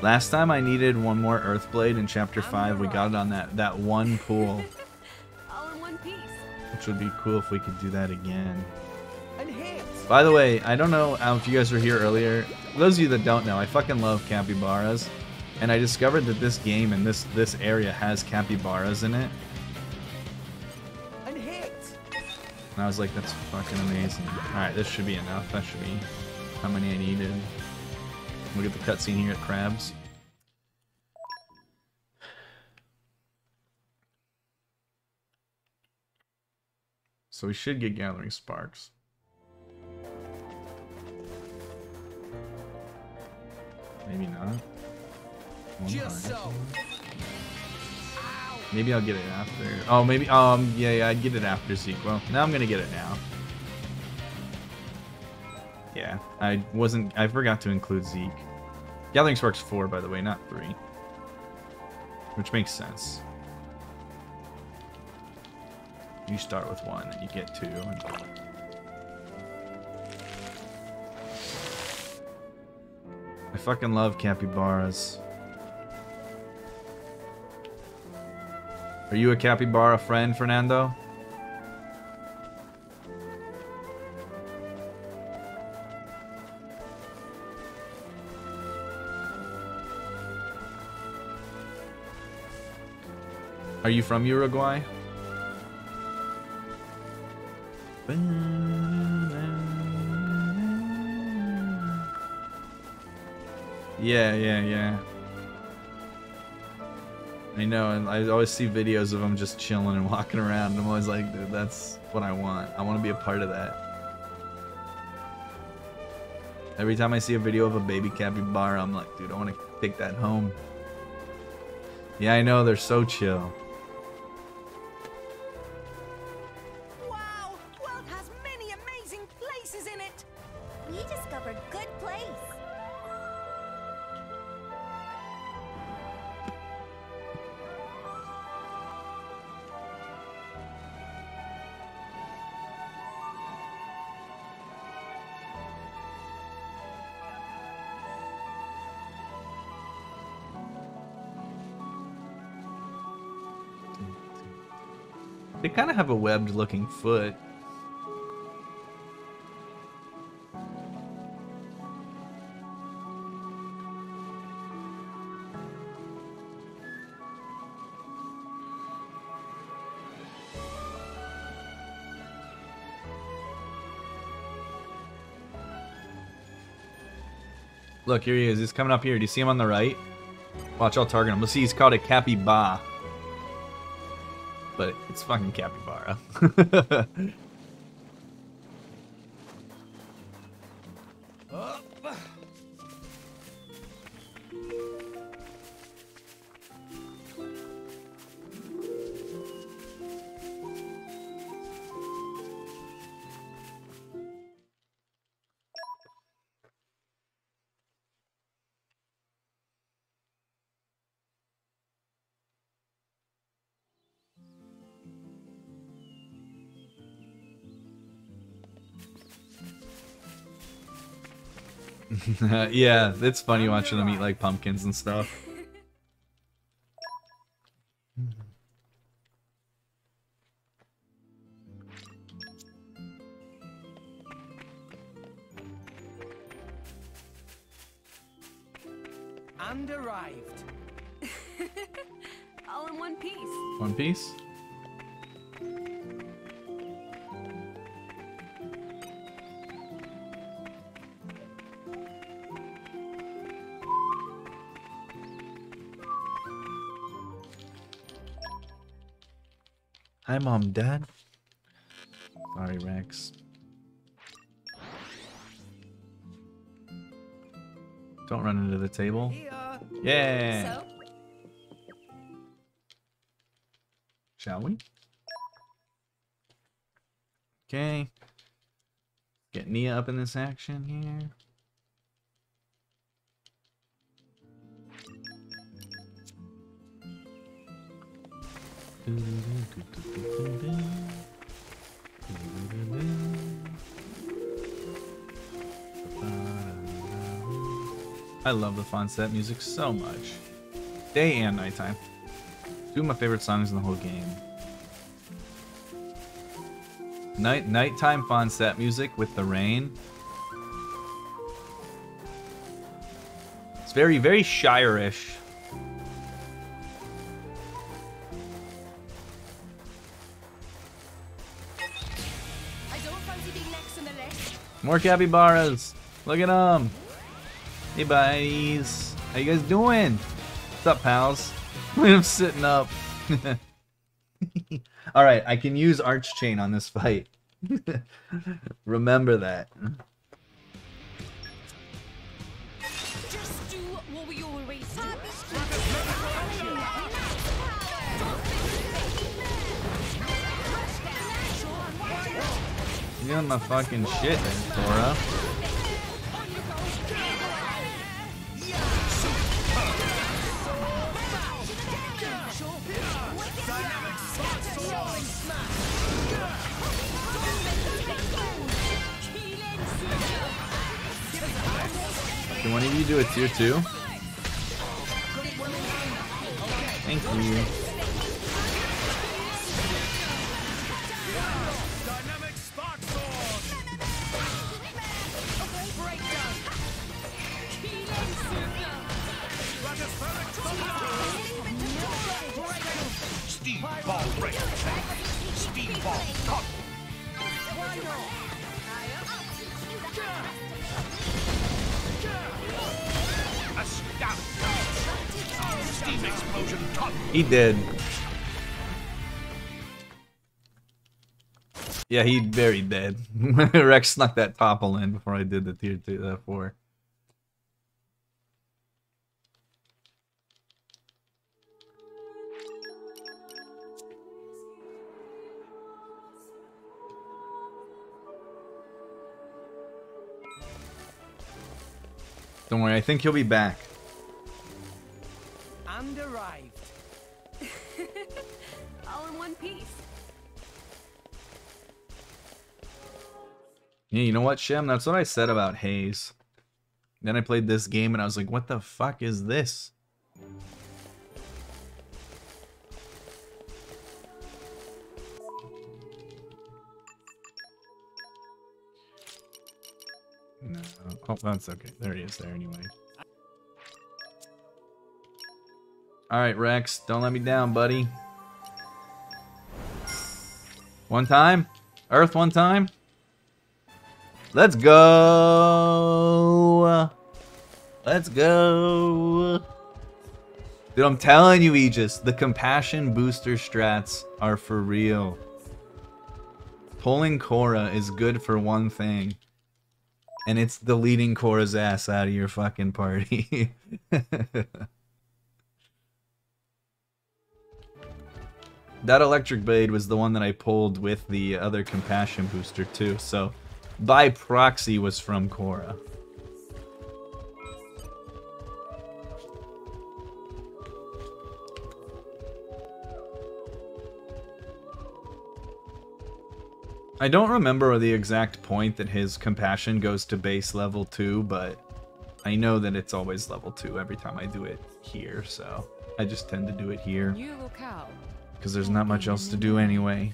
Last time I needed one more Earthblade in chapter 5. We got it on that one pool. All in one piece. Which would be cool if we could do that again. And hit. By the way, I don't know if you guys were here earlier. For those of you that don't know, I fucking love capybaras. And I discovered that this game and this area has capybaras in it. And hit. And I was like, that's fucking amazing. Alright, this should be enough. That should be how many I needed. Look at the cutscene here at Crabs. So we should get Gathering Sparks. Maybe not. Just so. Maybe I'll get it after. Oh, maybe. Yeah, I'd get it after Zeke. Well, now I'm gonna get it now. Yeah, I forgot to include Zeke. Gathering Sparks 4, by the way, not 3. Which makes sense. You start with 1 and you get 2. I fucking love capybaras. Are you a capybara friend, Fernando? Are you from Uruguay? Yeah. I know, and I always see videos of them just chilling and walking around, and I'm always like, dude, that's what I want. I want to be a part of that. Every time I see a video of a baby capybara, I'm like, dude, I want to take that home. Yeah, I know, they're so chill. Wow! World has many amazing places in it! We discovered good place. They kind of have a webbed looking foot. Look, here he is. He's coming up here. Do you see him on the right? Watch, I'll target him. Let's see, he's called a capybara. But it's fucking capybara. Yeah, it's funny watching them eat like pumpkins and stuff. And arrived. All in one piece. One Piece? Hi, Mom, Dad. Sorry, Rex. Don't run into the table. Yeah. So, Shall we? Okay. Get Nia up in this action here. I love the Fonset music so much. Day and nighttime. Two of my favorite songs in the whole game. Nighttime Fonset music with the rain. It's very, very Shire-ish. I don't fancy being next on the list. More capybaras. Look at them. Hey, buddies. How you guys doing? What's up, pals? Look at him sitting up. Alright, I can use Arch Chain on this fight. Remember that. Just do what we always do. You're on my fucking shit, Dora. Can one of you do a tier 2? Thank you. Speedball break. Speedball cut. Why not? Astounding. Steam explosion cut. He did. Yeah, he very dead. Rex snuck that topple in before I did the tier 2, 4. Don't worry, I think he'll be back. And arrived. All in one piece. Yeah, you know what, Shem? That's what I said about Haze. Then I played this game and I was like, what the fuck is this? No. Oh, that's okay. There he is there anyway. Alright, Rex. Don't let me down, buddy. One time? Earth one time? Let's go! Let's go! Dude, I'm telling you, Aegis, the compassion booster strats are for real. Pulling Korra is good for one thing. And it's deleting Korra's ass out of your fucking party. That electric blade was the one that I pulled with the other compassion booster too, so by proxy was from Korra. I don't remember the exact point that his compassion goes to base level 2, but I know that it's always level 2 every time I do it here, so I just tend to do it here. New locale. Because there's not much else to do anyway.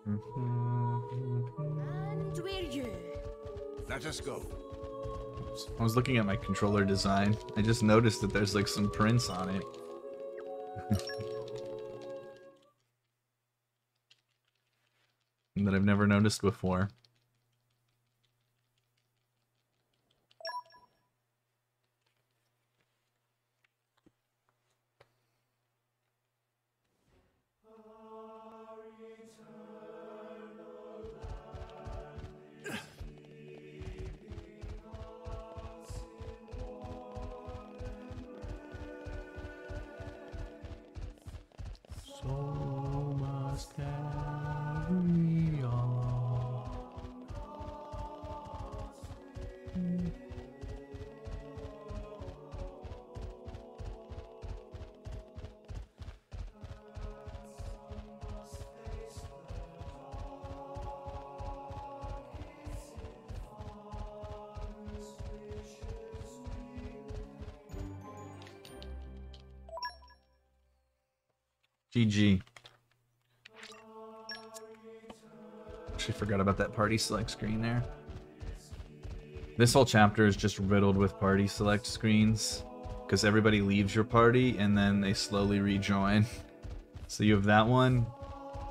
And we're you. Let us go. I was looking at my controller design. I just noticed that there's like some prints on it. That I've never noticed before. So must carry on. GG. Actually forgot about that party select screen there. This whole chapter is just riddled with party select screens because everybody leaves your party and then they slowly rejoin. So you have that one,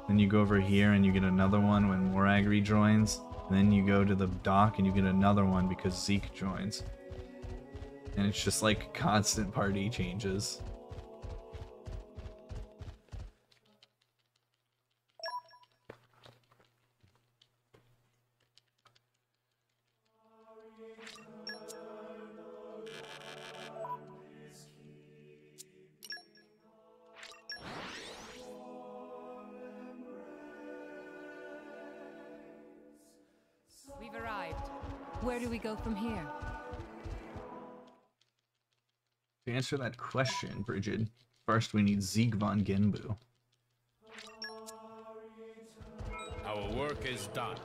then you go over here and you get another one when Morag rejoins, and then you go to the dock and you get another one because Zeke joins. And it's just like constant party changes. Where do we go from here? To answer that question, Bridget, first we need Zeke von Genbu. Our work is done.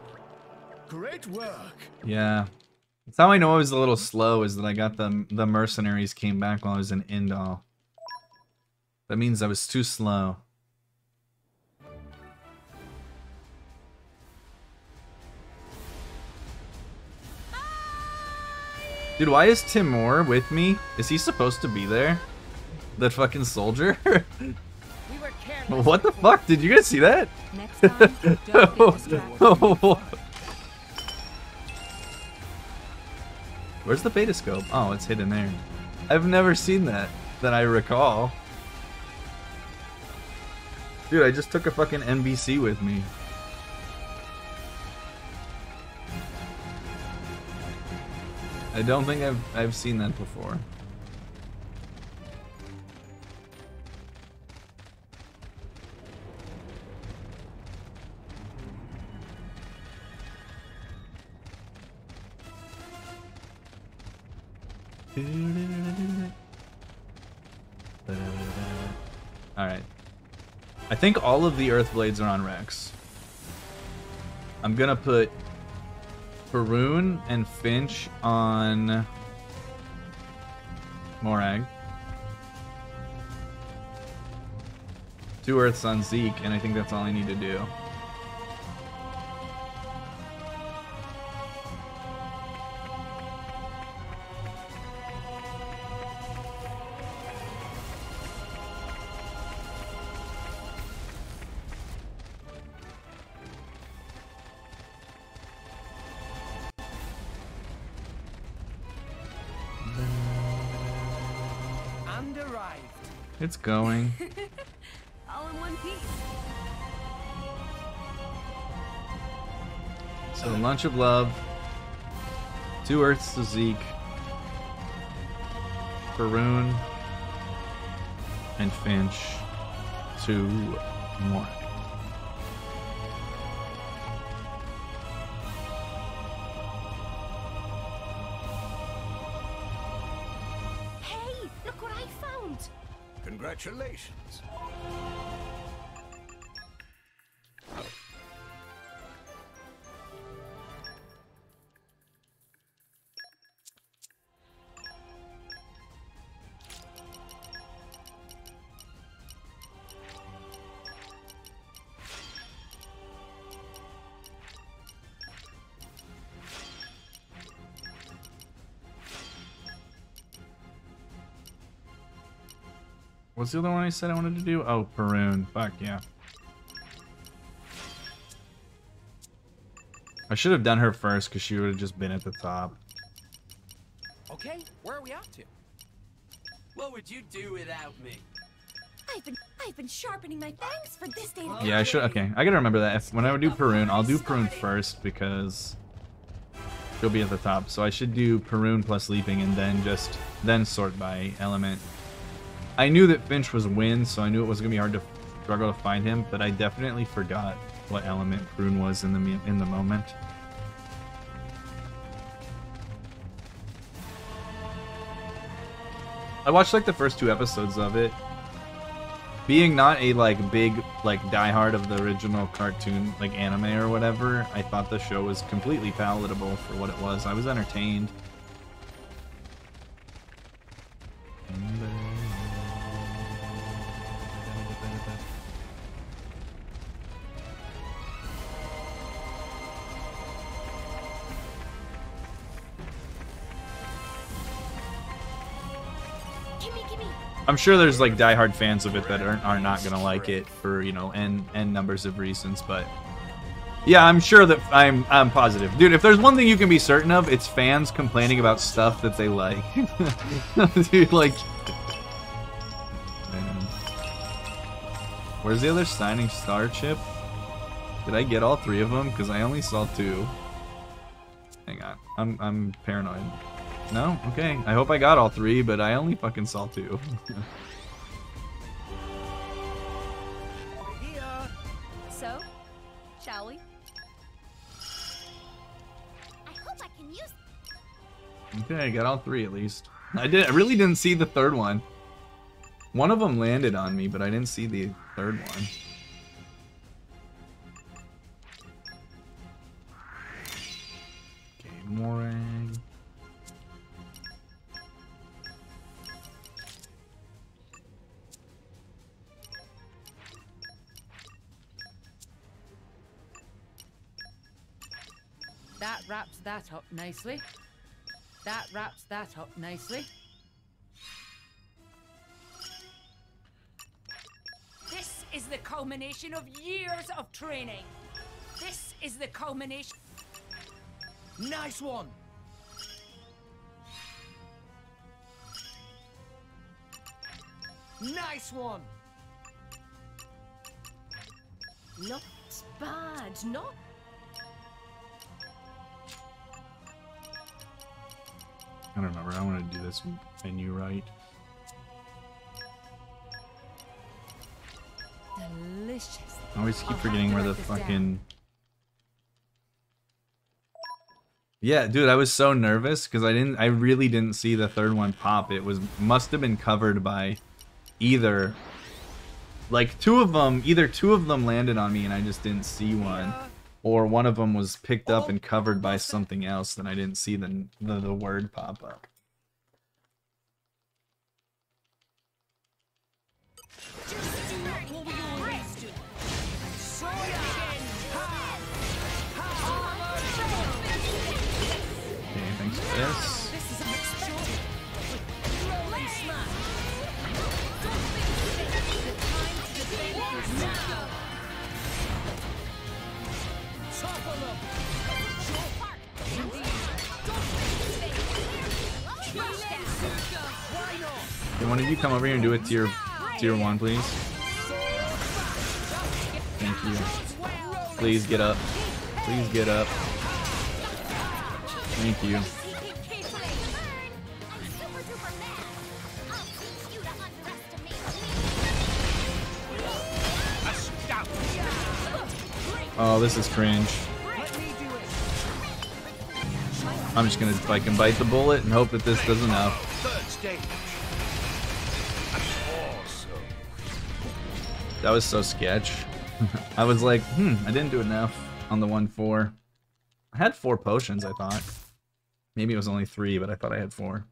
Great work. Yeah. That's how I know I was a little slow, is that I got the mercenaries came back while I was in Indal. That means I was too slow. Dude, why is Timur with me? Is he supposed to be there? That fucking soldier? We were careless. What the fuck? Did you guys see that? Next time, don't get distracted. Where's the beta scope? Oh, it's hidden there. I've never seen that I recall. Dude, I just took a fucking NBC with me. I don't think I've seen that before. Alright. I think all of the Earth Blades are on Rex. I'm gonna put Faroon and Finch on Morag. 2 Earths on Zeke, and I think that's all I need to do. And arrived. It's going. All in one piece. So Lunch of Love, 2 Earths to Zeke, Faroon, and Finch to Morag. Hey, look what I found. Congratulations. What's the other one I said I wanted to do? Oh, Faroon. Fuck yeah. I should have done her first because she would have just been at the top. Okay, where are we off to? What would you do without me? I've been sharpening my fangs for this day. Yeah, I should. Okay, I gotta remember that. When I would do Faroon, I'll do Faroon first because she'll be at the top. So I should do Faroon plus Leaping and then sort by element. I knew that Finch was Wind, so I knew it was gonna be hard to struggle to find him, but I definitely forgot what element Faroon was in the moment. I watched like the first 2 episodes of it. Being not a like big like diehard of the original cartoon like anime or whatever, I thought the show was completely palatable for what it was. I was entertained. Gimme. I'm sure there's like diehard fans of it that are not gonna like it for, you know, n numbers of reasons, but yeah, I'm sure that I'm positive, dude. If there's one thing you can be certain of, it's fans complaining about stuff that they like. Dude, like, man. Where's the other Shining Star chip? Did I get all 3 of them? Because I only saw 2. Hang on, I'm paranoid. No? Okay. I hope I got all 3, but I only fucking saw 2. Idea. So, shall we? I hope I can use. Okay, I got all three at least. I really didn't see the third one. One of them landed on me, but I didn't see the third one. Okay, Morang. That wraps that up nicely. That wraps that up nicely. This is the culmination of years of training. This is the culmination. Nice one. Nice one. Not bad, not. I don't remember. I want to do this menu right. Delicious. I always keep forgetting where the fucking... Yeah, dude, I was so nervous because I really didn't see the third one pop. It must have been covered by either, like either two of them landed on me and I just didn't see one, or one of them was picked up and covered by something else and I didn't see the word pop up. This. Can one of you come over here and do a tier 1, please? Thank you. Please get up. Please get up. Thank you. Oh, this is cringe. I'm just gonna I can bite the bullet and hope that this does enough. Third stage. Awesome. That was so sketch. I was like, I didn't do enough on the 1-4. I had 4 potions, I thought. Maybe it was only 3, but I thought I had 4.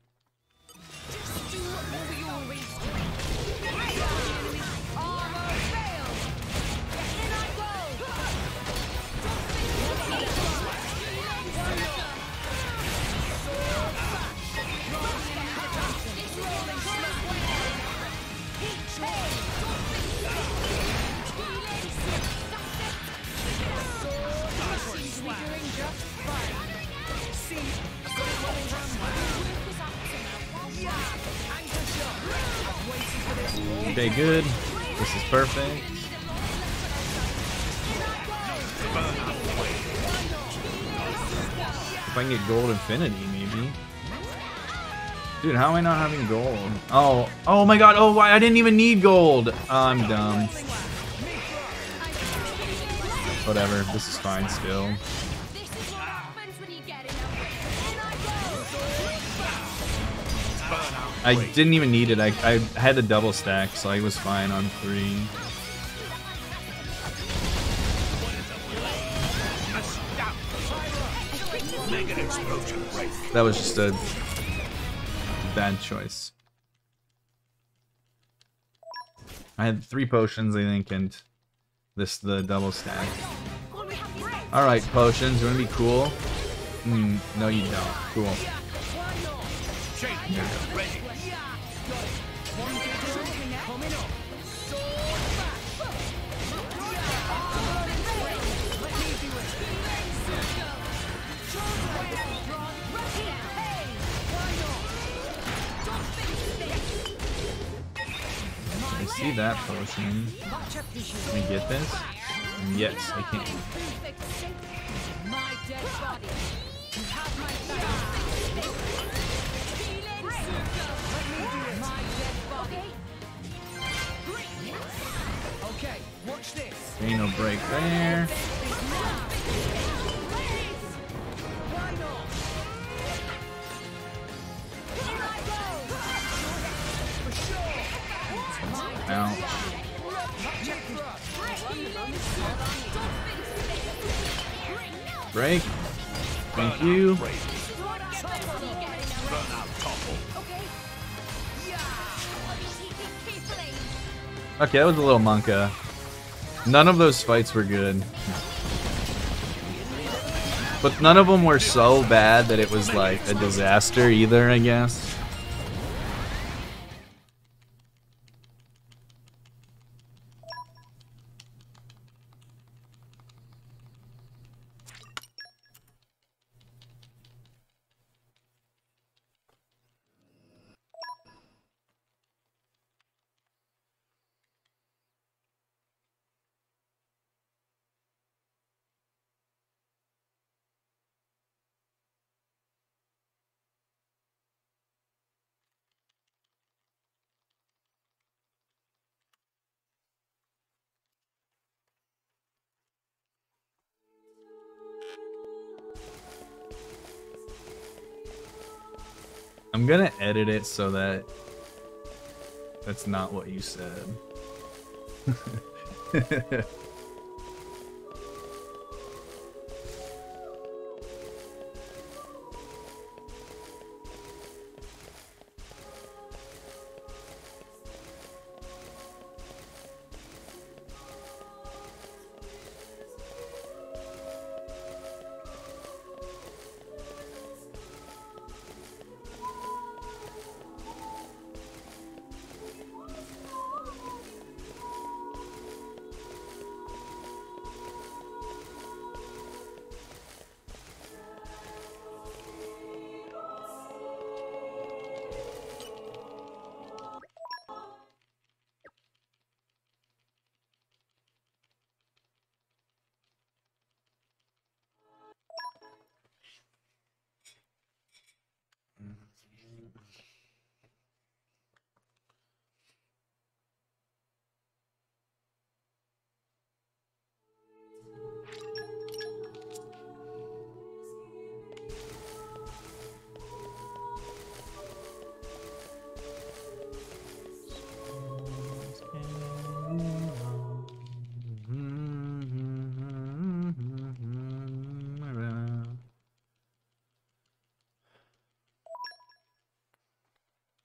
Okay, good. This is perfect. If I can get gold infinity, maybe. Dude, how am I not having gold? Oh my god, oh, why? I didn't even need gold. I'm dumb. Whatever, this is fine still. I didn't even need it. I had a double stack, so I was fine on 3. That was just a bad choice. I had 3 potions, I think, and the double stack. Alright, potions, you wanna be cool? No you don't. Cool. There we go. I see that potion. Can we get this? Yes, I can. Okay, watch this. Ain't no break there. Ow. Break. Thank you. Okay, that was a little monka. None of those fights were good. But none of them were so bad that it was like a disaster either, I guess. I'm gonna edit it so that that's not what you said.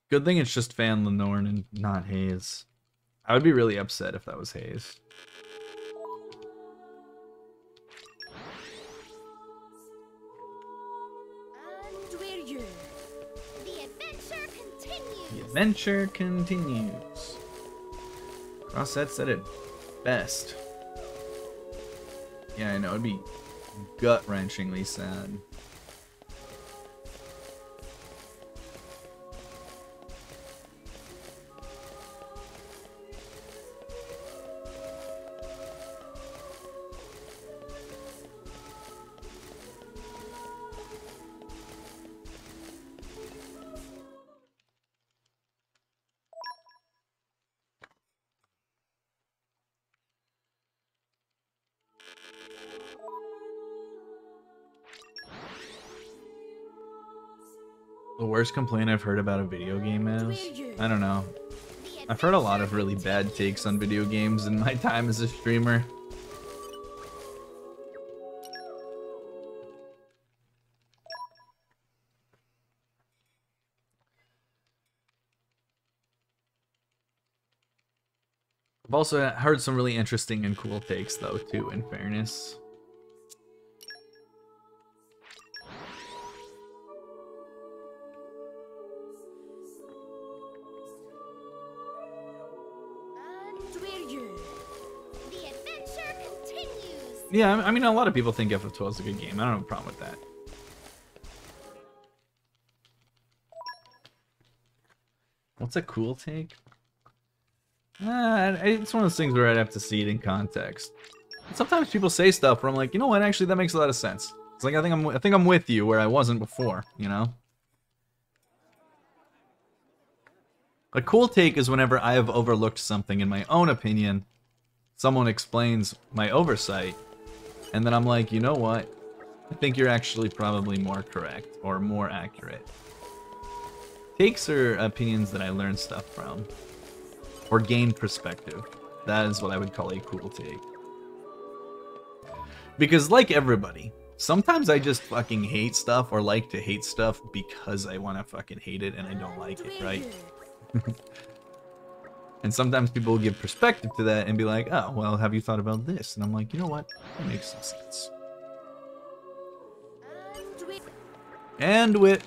Good thing it's just Fan Lenorn and not Hayes. I would be really upset if that was Hayes. And we're you. The adventure continues. The adventure continues. Crossset said it best. Yeah, I know, it'd be gut-wrenchingly sad. The worst complaint I've heard about a video game is, I don't know. I've heard a lot of really bad takes on video games in my time as a streamer. I've also heard some really interesting and cool takes though too, in fairness. Yeah, I mean, a lot of people think FF12 is a good game. I don't have a problem with that. What's a cool take? It's one of those things where I'd have to see it in context. Sometimes people say stuff where I'm like, you know what? Actually, that makes a lot of sense. It's like I think I'm with you where I wasn't before. You know. A cool take is whenever I have overlooked something in my own opinion. Someone explains my oversight. And then I'm like, you know what? I think you're actually probably more correct or more accurate. Takes are opinions that I learn stuff from. or gain perspective. That is what I would call a cool take. Because like everybody, sometimes I just fucking hate stuff or like to hate stuff because I want to fucking hate it and I don't like it, right? And sometimes people will give perspective to that and be like, oh, well, have you thought about this? And I'm like, you know what? That makes some sense. And wit.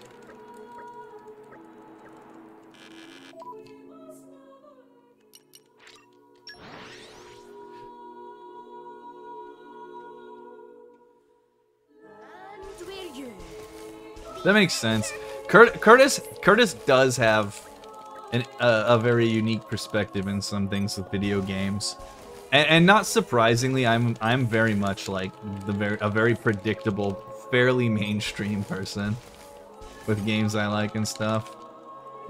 That makes sense. Curtis does have a very unique perspective in some things with video games, and not surprisingly, I'm very much like a very predictable, fairly mainstream person with games I like and stuff.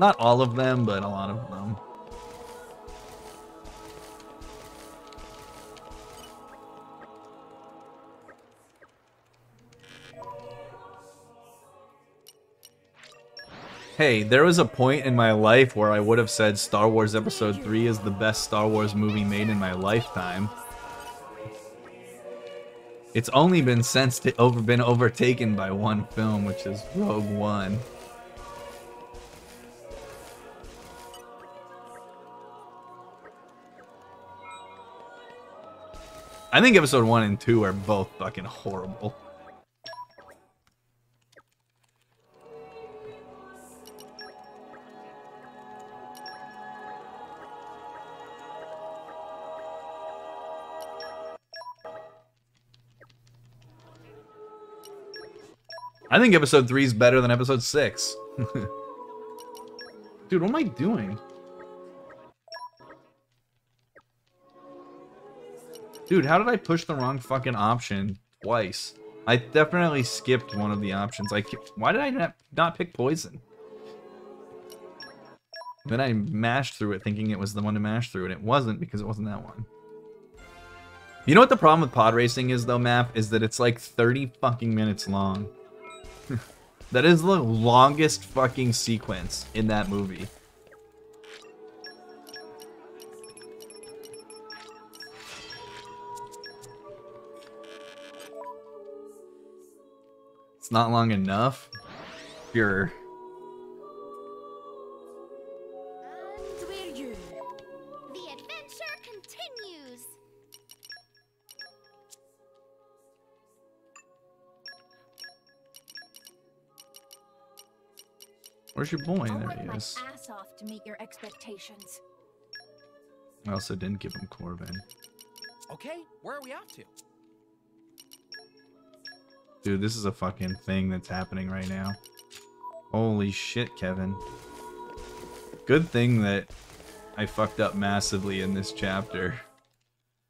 Not all of them, but a lot of them. Hey, there was a point in my life where I would have said Star Wars Episode 3 is the best Star Wars movie made in my lifetime. It's only been been overtaken by one film, which is Rogue One. I think Episode 1 and 2 are both fucking horrible. I think Episode 3 is better than Episode 6. Dude, what am I doing? Dude, how did I push the wrong fucking option twice? I definitely skipped one of the options. Why did I not pick poison? Then I mashed through it thinking it was the one to mash through, and it wasn't because it wasn't that one. You know what the problem with pod racing is, though, Map? Is that it's like 30 fucking minutes long. That is the longest fucking sequence in that movie. It's not long enough. Sure. The adventure continues. Where's your boy? I'll There work he my is. ass off to meet your expectations. I also didn't give him Corbin. Okay, where are we off to? Dude, this is a fucking thing that's happening right now. Holy shit, Kevin. Good thing that I fucked up massively in this chapter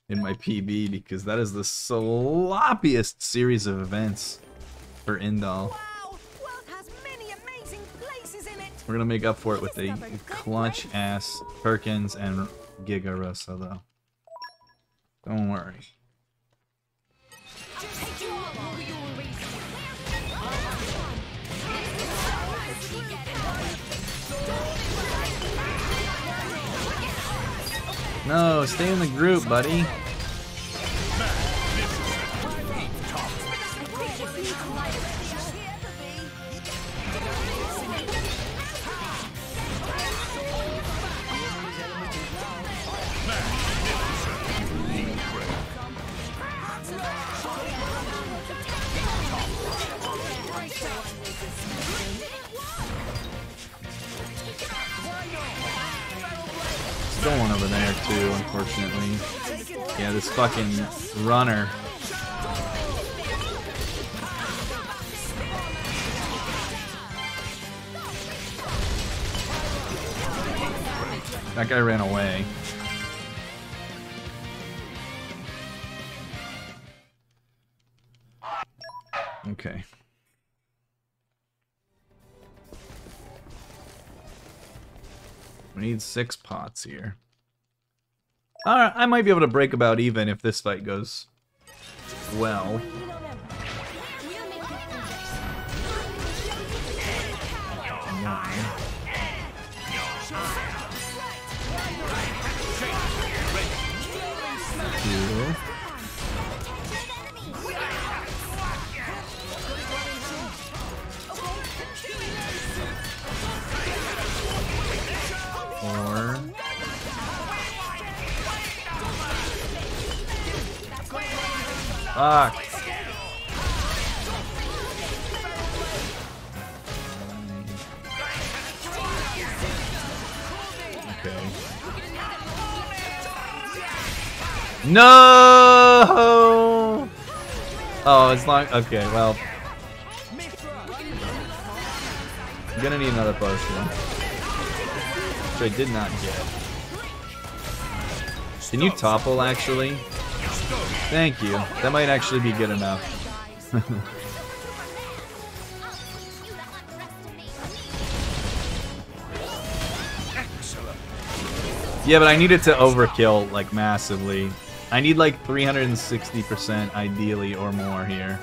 in my PB, because that is the sloppiest series of events for Indal. Wow, world has many amazing places in it. We're gonna make up for it with a clutch-ass Perkins and Giga Rosa, though. Don't worry. No, stay in the group, buddy. Still one over there too, unfortunately. Yeah, this fucking runner. That guy ran away. Okay. We need 6 pots here. Alright, I might be able to break about even if this fight goes well. Cool. Four. Fuck. Okay. No! Oh, it's long. Okay, well. I'm gonna need another potion. Which I did not get. Can you topple, actually? Thank you. That might actually be good enough. Yeah, but I need it to overkill, like, massively. I need, like, 360% ideally or more here.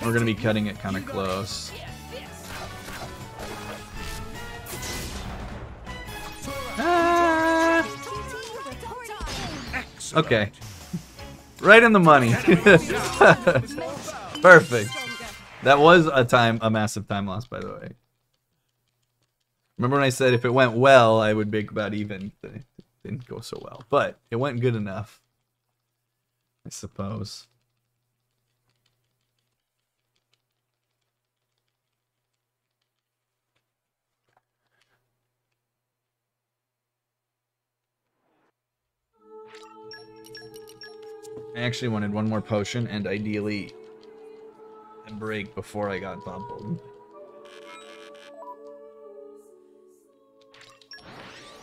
We're gonna be cutting it kind of close. Ah! Okay. Right in the money. Perfect. That was a massive time loss, by the way. Remember when I said if it went well, I would make about even? It didn't go so well, but it went good enough, I suppose. I actually wanted one more potion and ideally a break before I got bumbled.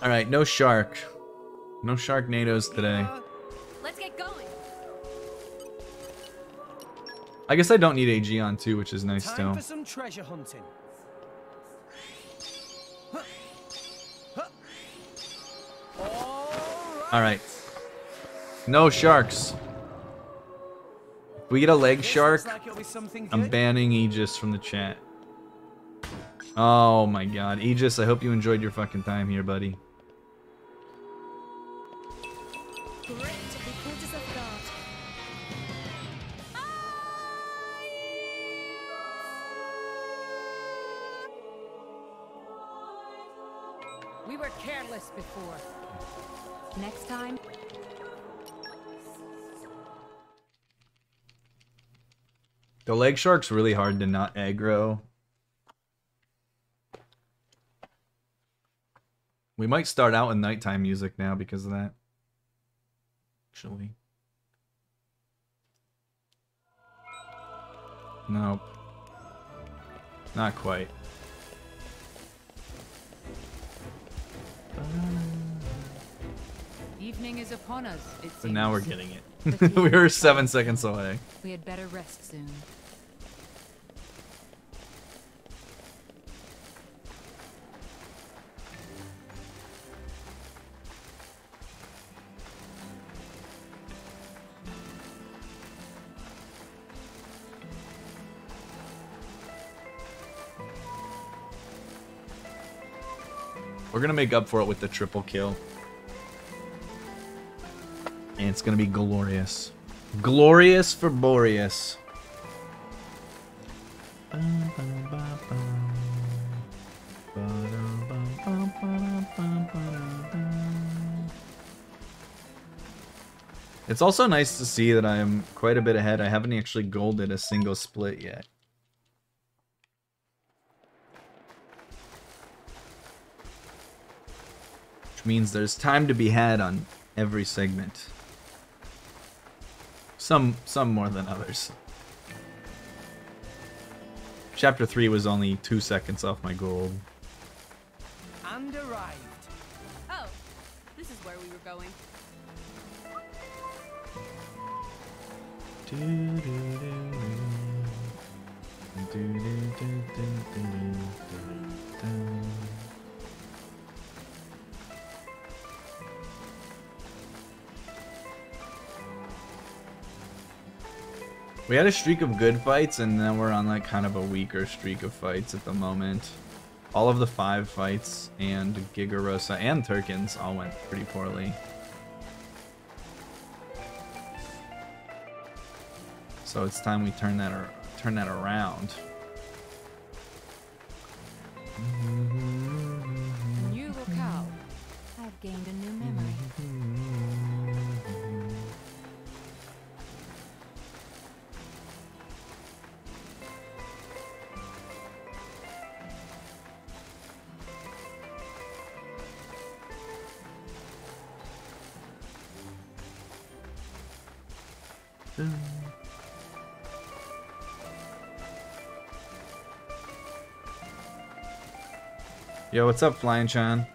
Alright, no shark. No Sharknadoes today. Let's get going. I guess I don't need AG on too, which is nice Time still. for some treasure hunting. Alright. No sharks. If we get a leg shark, Looks like it'll be something I'm good. banning Aegis from the chat. Oh my god. Aegis, I hope you enjoyed your fucking time here, buddy. Great, because of God. We were careless before. Next time. The leg shark's really hard to not aggro. We might start out with nighttime music now because of that. Actually. Nope. Not quite. Evening is upon us, it seems. But now we're getting it. We were 7 seconds away. We had better rest soon. We're gonna make up for it with the triple kill. And it's gonna be glorious. Glorious for Boreas. It's also nice to see that I'm quite a bit ahead. I haven't actually golded a single split yet. Which means there's time to be had on every segment. Some more than others. Chapter 3 was only 2 seconds off my gold. And arrived. Oh, this is where we were going. We had a streak of good fights, and then we're on like kind of a weaker streak of fights at the moment. All of the 5 fights and Gigarosa and Turkins all went pretty poorly. So it's time we turn that around. New locale. I've gained a new memory. Yo, what's up, Flying Chan?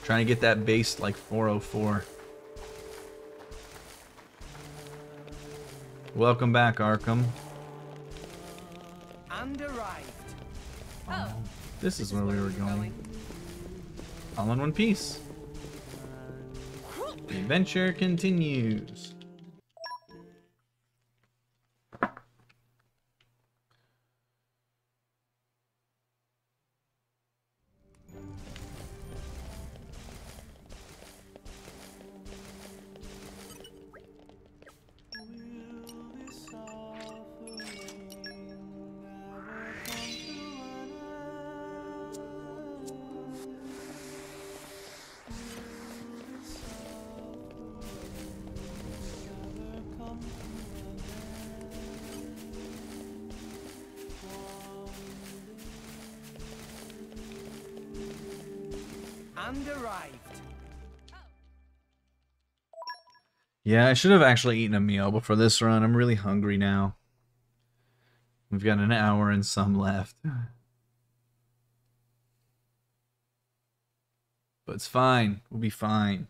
Trying to get that base like 404. Welcome back, Arkham. And arrived. Oh, This is where we were going. All in one piece. The adventure continues. And arrived. Yeah, I should have actually eaten a meal before this run. I'm really hungry now. We've got an hour and some left. But it's fine. We'll be fine.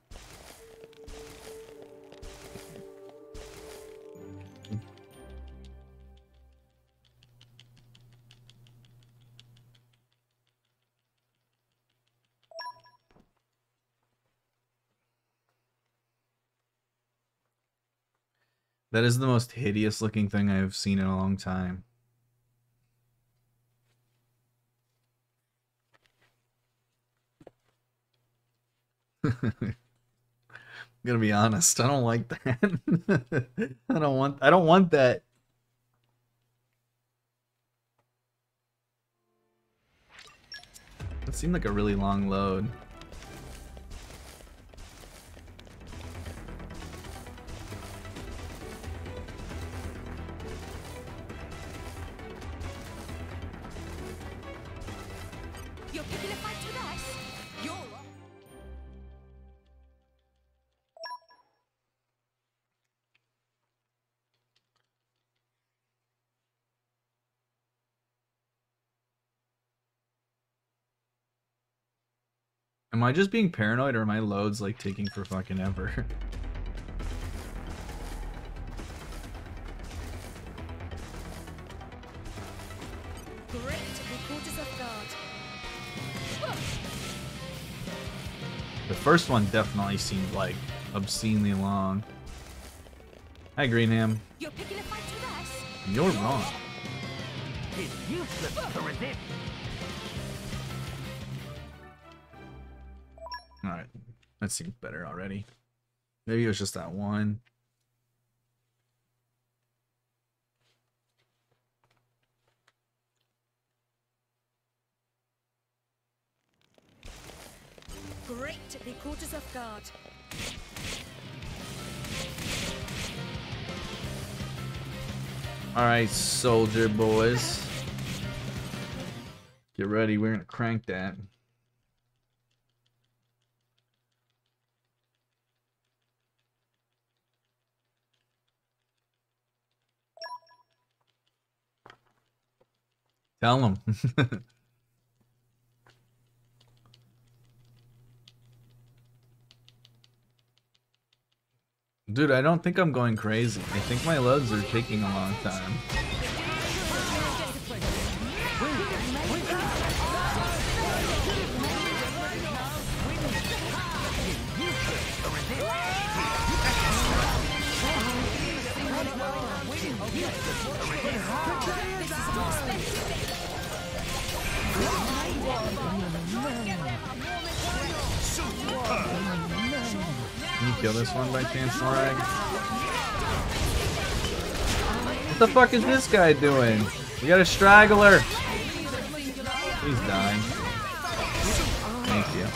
That is the most hideous looking thing I've seen in a long time. I'm gonna be honest, I don't like that. I don't want that. It seemed like a really long load. You're picking a fight with us? You're up. Am I just being paranoid, or are my loads like taking for fucking ever? Great. The quarters of guard. The first one definitely seemed like obscenely long. Hi, Greenham. You're picking a fight with us? You're wrong. It's useless to resist. Alright, that seems better already. Maybe it was just that one. Great. The quarters of guard. Alright, soldier boys. Get ready, we're gonna crank that. Tell them. Dude, I don't think I'm going crazy. I think my loads are taking a long time. Can you kill this one by chance, Morag? What the fuck is this guy doing? We got a straggler. He's dying. Thank you.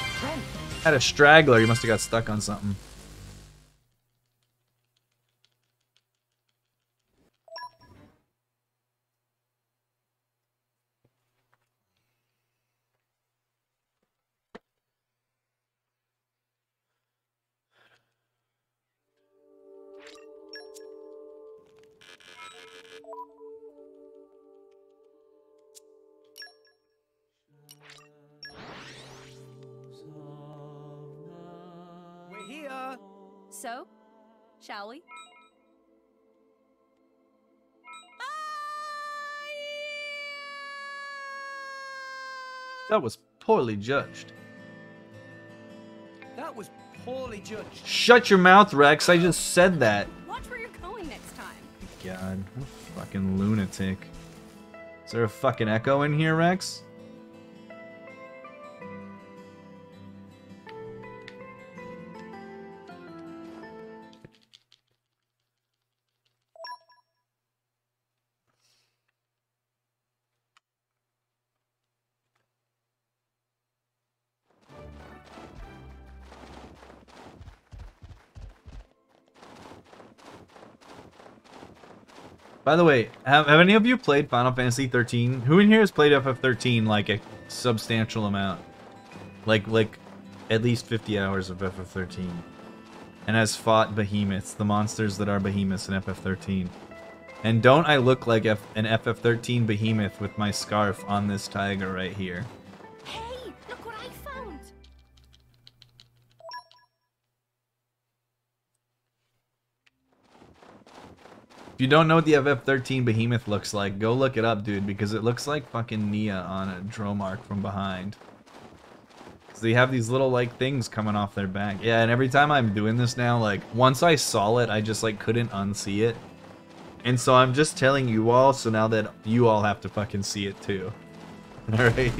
Had a straggler. He must have got stuck on something. We're here. So, shall we? That was poorly judged. That was poorly judged. Shut your mouth, Rex. I just said that. Watch where you're going next time. God, what a fucking lunatic. Is there a fucking echo in here, Rex? By the way, have any of you played Final Fantasy 13? Who in here has played FF13 like a substantial amount? Like at least 50 hours of FF13. And has fought behemoths, the monsters that are behemoths in FF13. And don't I look like an FF13 behemoth with my scarf on this tiger right here? Hey, look what I found. If you don't know what the FF13 behemoth looks like, go look it up, dude, because it looks like fucking Nia on a Dromark from behind. Because they have these little, like, things coming off their back. Yeah, and every time I'm doing this now, like, once I saw it, I just, like, couldn't unsee it. And so I'm just telling you all, so now that you all have to fucking see it, too. Alright?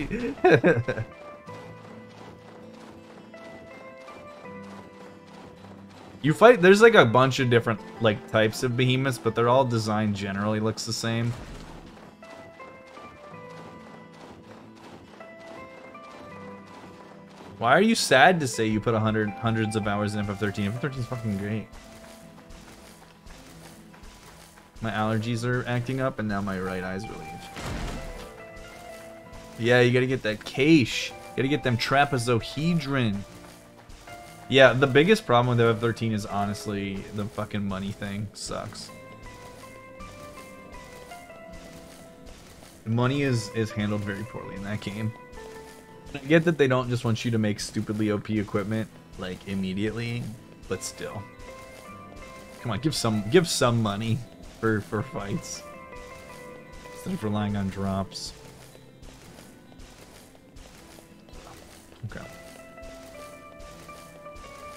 You fight, there's like a bunch of different like types of behemoths, but they're all designed generally looks the same. Why are you sad to say you put hundreds of hours in FF13? FF13 is fucking great. My allergies are acting up and now my right eye's really itchy. Yeah, you gotta get that cache. You gotta get them trapezohedron. Yeah, the biggest problem with FF13 is honestly the fucking money thing. Sucks. Money is handled very poorly in that game. I get that they don't just want you to make stupidly OP equipment like immediately, but still. Come on, give some money for fights instead of relying on drops. Okay.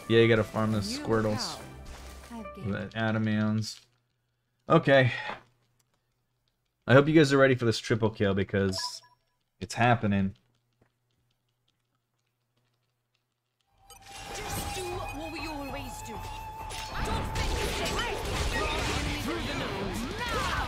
Yeah, you gotta farm the Squirtles. The Adamans. Okay. I hope you guys are ready for this triple kill because it's happening. Just do what we always do. Don't think through the nose. Now!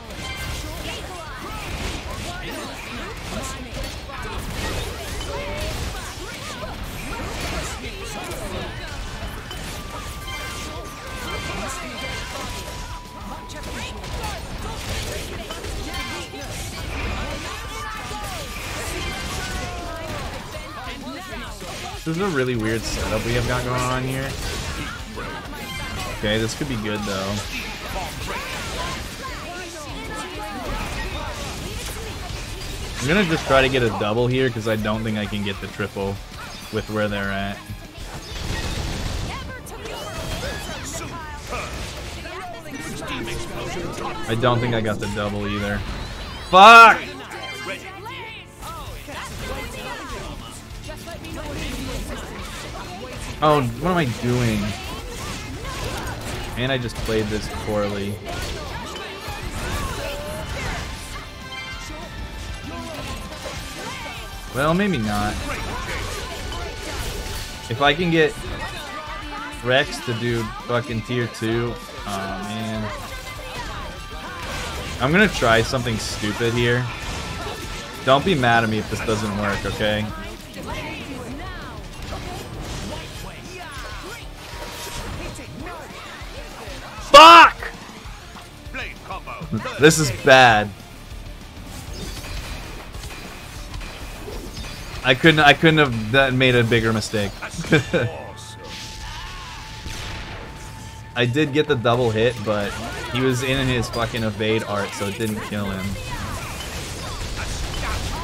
This is a really weird setup we have got going on here. Okay, this could be good though. I'm gonna just try to get a double here because I don't think I can get the triple with where they're at. I don't think I got the double either. Fuck! Oh, what am I doing? And I just played this poorly. Well, maybe not. If I can get Rex to do fucking tier 2, oh man. I'm gonna try something stupid here. Don't be mad at me if this doesn't work, okay? Fuck! This is bad. I couldn't have made a bigger mistake. I did get the double hit, but he was in his fucking evade art, so it didn't kill him.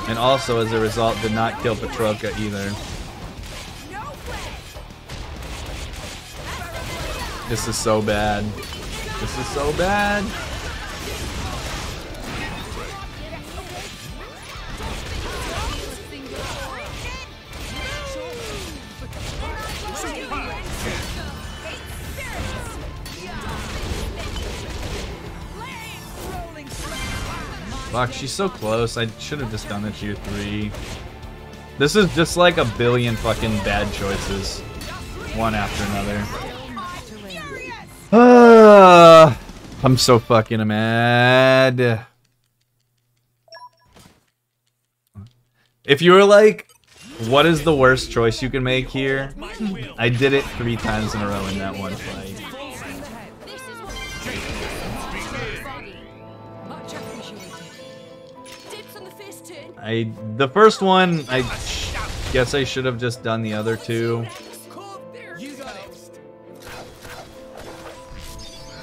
And also, as a result, did not kill Petroka either. This is so bad. This is so bad. Fuck, she's so close. I should have just done the tier 3. This is just like a billion fucking bad choices. One after another. I'm so fucking mad. If you were like, what is the worst choice you can make here? I did it 3 times in a row in that one fight. The first one, I guess I should have just done the other 2.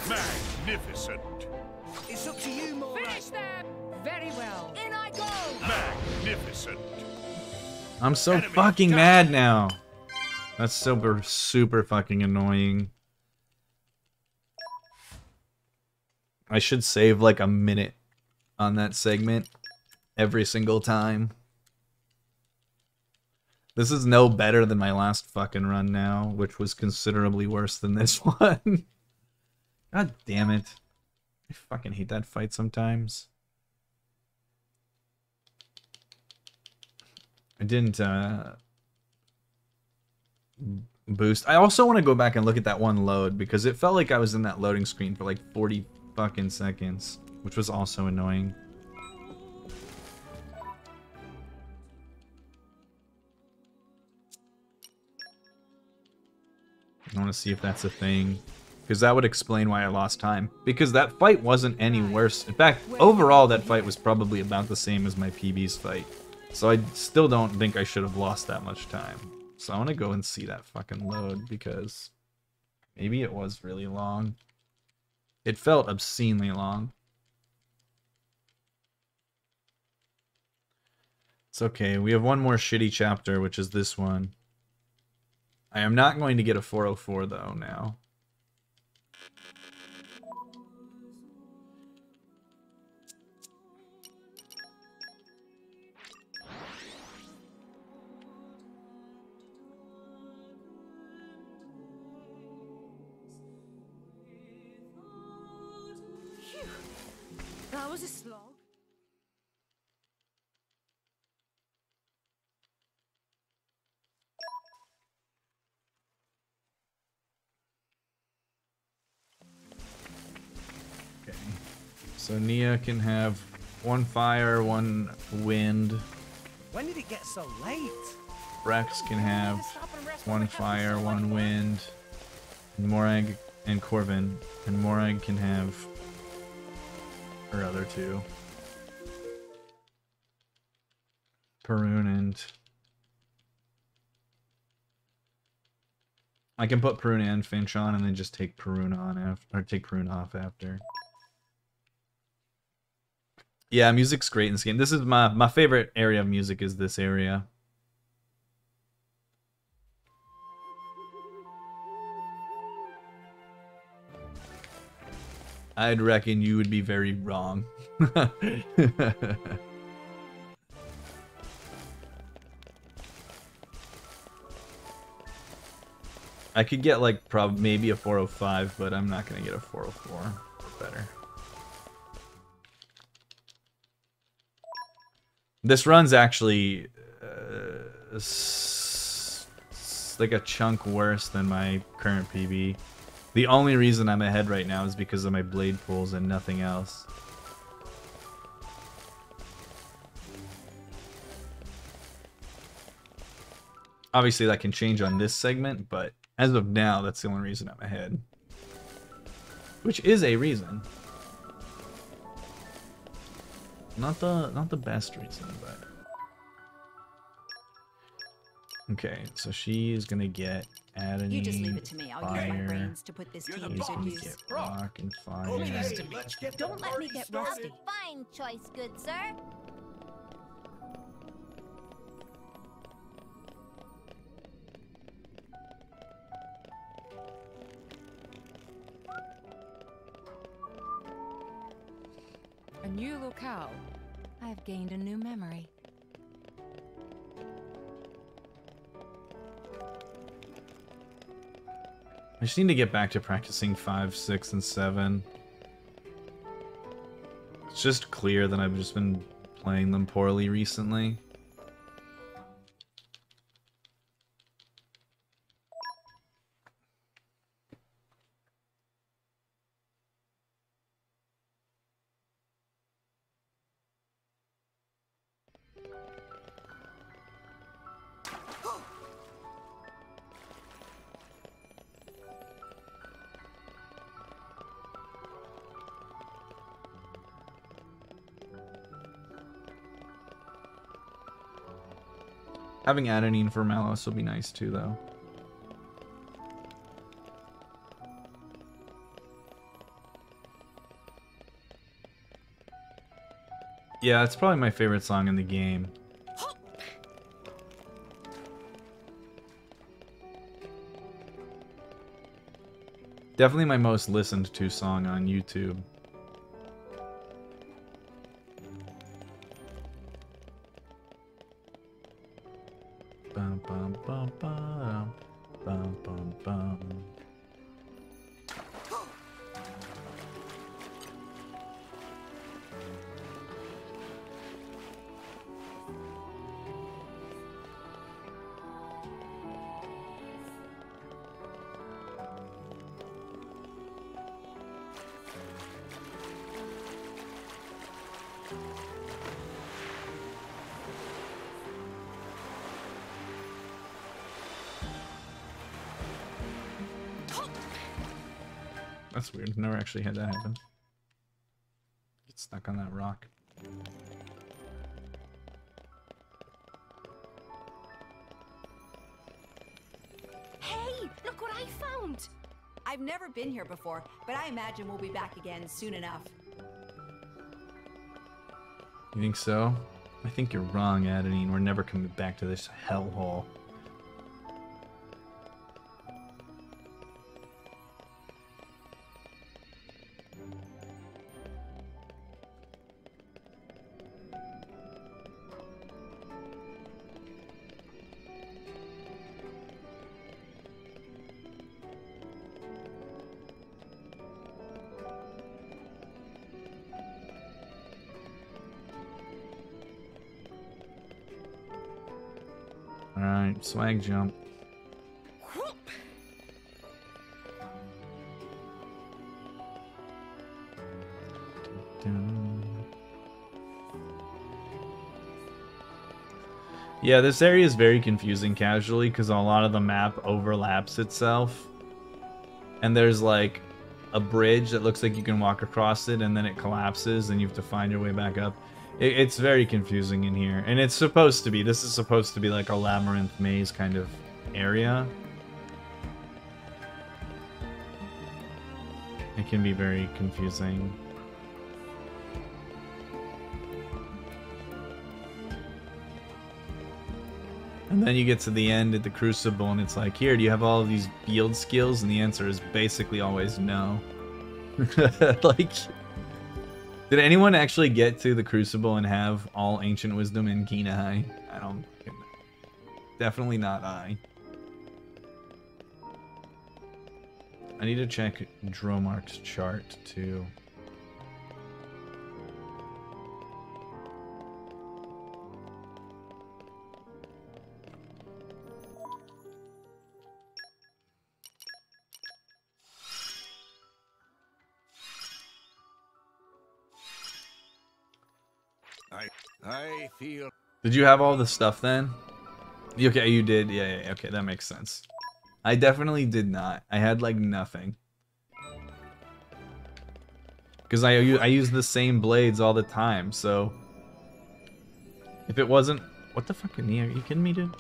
Magnificent. It's up to you, more. Finish them! Very well. In I go. Magnificent. I'm so fucking mad now. That's super fucking annoying. I should save like a minute on that segment every single time. This is no better than my last fucking run now, which was considerably worse than this one. God damn it. I fucking hate that fight sometimes. I didn't boost. I also want to go back and look at that one load because it felt like I was in that loading screen for like 40 fucking seconds, which was also annoying. I want to see if that's a thing, because that would explain why I lost time. Because that fight wasn't any worse. In fact, overall, that fight was probably about the same as my PB's fight. So I still don't think I should have lost that much time. So I want to go and see that fucking load, because maybe it was really long. It felt obscenely long. It's okay. We have one more shitty chapter, which is this one. I am not going to get a 404 though now. Phew. That was a slog. So Nia can have 1 fire, 1 wind. When did it get so late? Rex can have 1 fire, 1 wind. And Morag and Corvin. And Morag can have her other 2. Perun and... I can put Perun and Finch on and then just take Perun on after, or take Perun off after. Yeah, music's great in this game. This is my favorite area of music is this area. I'd reckon you would be very wrong. I could get like maybe a 405, but I'm not gonna get a 404 or better. This run's actually like a chunk worse than my current PB. The only reason I'm ahead right now is because of my blade pulls and nothing else. Obviously that can change on this segment, but as of now, that's the only reason I'm ahead. Which is a reason. Not the best reason, but okay, so she is gonna get Adonine, You just leave it to me. I'll use my fire. brains to put this You're to the good boss. use. Get rock and fire. Okay, let's get the Don't let me party get started. rusty. Fine choice, good sir. A new locale. I've gained a new memory. I just need to get back to practicing 5, 6, and 7. It's just clear that I've just been playing them poorly recently. Having Adenine for Malus will be nice too, though. Yeah, it's probably my favorite song in the game. Definitely my most listened to song on YouTube. Bum, bum, bum, bum, bum, bum, bum. That's weird. Never actually had that happen. Get stuck on that rock. Hey, look what I found! I've never been here before, but I imagine we'll be back again soon enough. You think so? I think you're wrong, Adenine. We're never coming back to this hellhole. Alright, swag jump. Yeah, this area is very confusing casually because a lot of the map overlaps itself. And there's like a bridge that looks like you can walk across it and then it collapses and you have to find your way back up. It's very confusing in here. And it's supposed to be. This is supposed to be like a labyrinth maze kind of area. It can be very confusing. And then you get to the end at the Crucible and it's like, here, do you have all of these field skills? And the answer is basically always no. Like, did anyone actually get to the Crucible and have all Ancient Wisdom in Kina High? I don't... Definitely not I. I need to check Dromark's chart, too. I feel... Did you have all the stuff then? Okay, you did. Yeah, okay, that makes sense. I definitely did not. I had like nothing. Because I use the same blades all the time, so... If it wasn't... What the fuck, are you kidding me, dude?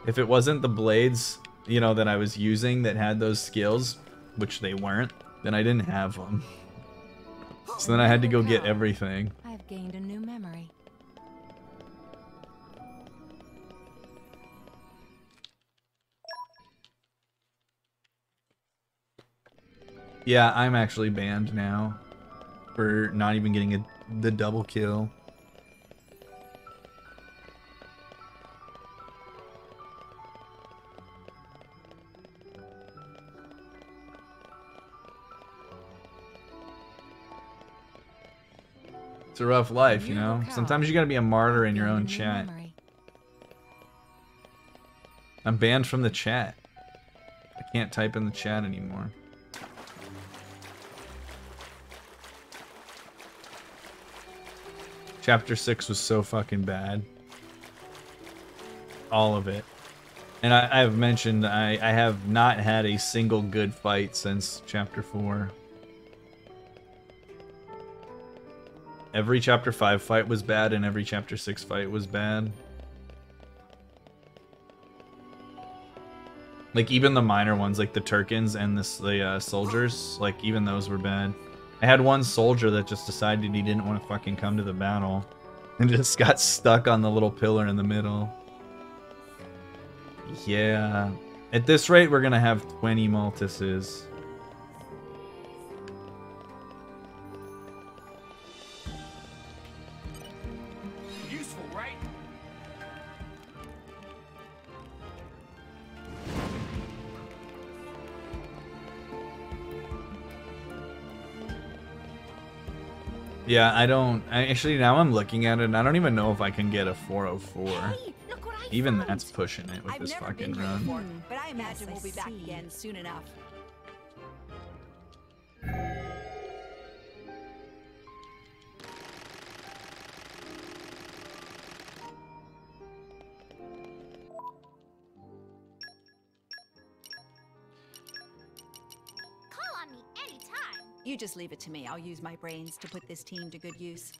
If it wasn't the blades, you know, that I was using that had those skills, which they weren't, then I didn't have them. So then I had to go get everything. I've gained a new memory. Yeah, I'm actually banned now for not even getting the double kill. It's a rough life, you know? Sometimes you gotta be a martyr in your own chat. I'm banned from the chat. I can't type in the chat anymore. Chapter 6 was so fucking bad. All of it. And I have mentioned I have not had a single good fight since Chapter 4. Every Chapter 5 fight was bad, and every Chapter 6 fight was bad. Like, even the minor ones, like the Turkins and the soldiers, like, even those were bad. I had one soldier that just decided he didn't want to fucking come to the battle. And just got stuck on the little pillar in the middle. Yeah. At this rate, we're gonna have 20 Maltuses. Useful, right? Yeah, actually, now I'm looking at it, and I don't even know if I can get a 404. Hey, look what I Even found. that's pushing it with I've this never fucking been here run. before, but I imagine Yes, we'll be I back see. again soon enough. Call on me anytime. You just leave it to me. I'll use my brains to put this team to good use.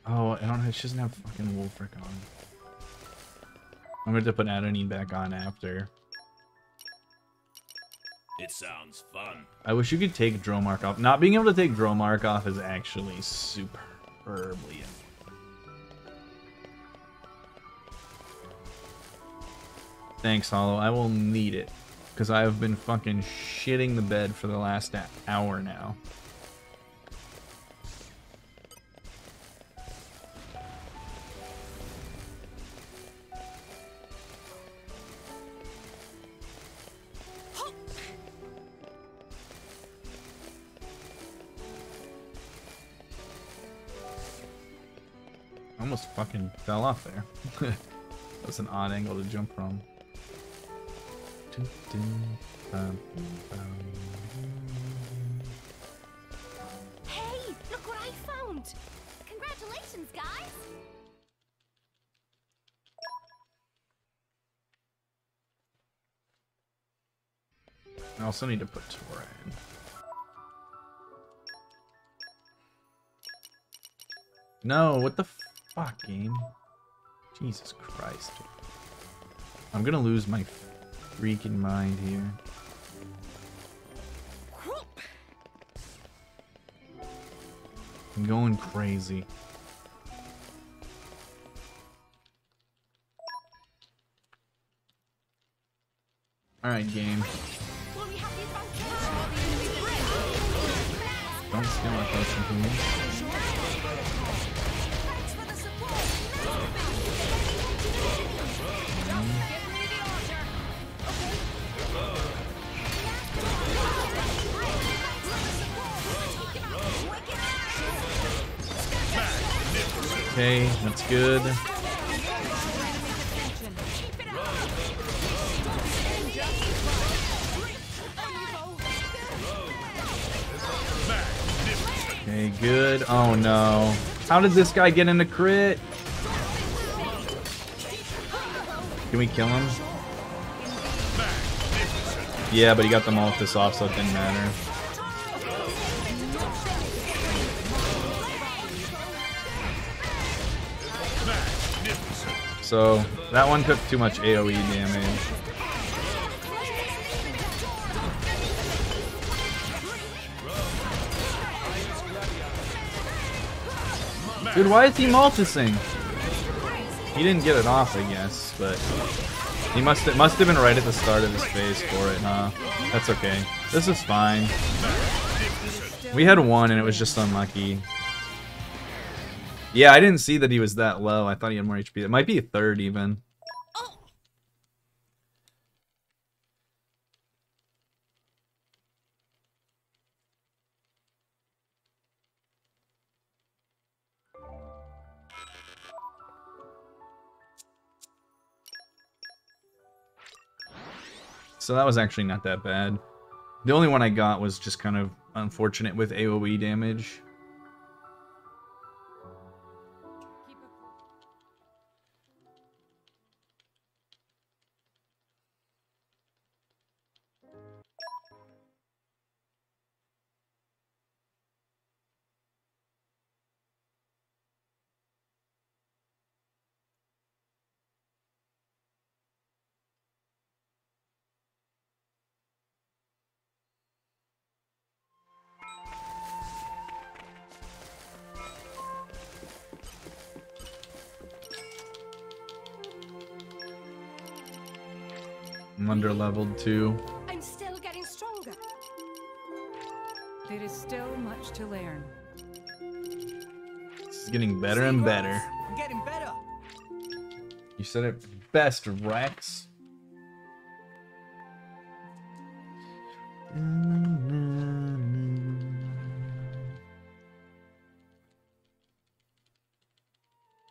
Oh, she doesn't have fucking Wolfric on. I'm going to put Adenine back on after. It sounds fun. I wish you could take Dromark off. Not being able to take Dromark off is actually superbly. Thanks, Hollow. I will need it. Because I have been fucking shitting the bed for the last hour now. Almost fucking fell off there. That's an odd angle to jump from. Hey, look what I found. Congratulations, guys. I also need to put Tora in. No, what the fuck, game? Jesus Christ. I'm gonna lose my freaking mind here. I'm going crazy. Alright, game. Don't steal my potion, please. Okay, that's good. Okay, good. Oh no. How did this guy get into crit? Can we kill him? Yeah, but he got the Malthus off, so it didn't matter. So, that one took too much AoE damage. Dude, why is he Malthusing? He didn't get it off, I guess, but he must have been right at the start of his phase for it, huh? That's okay. This is fine. We had one and it was just unlucky. Yeah, I didn't see that he was that low. I thought he had more HP. It might be a third even. So that was actually not that bad. The only one I got was just kind of unfortunate with AoE damage. I'm under leveled too. I'm still getting stronger. There is still much to learn. This is getting better and better. I'm getting better. You said it best, Rex.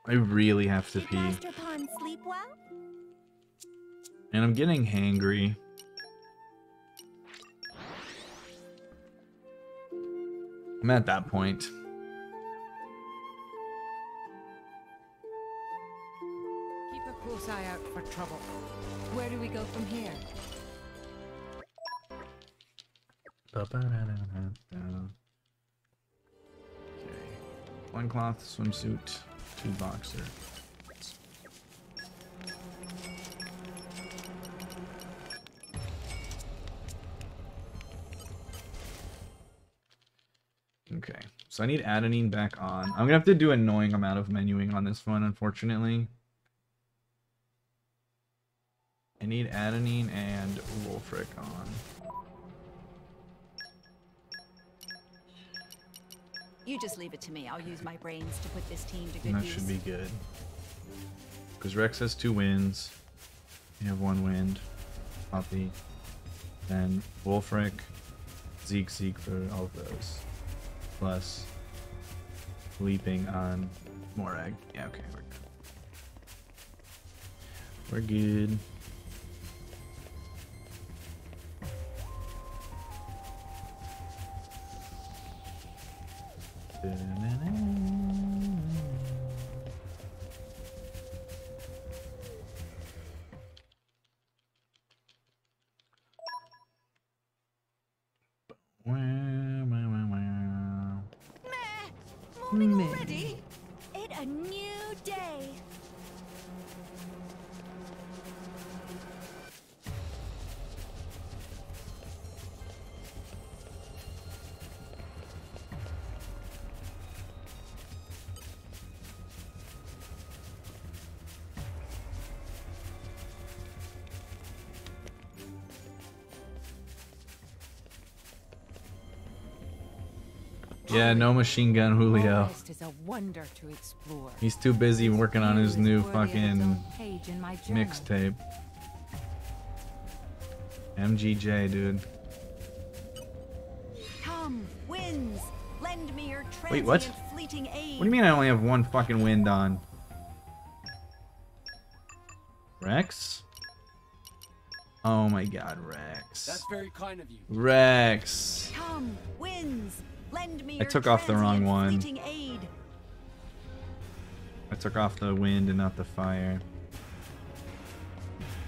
I really have to Did pee. Master Pond sleep well? And I'm getting hangry. I'm at that point. Keep a close eye out for trouble. Where do we go from here? Okay. One cloth, swimsuit, 2 boxer. Okay, so I need adenine back on. I'm gonna have to do an annoying amount of menuing on this one, unfortunately. I need adenine and Wolfric on. You just leave it to me. I'll use my brains to put this team to good And that use. should be good. Because Rex has 2 wins. You have 1 wind. Poppy. Then Wolfric, Zeke for all of those. Plus leaping on Morag. Yeah, okay, we're good. We're good. Morning already? It a new day. Yeah, no machine gun Julio. Forest is a wonder to explore. He's too busy working on his new View is worthy of its fucking own page in my journal. mixtape. MGJ, dude. Come, winds, lend me your Wait, what? transient fleeting aid. What do you mean I only have 1 fucking wind on? Rex? Oh my god, Rex. That's very kind of you. Rex. Come, winds, lend me I your took off the wrong transient one. fleeting aid. I took off the wind and not the fire.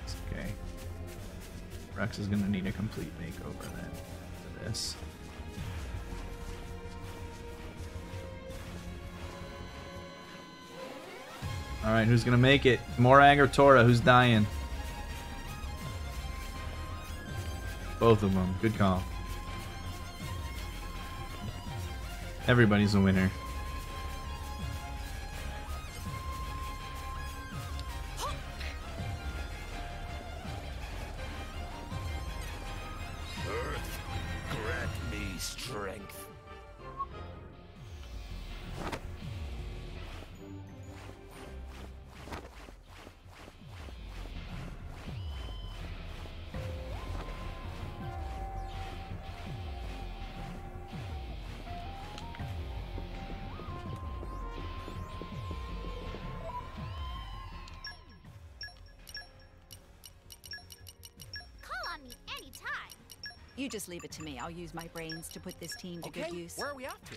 It's okay. Rex is gonna need a complete makeover then for this. Alright, who's gonna make it? Morag or Tora? Who's dying? Both of them. Good call. Everybody's a winner. Earth, grant me strength. Call on me anytime. You just leave it to me. I'll use my brains to put this team to good use. Where are we off to?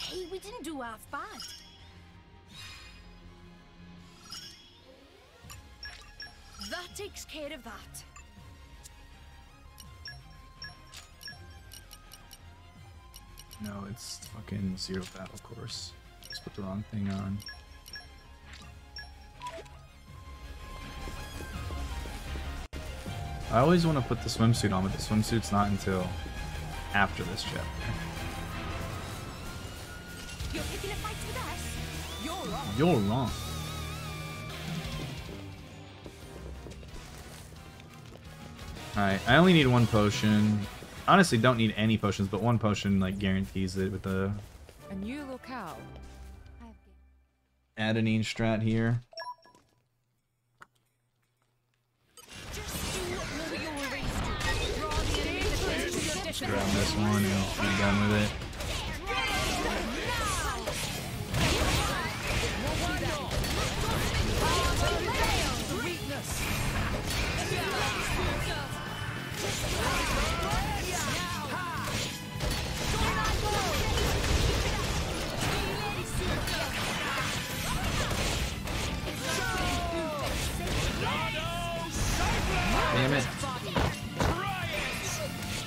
Hey, we didn't do half bad. That takes care of that. No, it's fucking Zero Battle Course. Just put the wrong thing on. I always want to put the swimsuit on, but the swimsuit's not until after this chapter. You're picking a fight with us? You're wrong. You're wrong. Alright, I only need one potion. Honestly, don't need any potions, but one potion like guarantees it with the A new locale. adenine strat here. Grab this one and be done with it. Damn it.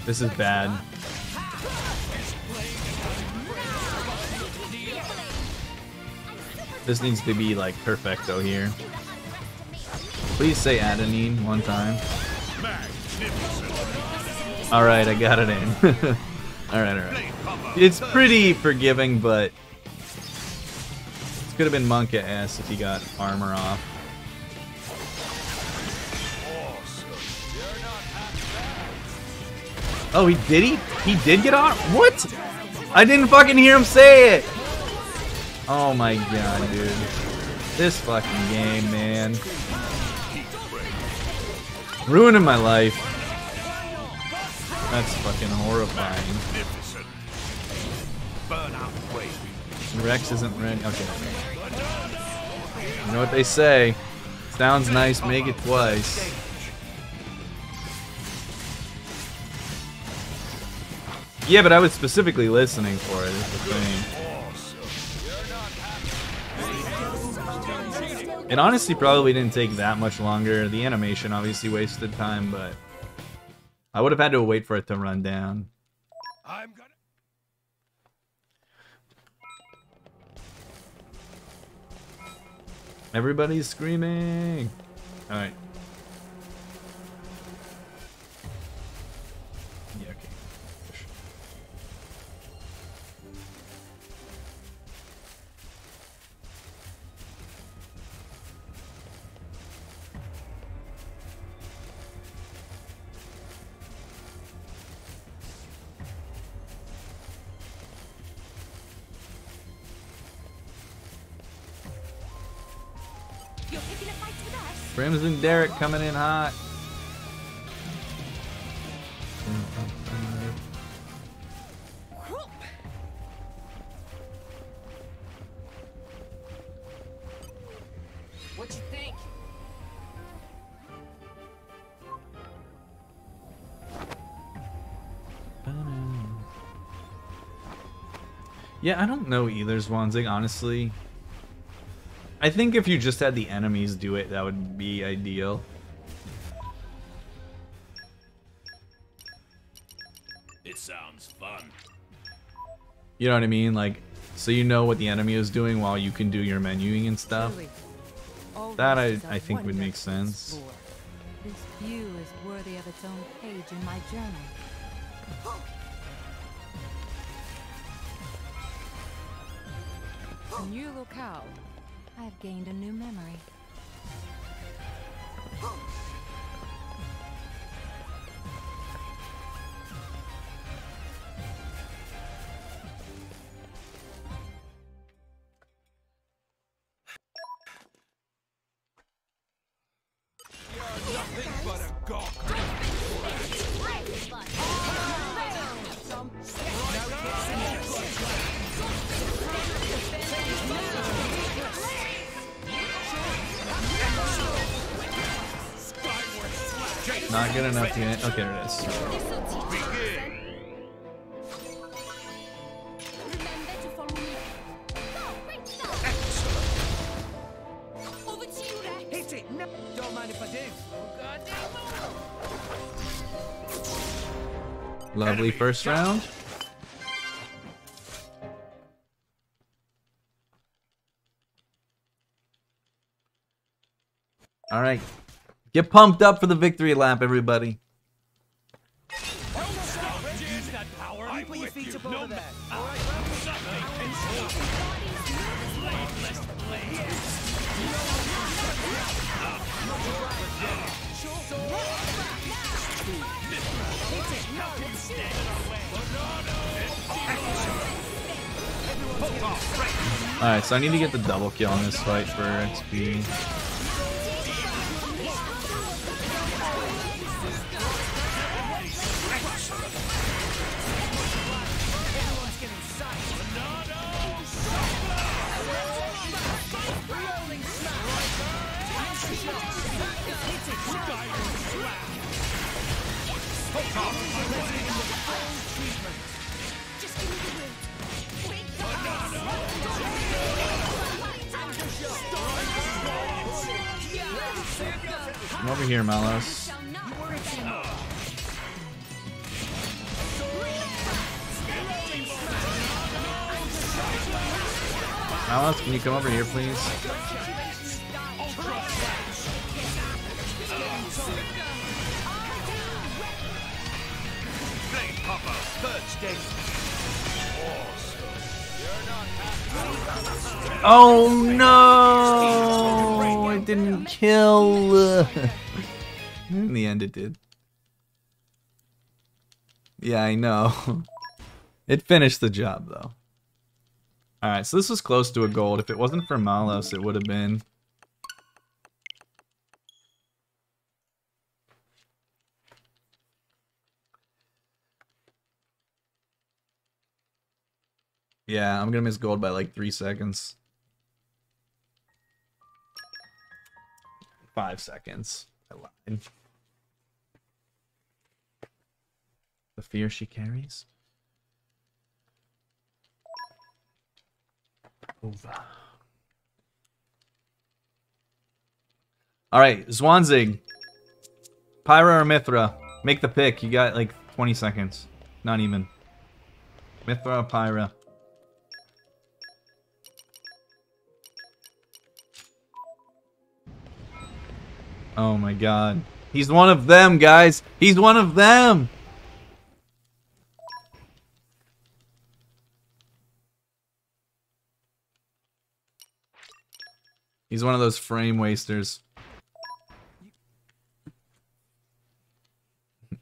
This is bad. This needs to be like perfecto here. Please say adenine one time. Alright, I got it in. Alright. It's pretty forgiving, but this could have been Monk S if he got armor off. Oh, he did? He did get off? What? I didn't fucking hear him say it! Oh my god, dude. This fucking game, man. Ruining my life. That's fucking horrifying. Rex isn't ready. Okay. You know what they say? Sounds nice, make it twice. Yeah, but I was specifically listening for it, is the thing. It honestly probably didn't take that much longer. The animation obviously wasted time, but I would have had to wait for it to run down. I'm gonna. Everybody's screaming! Alright. Yeah, okay. Push. You're picking a fight with us? Crimson Derek coming in hot. What you think? Yeah, I don't know either, Zwanzig, honestly. I think if you just had the enemies do it, that would be ideal. It sounds fun. You know what I mean? Like, so you know what the enemy is doing while you can do your menuing and stuff. Truly, all That this is a I think would make wonder to sense. explore. This view is worthy of its own page in my journal. A new locale. I've gained a new memory. Nothing but a gawk. Not good enough yet. Okay, there it is. Remember to follow me. Go, great stuff. Over to you, Rex. Hit it! No! Don't mind if I do. Oh, Lovely first round. All right. Get pumped up for the victory lap, everybody. You put your feet up over there. All right, Alright, so I need to get the double kill on this fight for XP. Come over here, Malos. Malos, can you come over here, please? Oh no! It didn't kill. In the end, it did. Yeah, I know. It finished the job, though. Alright, so this was close to a gold. If it wasn't for Malos, it would have been. Yeah, I'm gonna miss gold by like 3 seconds. 5 seconds. I lied. The fear she carries. Over. Alright, Zwanzig. Pyra or Mithra? Make the pick. You got like 20 seconds. Not even. Mithra or Pyra? Oh my god. He's one of them, guys. He's one of them. He's one of those frame wasters.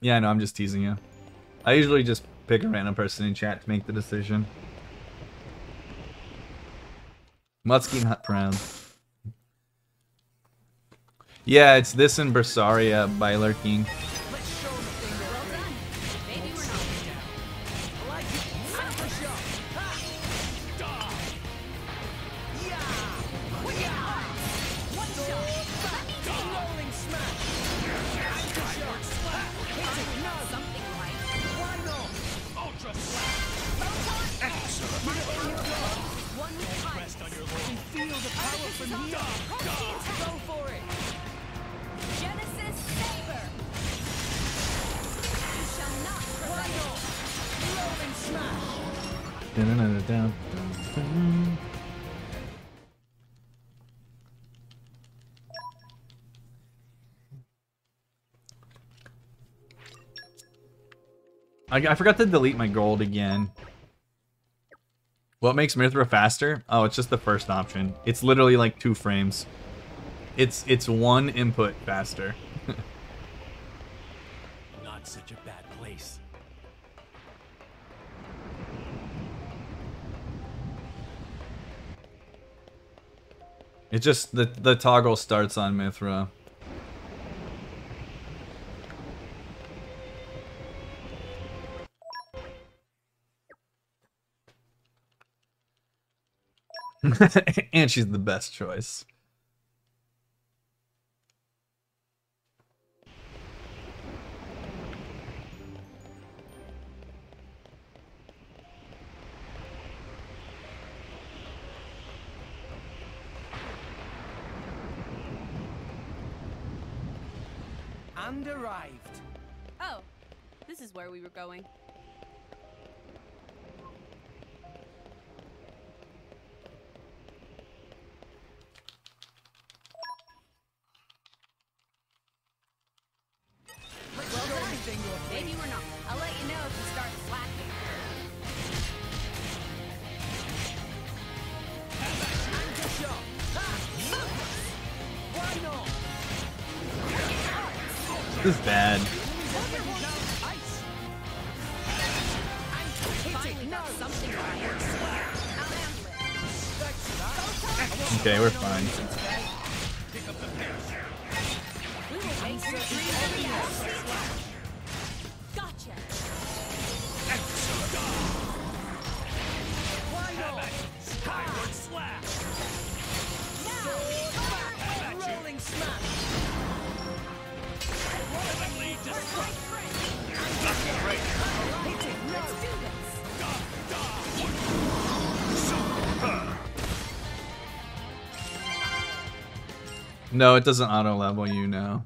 Yeah, no, I'm just teasing you. I usually just pick a random person in chat to make the decision. Mutsky Hut Round. Yeah, it's this and Bersaria by Lurking. I forgot to delete my gold again. What makes Mithra faster? Oh, it's just the first option. It's literally like 2 frames. It's one input faster. Not such a bad place. It's just the toggle starts on Mithra. And she's the best choice. And arrived. Oh, this is where we were going. Let's show everything you're Maybe we're not. I'll let you know if you start slacking. shot. Why not? This is bad. Something right. I'll handle it. Okay, we're fine. We will make your dream Gotcha. Why not? Skyward slash. Rolling smash. Heavenly destruction. Let's do this. No, it doesn't auto level you now.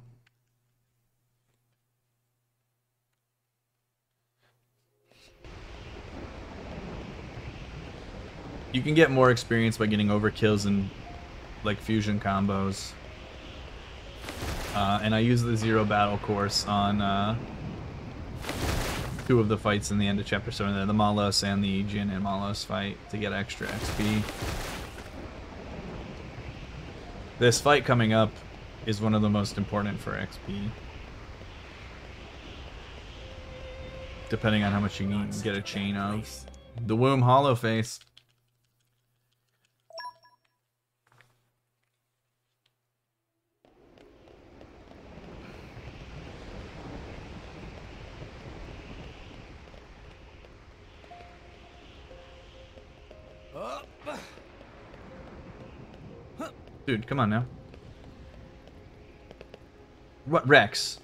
You can get more experience by getting overkills and like fusion combos. And I use the Zero Battle course on 2 of the fights in the end of Chapter 7 there, the Malos and the Jin and Malos fight to get extra XP. This fight coming up is one of the most important for XP. Depending on how much you can get a chain of. The Womb Hollow Face. Dude, come on now. What, Rex?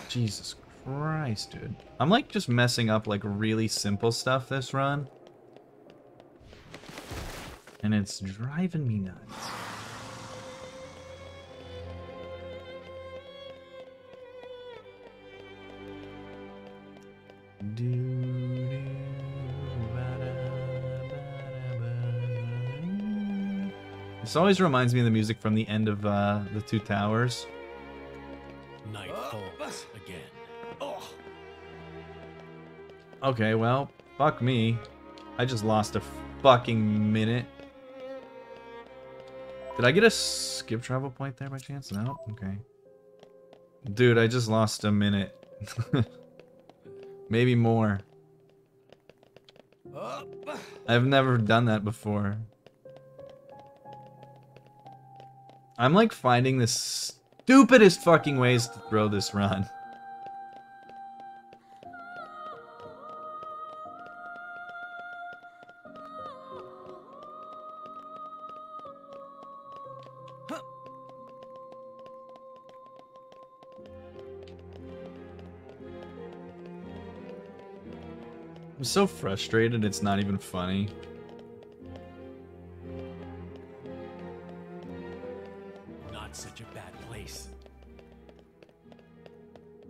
Jesus Christ, dude. I'm like just messing up like really simple stuff this run. And it's driving me nuts. This always reminds me of the music from the end of the 2 Towers. Night falls again. Oh. Okay, well, fuck me. I just lost a fucking minute. Did I get a skip travel point there by chance? No? Okay. Dude, I just lost a minute. Maybe more. I've never done that before. I'm like finding the stupidest fucking ways to throw this run. I'm so frustrated, it's not even funny. Not such a bad place.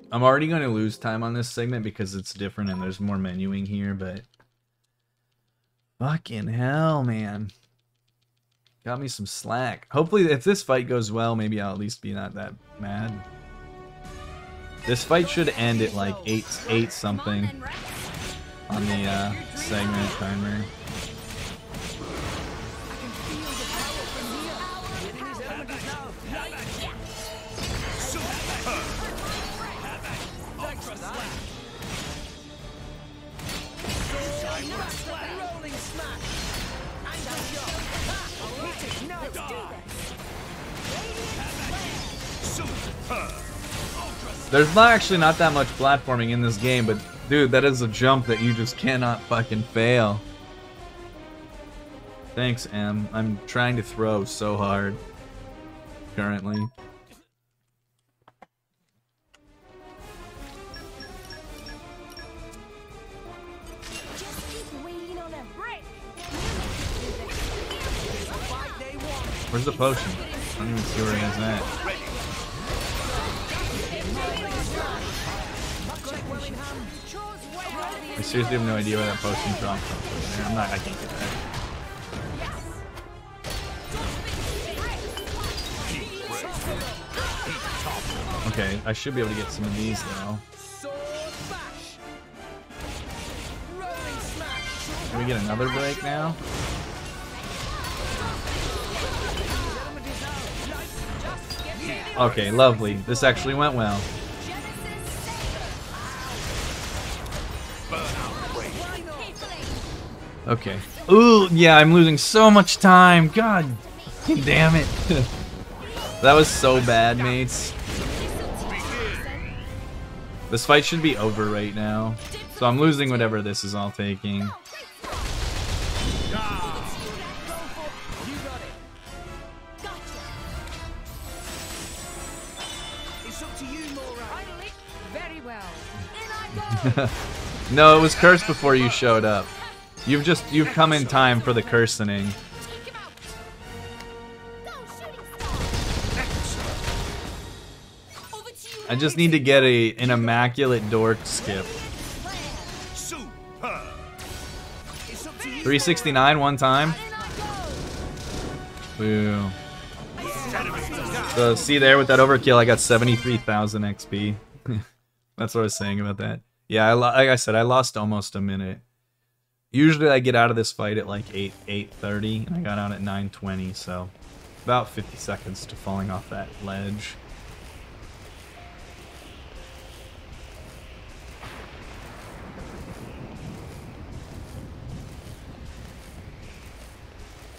I'm already going to lose time on this segment because it's different and there's more menuing here, but... Fucking hell, man. Got me some slack. Hopefully, if this fight goes well, maybe I'll at least be not that mad. This fight should end at like 8 something on the segment timer. There's actually not that much platforming in this game, but dude, that is a jump that you just cannot fucking fail. Thanks, Em. I'm trying to throw so hard currently. Where's the potion? I don't even see where he is at. I seriously have no idea where that potion dropped from. I can't get that. Okay, I should be able to get some of these though. Can we get another break now? Okay, lovely. This actually went well. Okay. Ooh, yeah, I'm losing so much time. God damn it. That was so bad, mates. This fight should be over right now. So I'm losing whatever this is all taking. No, it was cursed before you showed up. You've come in time for the cursing. I just need to get an immaculate dork skip. 369 one time. Boo. So see there with that overkill, I got 73,000 XP. That's what I was saying about that. Yeah, like I said, I lost almost a minute. Usually I get out of this fight at like 8:30, and I got out at 9:20, so about 50 seconds to falling off that ledge.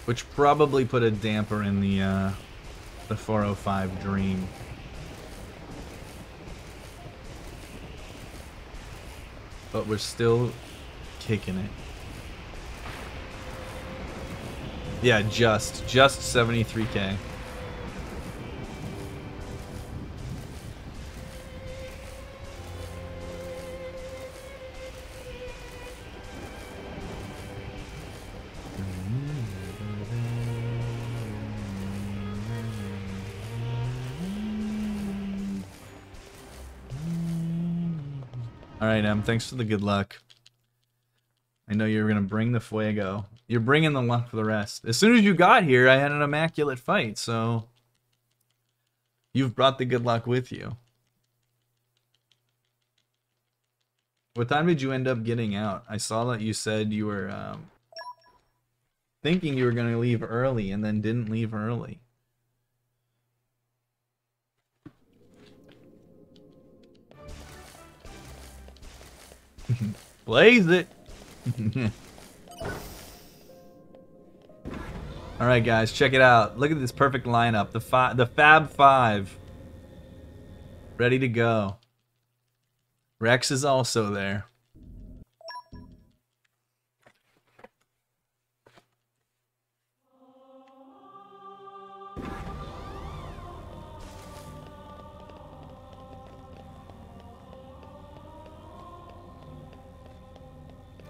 Which probably put a damper in the 405 dream. But we're still kicking it. Yeah, just 73k. Alright, thanks for the good luck. I know you're gonna bring the fuego. You're bringing the luck for the rest. As soon as you got here, I had an immaculate fight, so... You've brought the good luck with you. What time did you end up getting out? I saw that you said you were, thinking you were gonna leave early, and then didn't leave early. Blaze it! Alright guys, check it out. Look at this perfect lineup. The Fab Five. Ready to go. Rex is also there.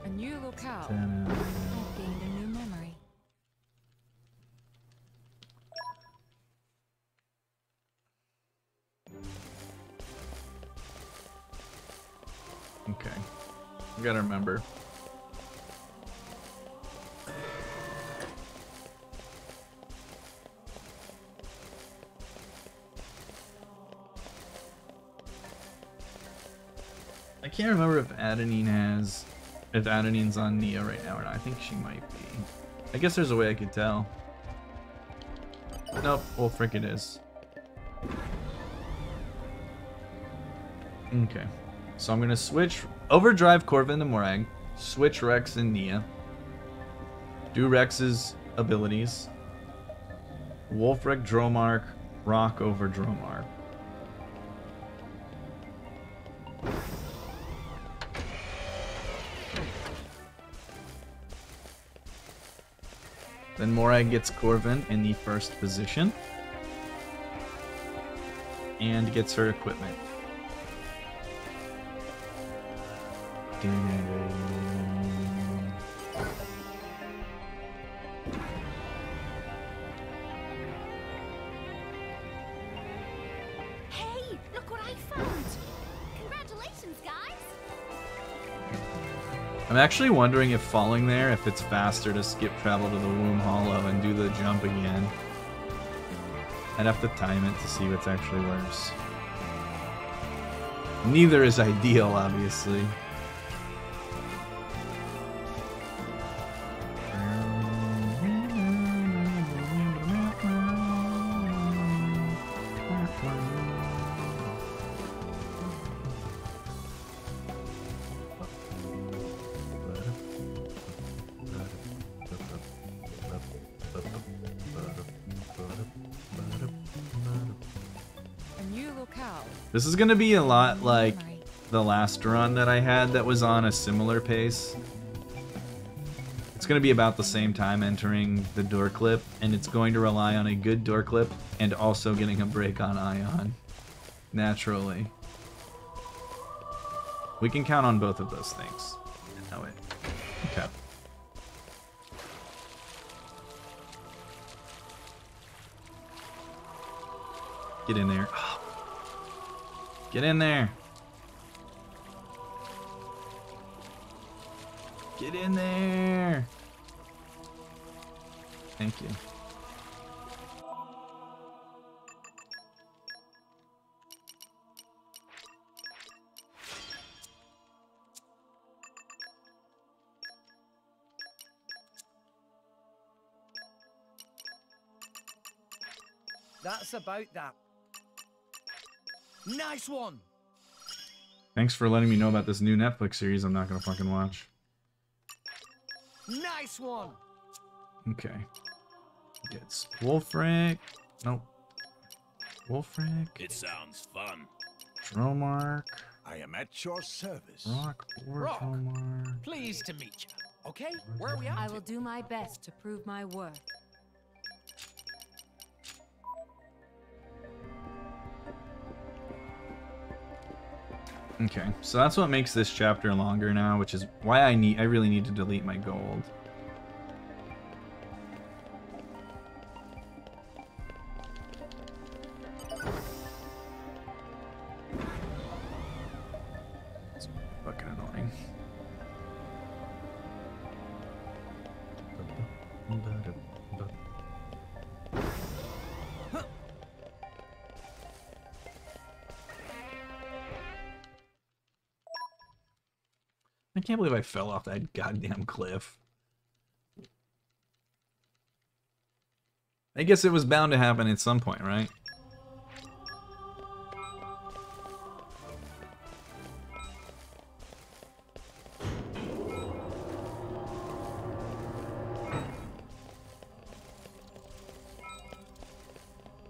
A new locale. I've gained a new memory. Okay. I gotta remember. I can't remember if Adenine's on Nia right now or not. I think she might be. I guess there's a way I could tell. Nope, well frick it is. Okay. So I'm gonna switch overdrive Corvin to Morag, switch Rex and Nia. Do Rex's abilities. Wolfric Dromark, rock over Dromark. Then Morag gets Corvin in the first position. And gets her equipment. Hey, look what I found! Congratulations, guys! I'm actually wondering if falling there, if it's faster to skip travel to the Womb Hollow and do the jump again. I'd have to time it to see what's actually worse. Neither is ideal, obviously. A new locale. This is gonna be a lot like the last run that I had that was on a similar pace. It's gonna be about the same time entering the door clip, and it's going to rely on a good door clip and also getting a break on Ion. Naturally. We can count on both of those things. Oh wait. Okay. Get in there. Get in there. Get in there. Thank you. That's about that. Nice one! Thanks for letting me know about this new Netflix series I'm not gonna fucking watch. Nice one! Okay. It's Wolfric. Nope. Wolfric. It sounds fun. Dromark. I am at your service. Rock or Rock. Dromark. Pleased to meet you. Okay, where are we I at? will do my best to prove my worth. Okay, so that's what makes this chapter longer now, which is why I really need to delete my gold. It's fucking annoying. I can't believe I fell off that goddamn cliff. I guess it was bound to happen at some point, right?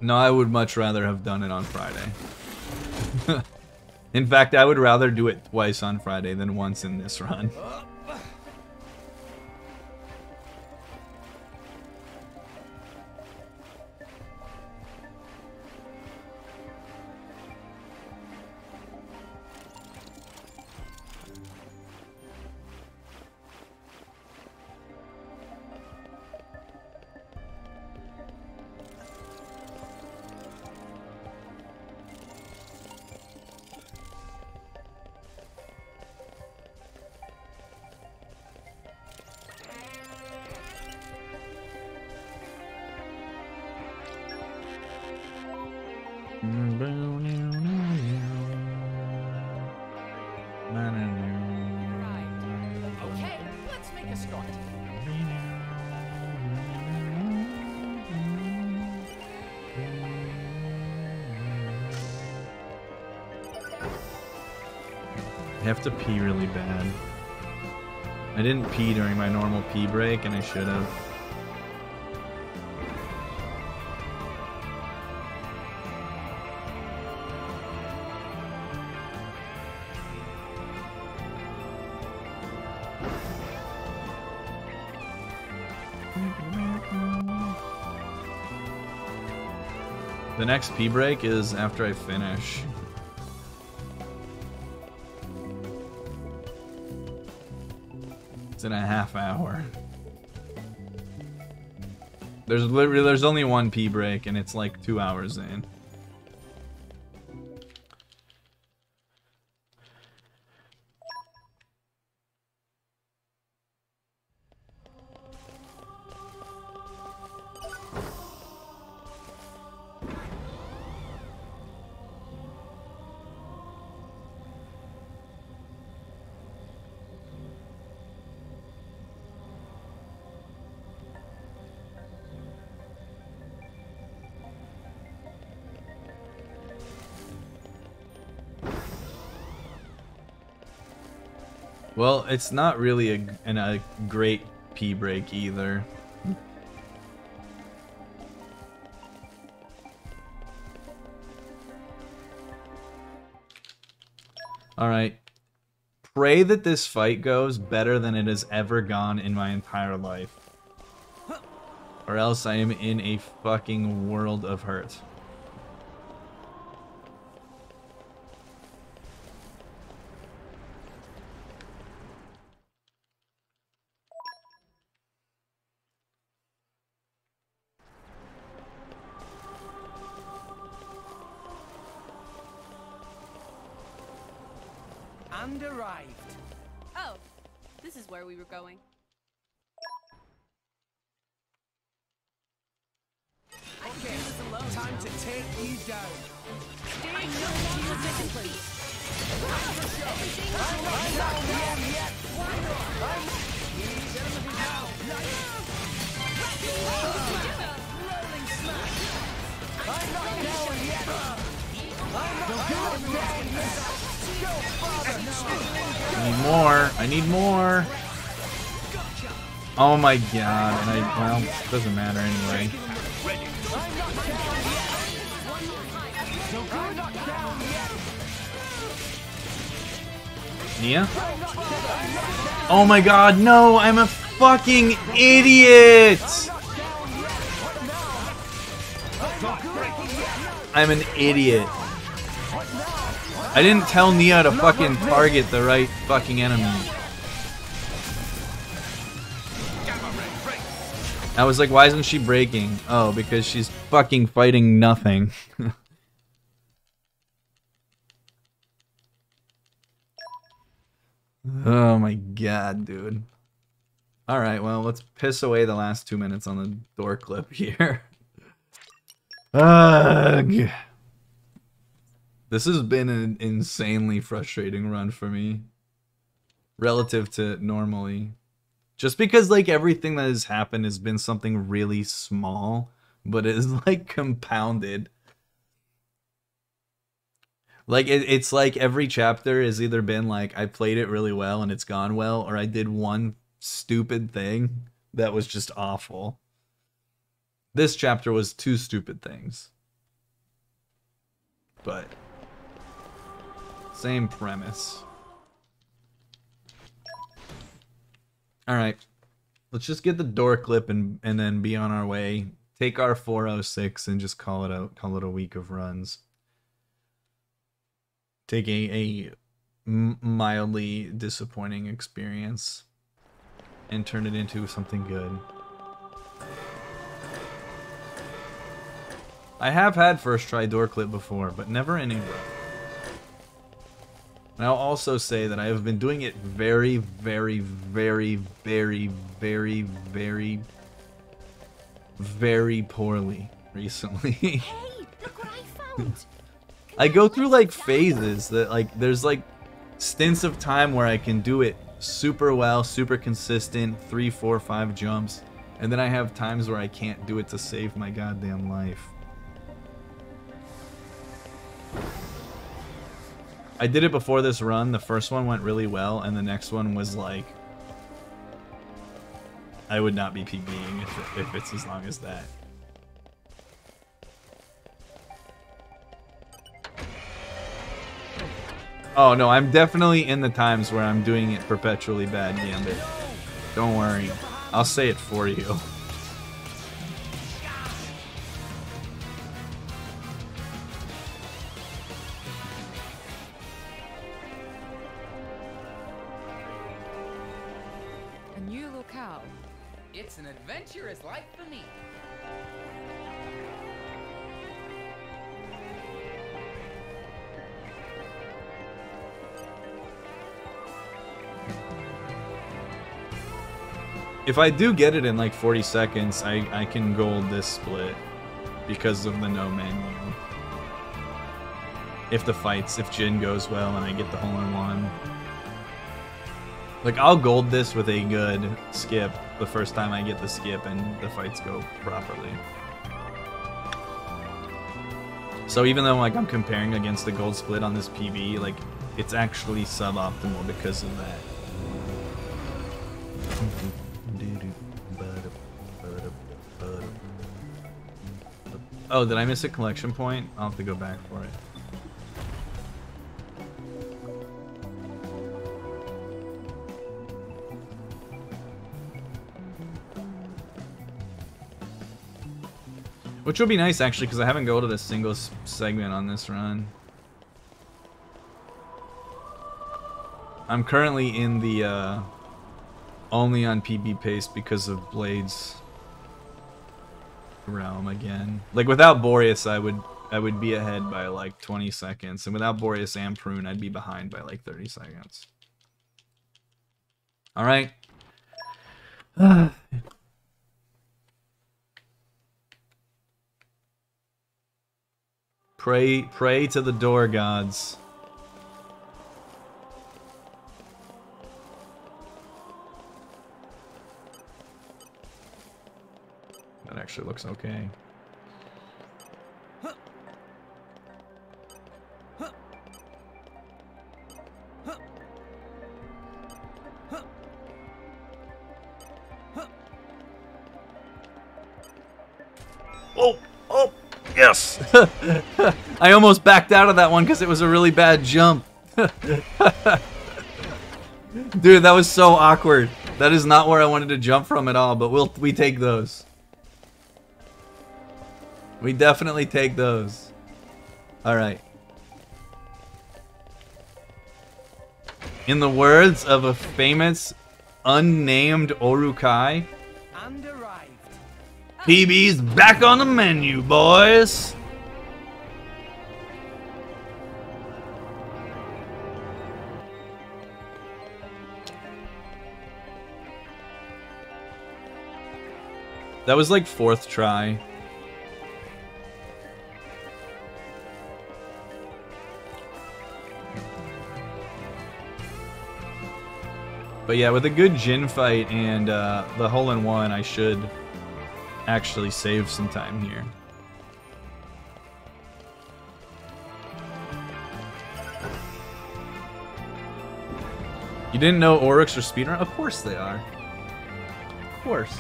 No, I would much rather have done it on Friday. In fact, I would rather do it twice on Friday than once in this run. I have to pee really bad. I didn't pee during my normal pee break, and I should have. The next pee break is after I finish. It's in a half hour. There's only one pee break and it's like 2 hours in. Well, it's not really a great pee break either. Alright. Pray that this fight goes better than it has ever gone in my entire life. Or else I am in a fucking world of hurt. And arrived. Oh, this is where we were going. Okay, time to take you down. I know you discipline. I'm not down yet. Rolling smash. I'm not down yet. I'm not down yet. I need more. I need more. Oh my god. And well, it doesn't matter anyway. Nia? Oh my god, no! I'm a fucking idiot! I'm an idiot. I didn't tell Nia to fucking target the right fucking enemy. I was like, why isn't she breaking? Oh, because she's fucking fighting nothing. Oh my god, dude. Alright, well, let's piss away the last 2 minutes on the door clip here. Ugh. This has been an insanely frustrating run for me. Relative to normally. Just because, like, everything that has happened has been something really small, but it is, like, compounded. Like, it's like every chapter has either been like, I played it really well and it's gone well, or I did one stupid thing that was just awful. This chapter was 2 stupid things. But same premise. Alright. Let's just get the door clip and then be on our way. Take our 406 and just call it out. Call it a week of runs. Take a mildly disappointing experience and turn it into something good. I have had first try door clip before, but never in a row. And I'll also say that I have been doing it very, very, very, very, very, very, very poorly recently. Hey, look what I found. I go through like phases that like there's like stints of time where I can do it super well, super consistent, 3, 4, 5 jumps, and then I have times where I can't do it to save my goddamn life. I did it before this run. The first one went really well, and the next one was like, I would not be PBing if it's as long as that. Oh no, I'm definitely in the times where I'm doing it perpetually bad, Gambit. Don't worry, I'll say it for you. A new locale. It's an adventurous life for me. If I do get it in like 40 seconds, I can gold this split because of the no menu. If Jin goes well and I get the hole-in-one. Like, I'll gold this with a good skip the first time I get the skip and the fights go properly. So even though like I'm comparing against the gold split on this PB, like, it's actually suboptimal because of that. Oh, did I miss a collection point? I'll have to go back for it. Which would be nice, actually, because I haven't golded a single segment on this run. I'm currently in the only on PB pace because of Blade's realm again. Like, without Boreas, I would be ahead by like 20 seconds, and without Boreas and Prune, I'd be behind by like 30 seconds. All right. Pray to the door gods. That actually looks okay. Oh, oh, yes! I almost backed out of that one because it was a really bad jump. Dude, that was so awkward. That is not where I wanted to jump from at all, but we take those. We definitely take those. Alright. In the words of a famous unnamed Orukai, And arrived. PB's back on the menu, boys! That was like 4th try. But yeah, with a good Jin fight and the hole-in-one, I should actually save some time here. You didn't know Oryx are speedrun? Of course they are. Of course.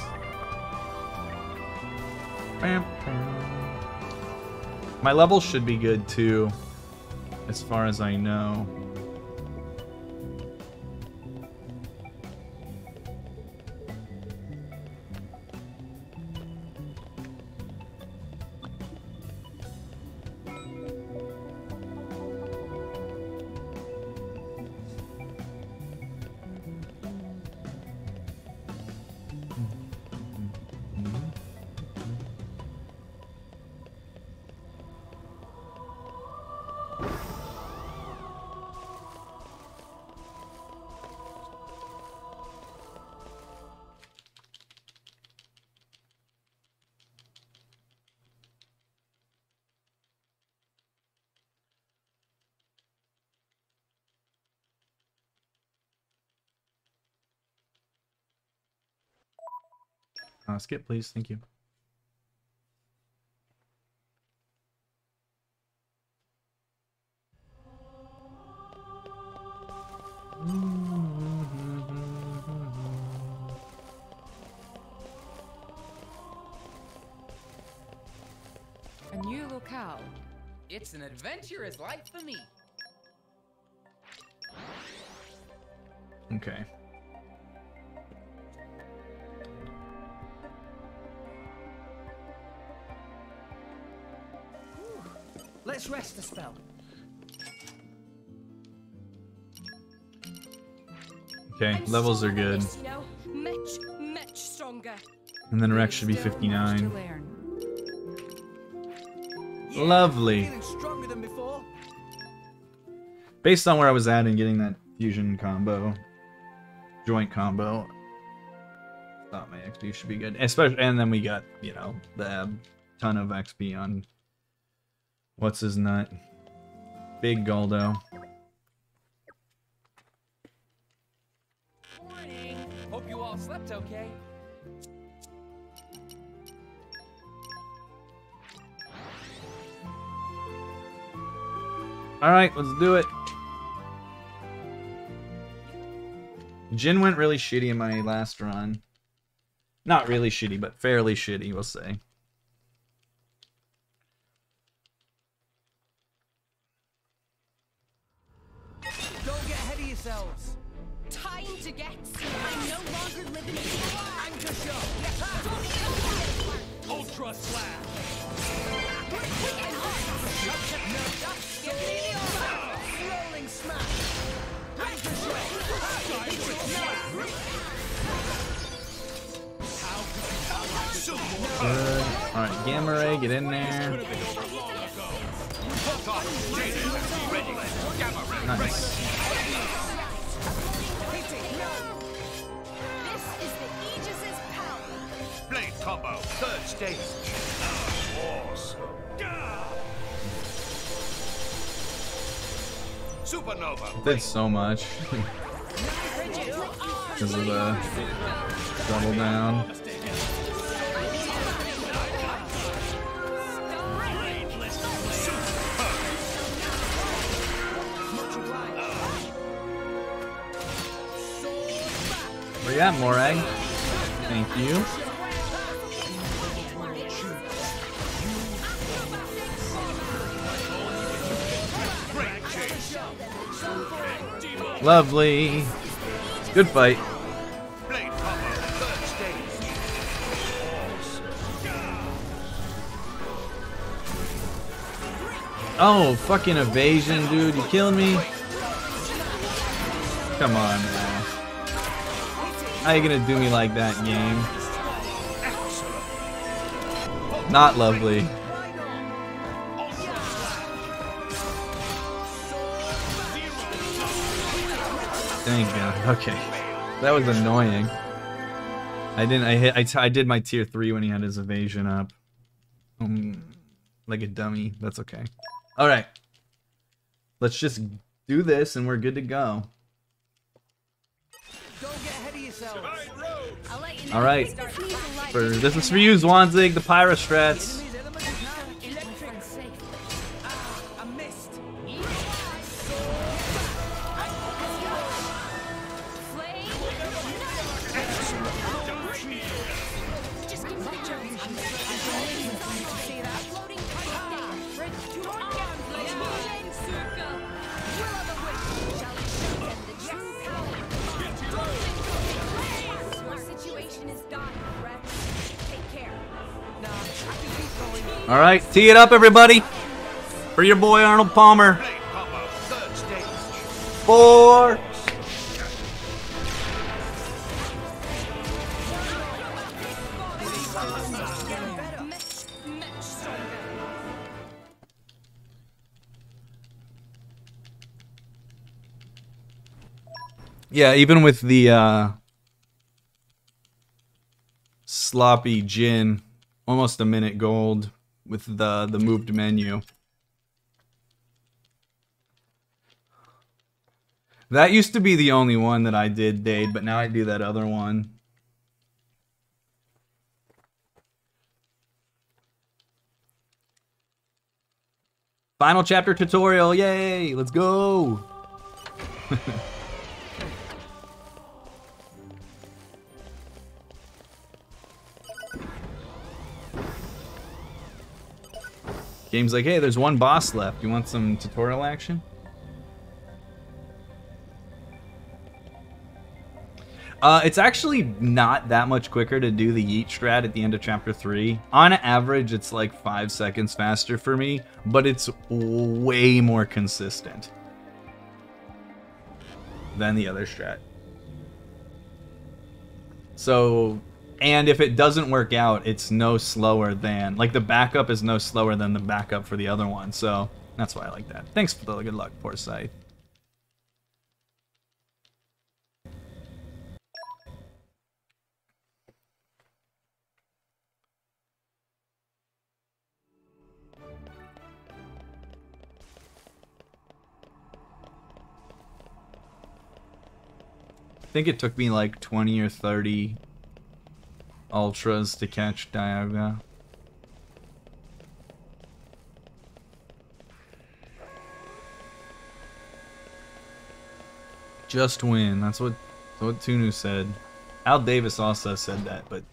My level should be good too, as far as I know. Skip, please. Thank you. It's an adventurous life for me. Okay. Let's rest a spell. Okay, levels are good. You know, much stronger. And then Rex should be Still 59. much to learn. Yeah, Lovely. Feeling stronger than before. Based on where I was at and getting that fusion combo, joint combo, thought my XP should be good. Especially, and then we got, you know, the ton of XP on what's his nut, Big Goldo. Morning. Hope you all slept okay. All right, let's do it. Jin went really shitty in my last run. Not really shitty, but fairly shitty, we'll say. Don't get ahead of yourselves. Time to get. I'm no longer living in the Anchor shot. Ultra Slap! Rolling smash. Anchor shot. Good. All right, Gamma Ray, get in there. Nice. This is the Aegis's power. Blade combo, third stage. Awesome. Supernova. Did so much. Because of the double down. Where you at, Morag? Thank you. Lovely. Good fight. Blade combo, third stage. Oh, fucking evasion, dude. You killing me? Come on, man. How you gonna do me like that, game? Not lovely. Thank God. Okay, that was annoying. I did my tier 3 when he had his evasion up. Like a dummy. That's okay. All right. Let's just do this and we're good to go. Don't get ahead of yourselves. I'll let you know. All right. when we start. This is for you, Zwanzig, the Pyro Strats. Enemy's element is now electric. I missed. Just give me the chance. See that? Floating kite there. Ready to arm blade. Will of the wind. Shall it show them the true power? Your situation is done, Rex. Take care. Nah, I can keep going. All right, tee it up, everybody. For your boy Arnold Palmer. Blade combo, third stage. 4. Much stronger. Yeah, even with the sloppy gin, almost a minute gold with the moved menu. That used to be the only one that I did, Dade, but now I do that other one. Final chapter tutorial, yay! Let's go! Game's like, hey, there's one boss left. You want some tutorial action? It's actually not that much quicker to do the yeet strat at the end of chapter 3. On average, it's like 5 seconds faster for me, but it's way more consistent than the other strat. So, and if it doesn't work out, it's no slower than, like the backup is no slower than the backup for the other one. So that's why I like that. Thanks for the good luck, poor sight. I think it took me like 20 or 30 ultras to catch Dialga. Just win. That's what Tunu said. Al Davis also said that, but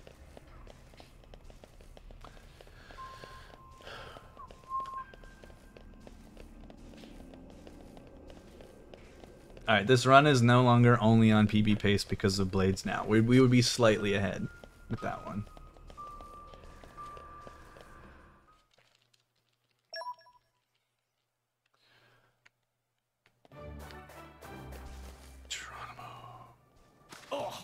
alright, this run is no longer only on PB pace because of blades now. We would be slightly ahead with that one. Oh.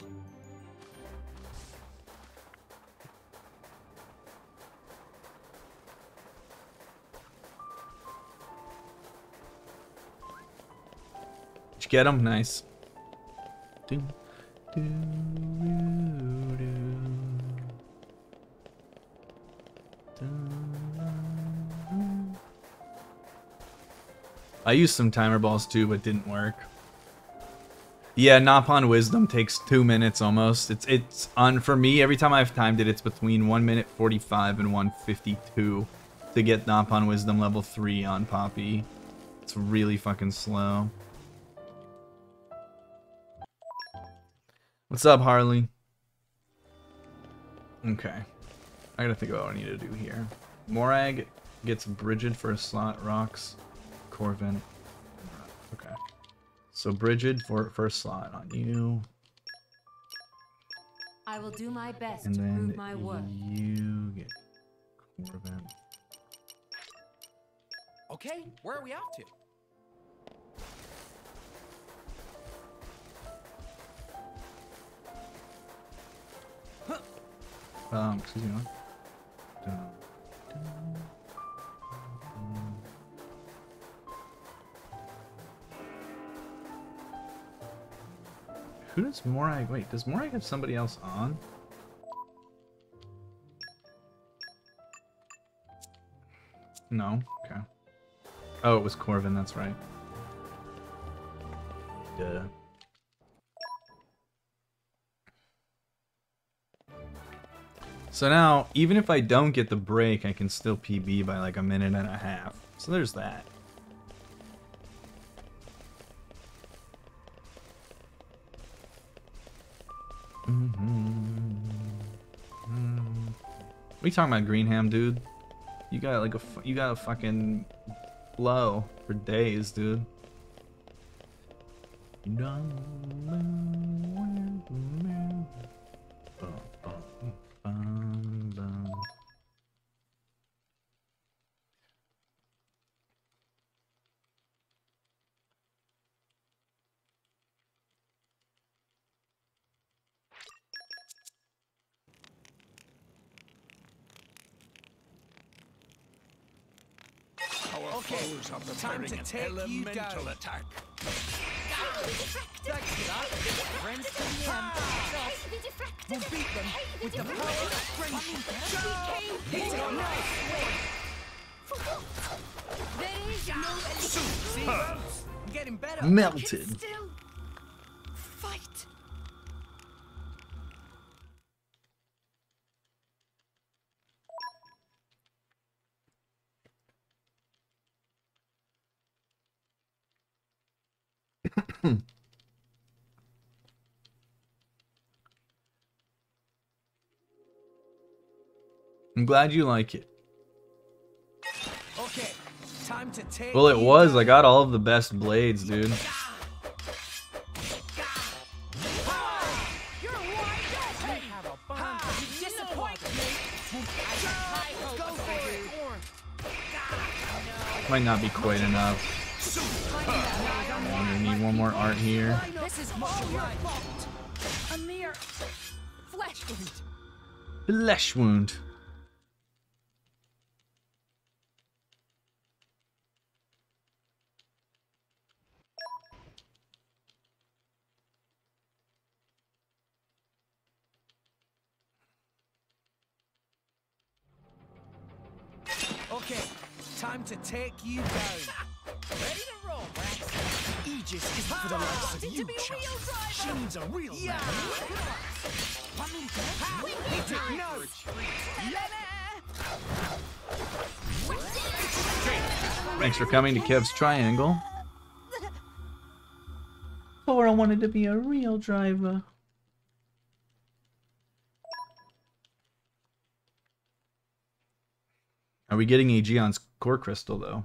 Did you get him? Nice. I used some timer balls too, but didn't work. Yeah, Nopon Wisdom takes 2 minutes almost. It's on for me. Every time I've timed it, it's between 1 minute 45 and 1:52 to get Nopon Wisdom level 3 on Poppy. It's really fucking slow. What's up, Harley? Okay, I gotta think about what I need to do here. Morag gets Brigid for a slot. Rocks, Corvin. Okay. So Brigid for first slot on you. I will do my best And to then prove my worth. you get Corvin. Okay, where are we off to? Excuse me. Who does Morag? Wait, does Morag have somebody else on? No. Okay. Oh, it was Corvin. That's right. Duh. So now, even if I don't get the break, I can still PB by like 1.5 minutes. So there's that. What are you talking about, Greenham, dude? You got like you got a fucking blow for days, dude. You don't Okay, time to take you down. Attack. Friends to the end. We'll beat them with the power of friendship. There is no See, I'm getting better. melted. still fight. I'm glad you like it. Time to take Well, it you was. down. I got all of the best blades, dude. You're wide open. Have a bomb. You disappoint me. Go for it. Might not be quite enough. I'm gonna need one more art here. This is all your fault. A mere flesh wound. Flesh wound. Okay, time to take you down. Ready to roll, Rex. Aegis isn't for the likes of To you, be a chap. real driver. She needs a real man. Hit it now. Thanks for coming to Kev's Triangle. Or I wanted to be a real driver. Are we getting Aegeon's core crystal though?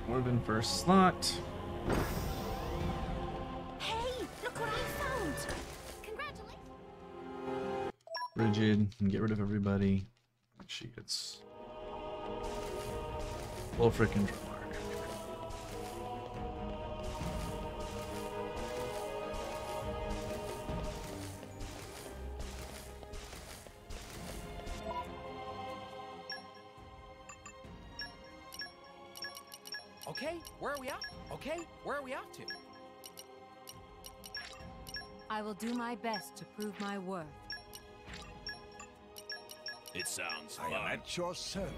Morgan first slot. Hey, look what I found. Congratulations. Rigid and get rid of everybody. She gets full frickin' drug mark. Okay, where are we off? Okay, where are we off to? I will do my best to prove my worth. It sounds I am at your service.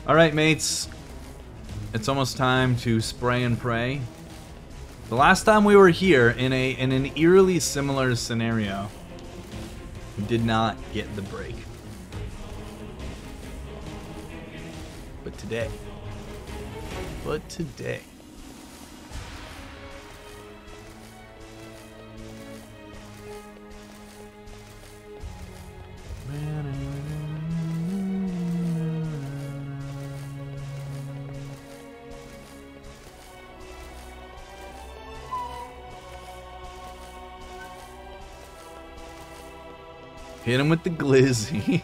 Alright, mates. It's almost time to spray and pray. The last time we were here in an eerily similar scenario, we did not get the break. But today. Hit him with the glizzy.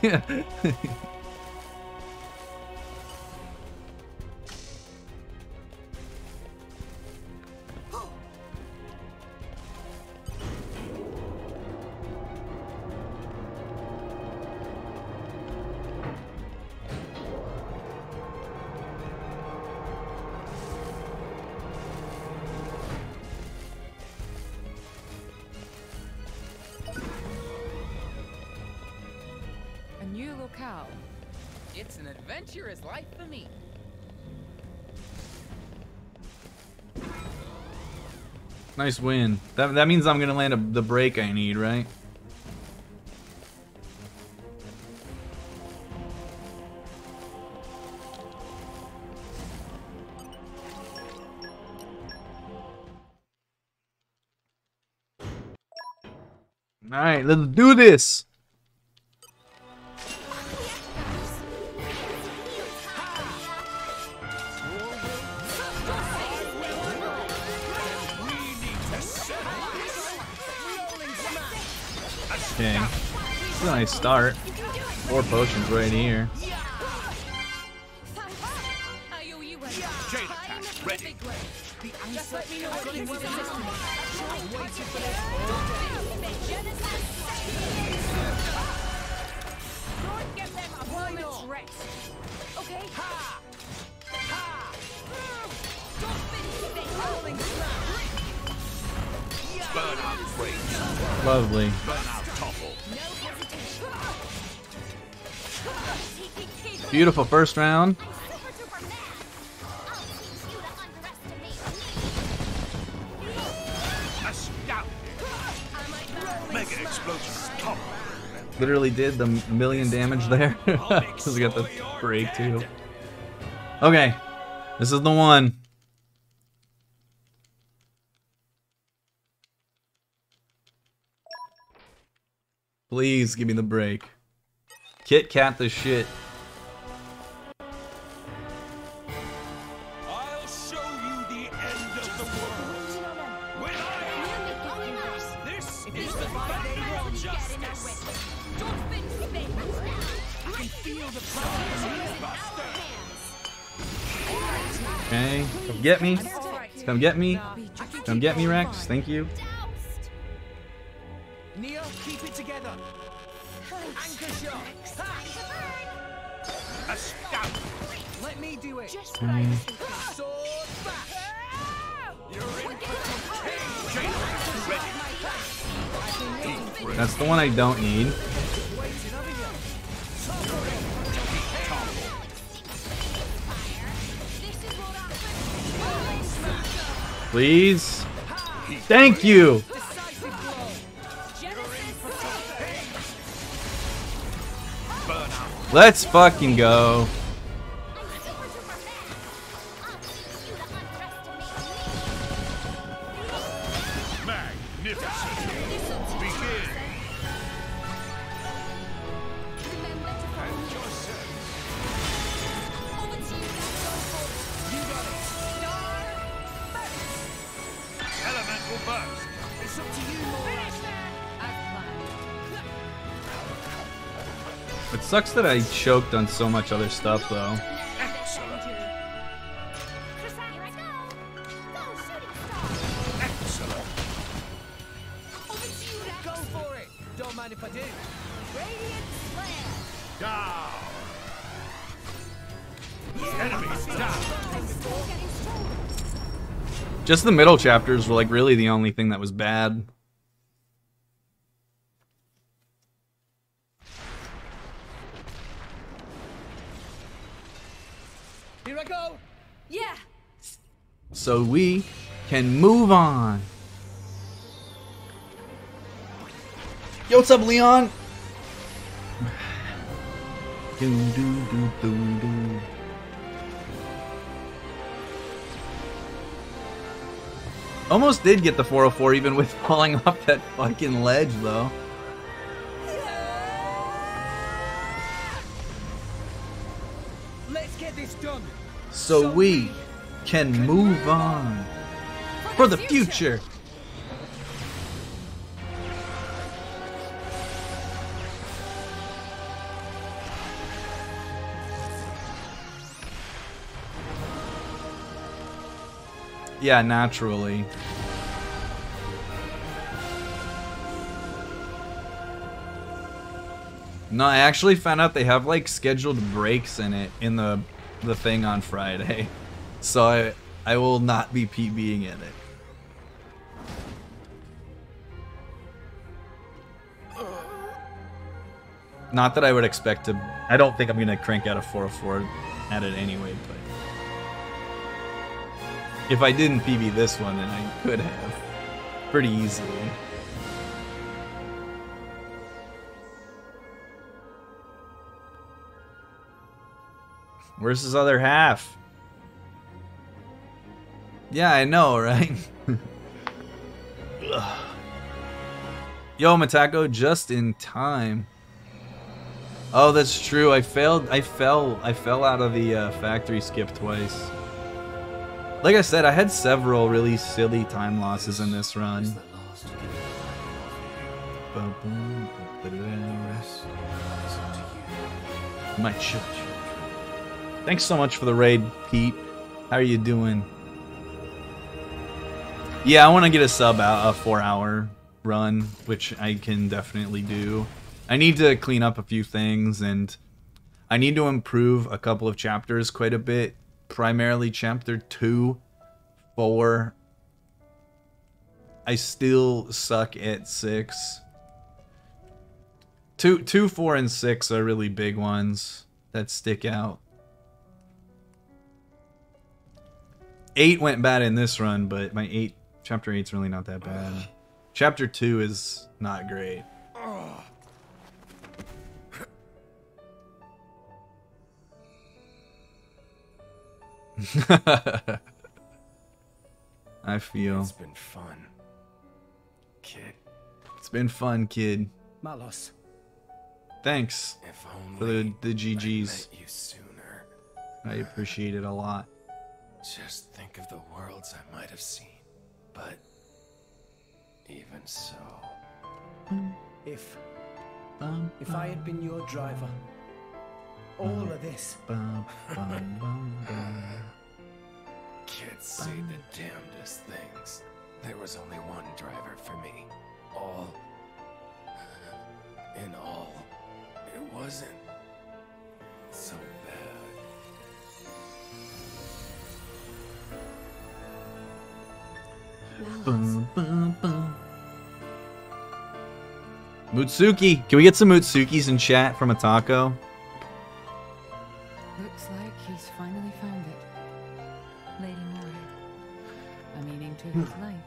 A new locale. It's an adventurous life for me. Nice win. That means I'm gonna land the break I need, right? Alright, let's do this! Okay. This is a nice start. 4 potions right here. I owe you one. Chain attack ready. Just let me know what you want. Don't get Why not? Rest. Okay. Ha! Ha! Don't finish it. Rolling smash. Burn out rage. Lovely. Burn out topple. No hesitation. Beautiful first round. Super duper mad. I'll teach you to underestimate me. Astounding. Mega explosion. Top. Literally did the million damage there. Because we got the break too. Okay. This is the one. Please give me the break. Kit Kat the shit. I'll show you the end of the world. When I this is the battle of justice. Don't finish it. I can feel the power. Okay. Come get me. Come get me. Come get me, Rex. Thank you. Neo, keep it together. Anchor shot. Astounding. Let me do it. Just Mm. Sword back. You're in for contagion. Ready. That's the one I don't need. Waiting over here. This is what happens. Please. Thank you. Decisive blow. Burn out. Let's fucking go. Magnificent. Begin. And your service. Elemental burst. It's up to you, Laura. It sucks that I choked on so much other stuff though. Excellent. Excellent. Go for it. Don't mind if I do. Radiant Slam. Down. Enemies down. I'm still getting stronger. Just the middle chapters were like really the only thing that was bad. Here I go. Yeah. So we can move on. Yo, what's up, Leon? Do, do, do, do, do. Almost did get the 404 even with falling off that fucking ledge though. Let's get this done. So we can move on for the future. Yeah, naturally. No, I actually found out they have like scheduled breaks in it in the thing on Friday. So I will not be PBing in it. Not that I would expect to. I don't think I'm gonna crank out a 404 at it anyway, but if I didn't PB this one, then I could have pretty easily. Where's his other half? Yeah, I know, right? Yo, Matako, just in time. Oh, that's true. I fell out of the factory skip twice. Like I said, I had several really silly time losses in this run. My children. Thanks so much for the raid, Pete. How are you doing? Yeah, I want to get a sub out, a 4-hour run, which I can definitely do. I need to clean up a few things and I need to improve a couple of chapters quite a bit. Primarily chapter 2, 4. I still suck at 6. 2, 4, and 6 are really big ones that stick out. 8 went bad in this run, but my chapter 8's really not that bad. Chapter 2 is not great. I feel. It's been fun, kid. It's been fun, kid. Malos. Thanks If for only the I GGs. met you sooner. I appreciate it a lot. Just think of the worlds I might have seen. But even so, If I had been your driver, all of this. kids say the damnedest things. There was only one driver for me. In all, it wasn't so bad. Mutsuki! Can we get some Mutsukis in chat from a taco? Looks like he's finally found it. Lady Mori. A meaning to his life.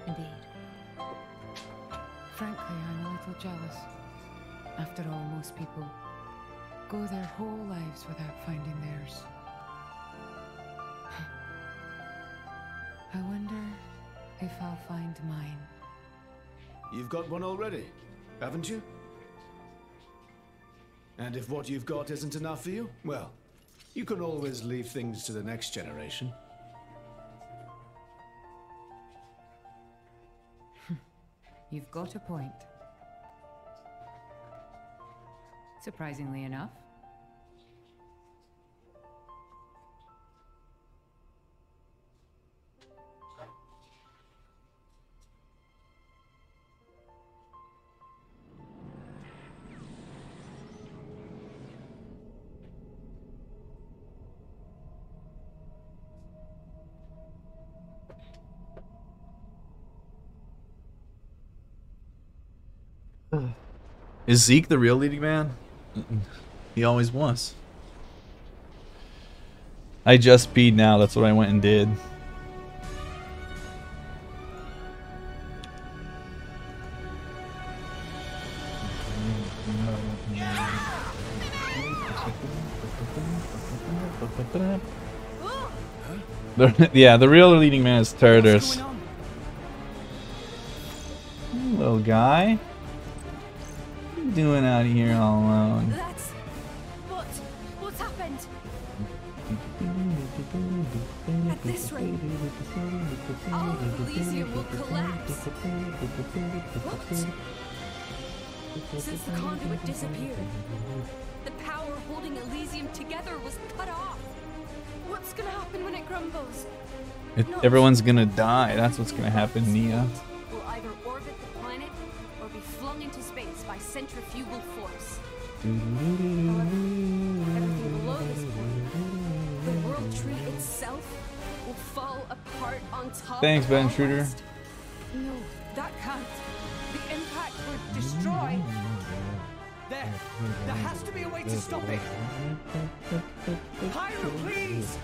Indeed. Frankly, I'm a little jealous. After all, most people go their whole lives without finding theirs. I wonder if I'll find mine. You've got one already, haven't you? And if what you've got isn't enough for you, well, you can always leave things to the next generation. You've got a point. Surprisingly enough. Is Zeke the real leading man? He always was. I just peed now, that's what I went and did. Yeah, the real leading man is Turtles. Little guy. What are you doing out here all alone? That's... What's happened? At this rate, all of Elysium will collapse. What? Since the conduit disappeared, the power holding Elysium together was cut off. What's gonna happen when it crumbles? Everyone's gonna die. That's what's gonna happen, Nia. Will either orbit the planet or be flung into space by centrifugal force. However, everything below this point, the world tree itself, will fall apart on top. Thanks, of Ben all Intruder. rest. No, that can't. The impact would destroy. There has to be a way to stop it. Pyro, please!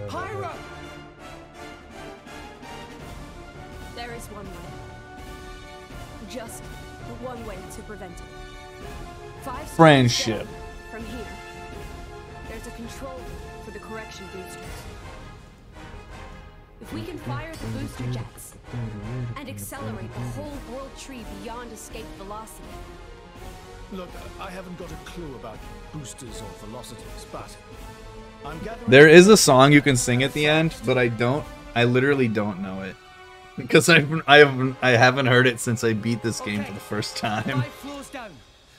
Pyro! There is one way. Just one way to prevent it. 5 steps Friendship. down from here, there's a control room for the correction boosters. If we can fire the booster jets and accelerate the whole world tree beyond escape velocity. Look, I haven't got a clue about boosters or velocities, but I'm gathering... There is a song you can sing at the end, but I literally don't know it. Because I haven't heard it since I beat this game for the first time. 5 floors down.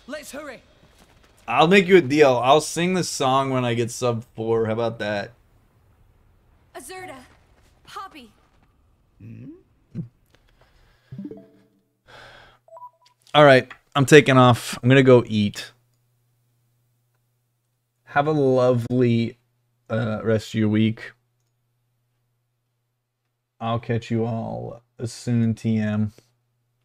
Let's hurry. I'll make you a deal. I'll sing the song when I get sub 4. How about that? Azurda, Hobby. All right, I'm taking off. I'm gonna go eat. Have a lovely rest of your week. I'll catch you all soon, TM.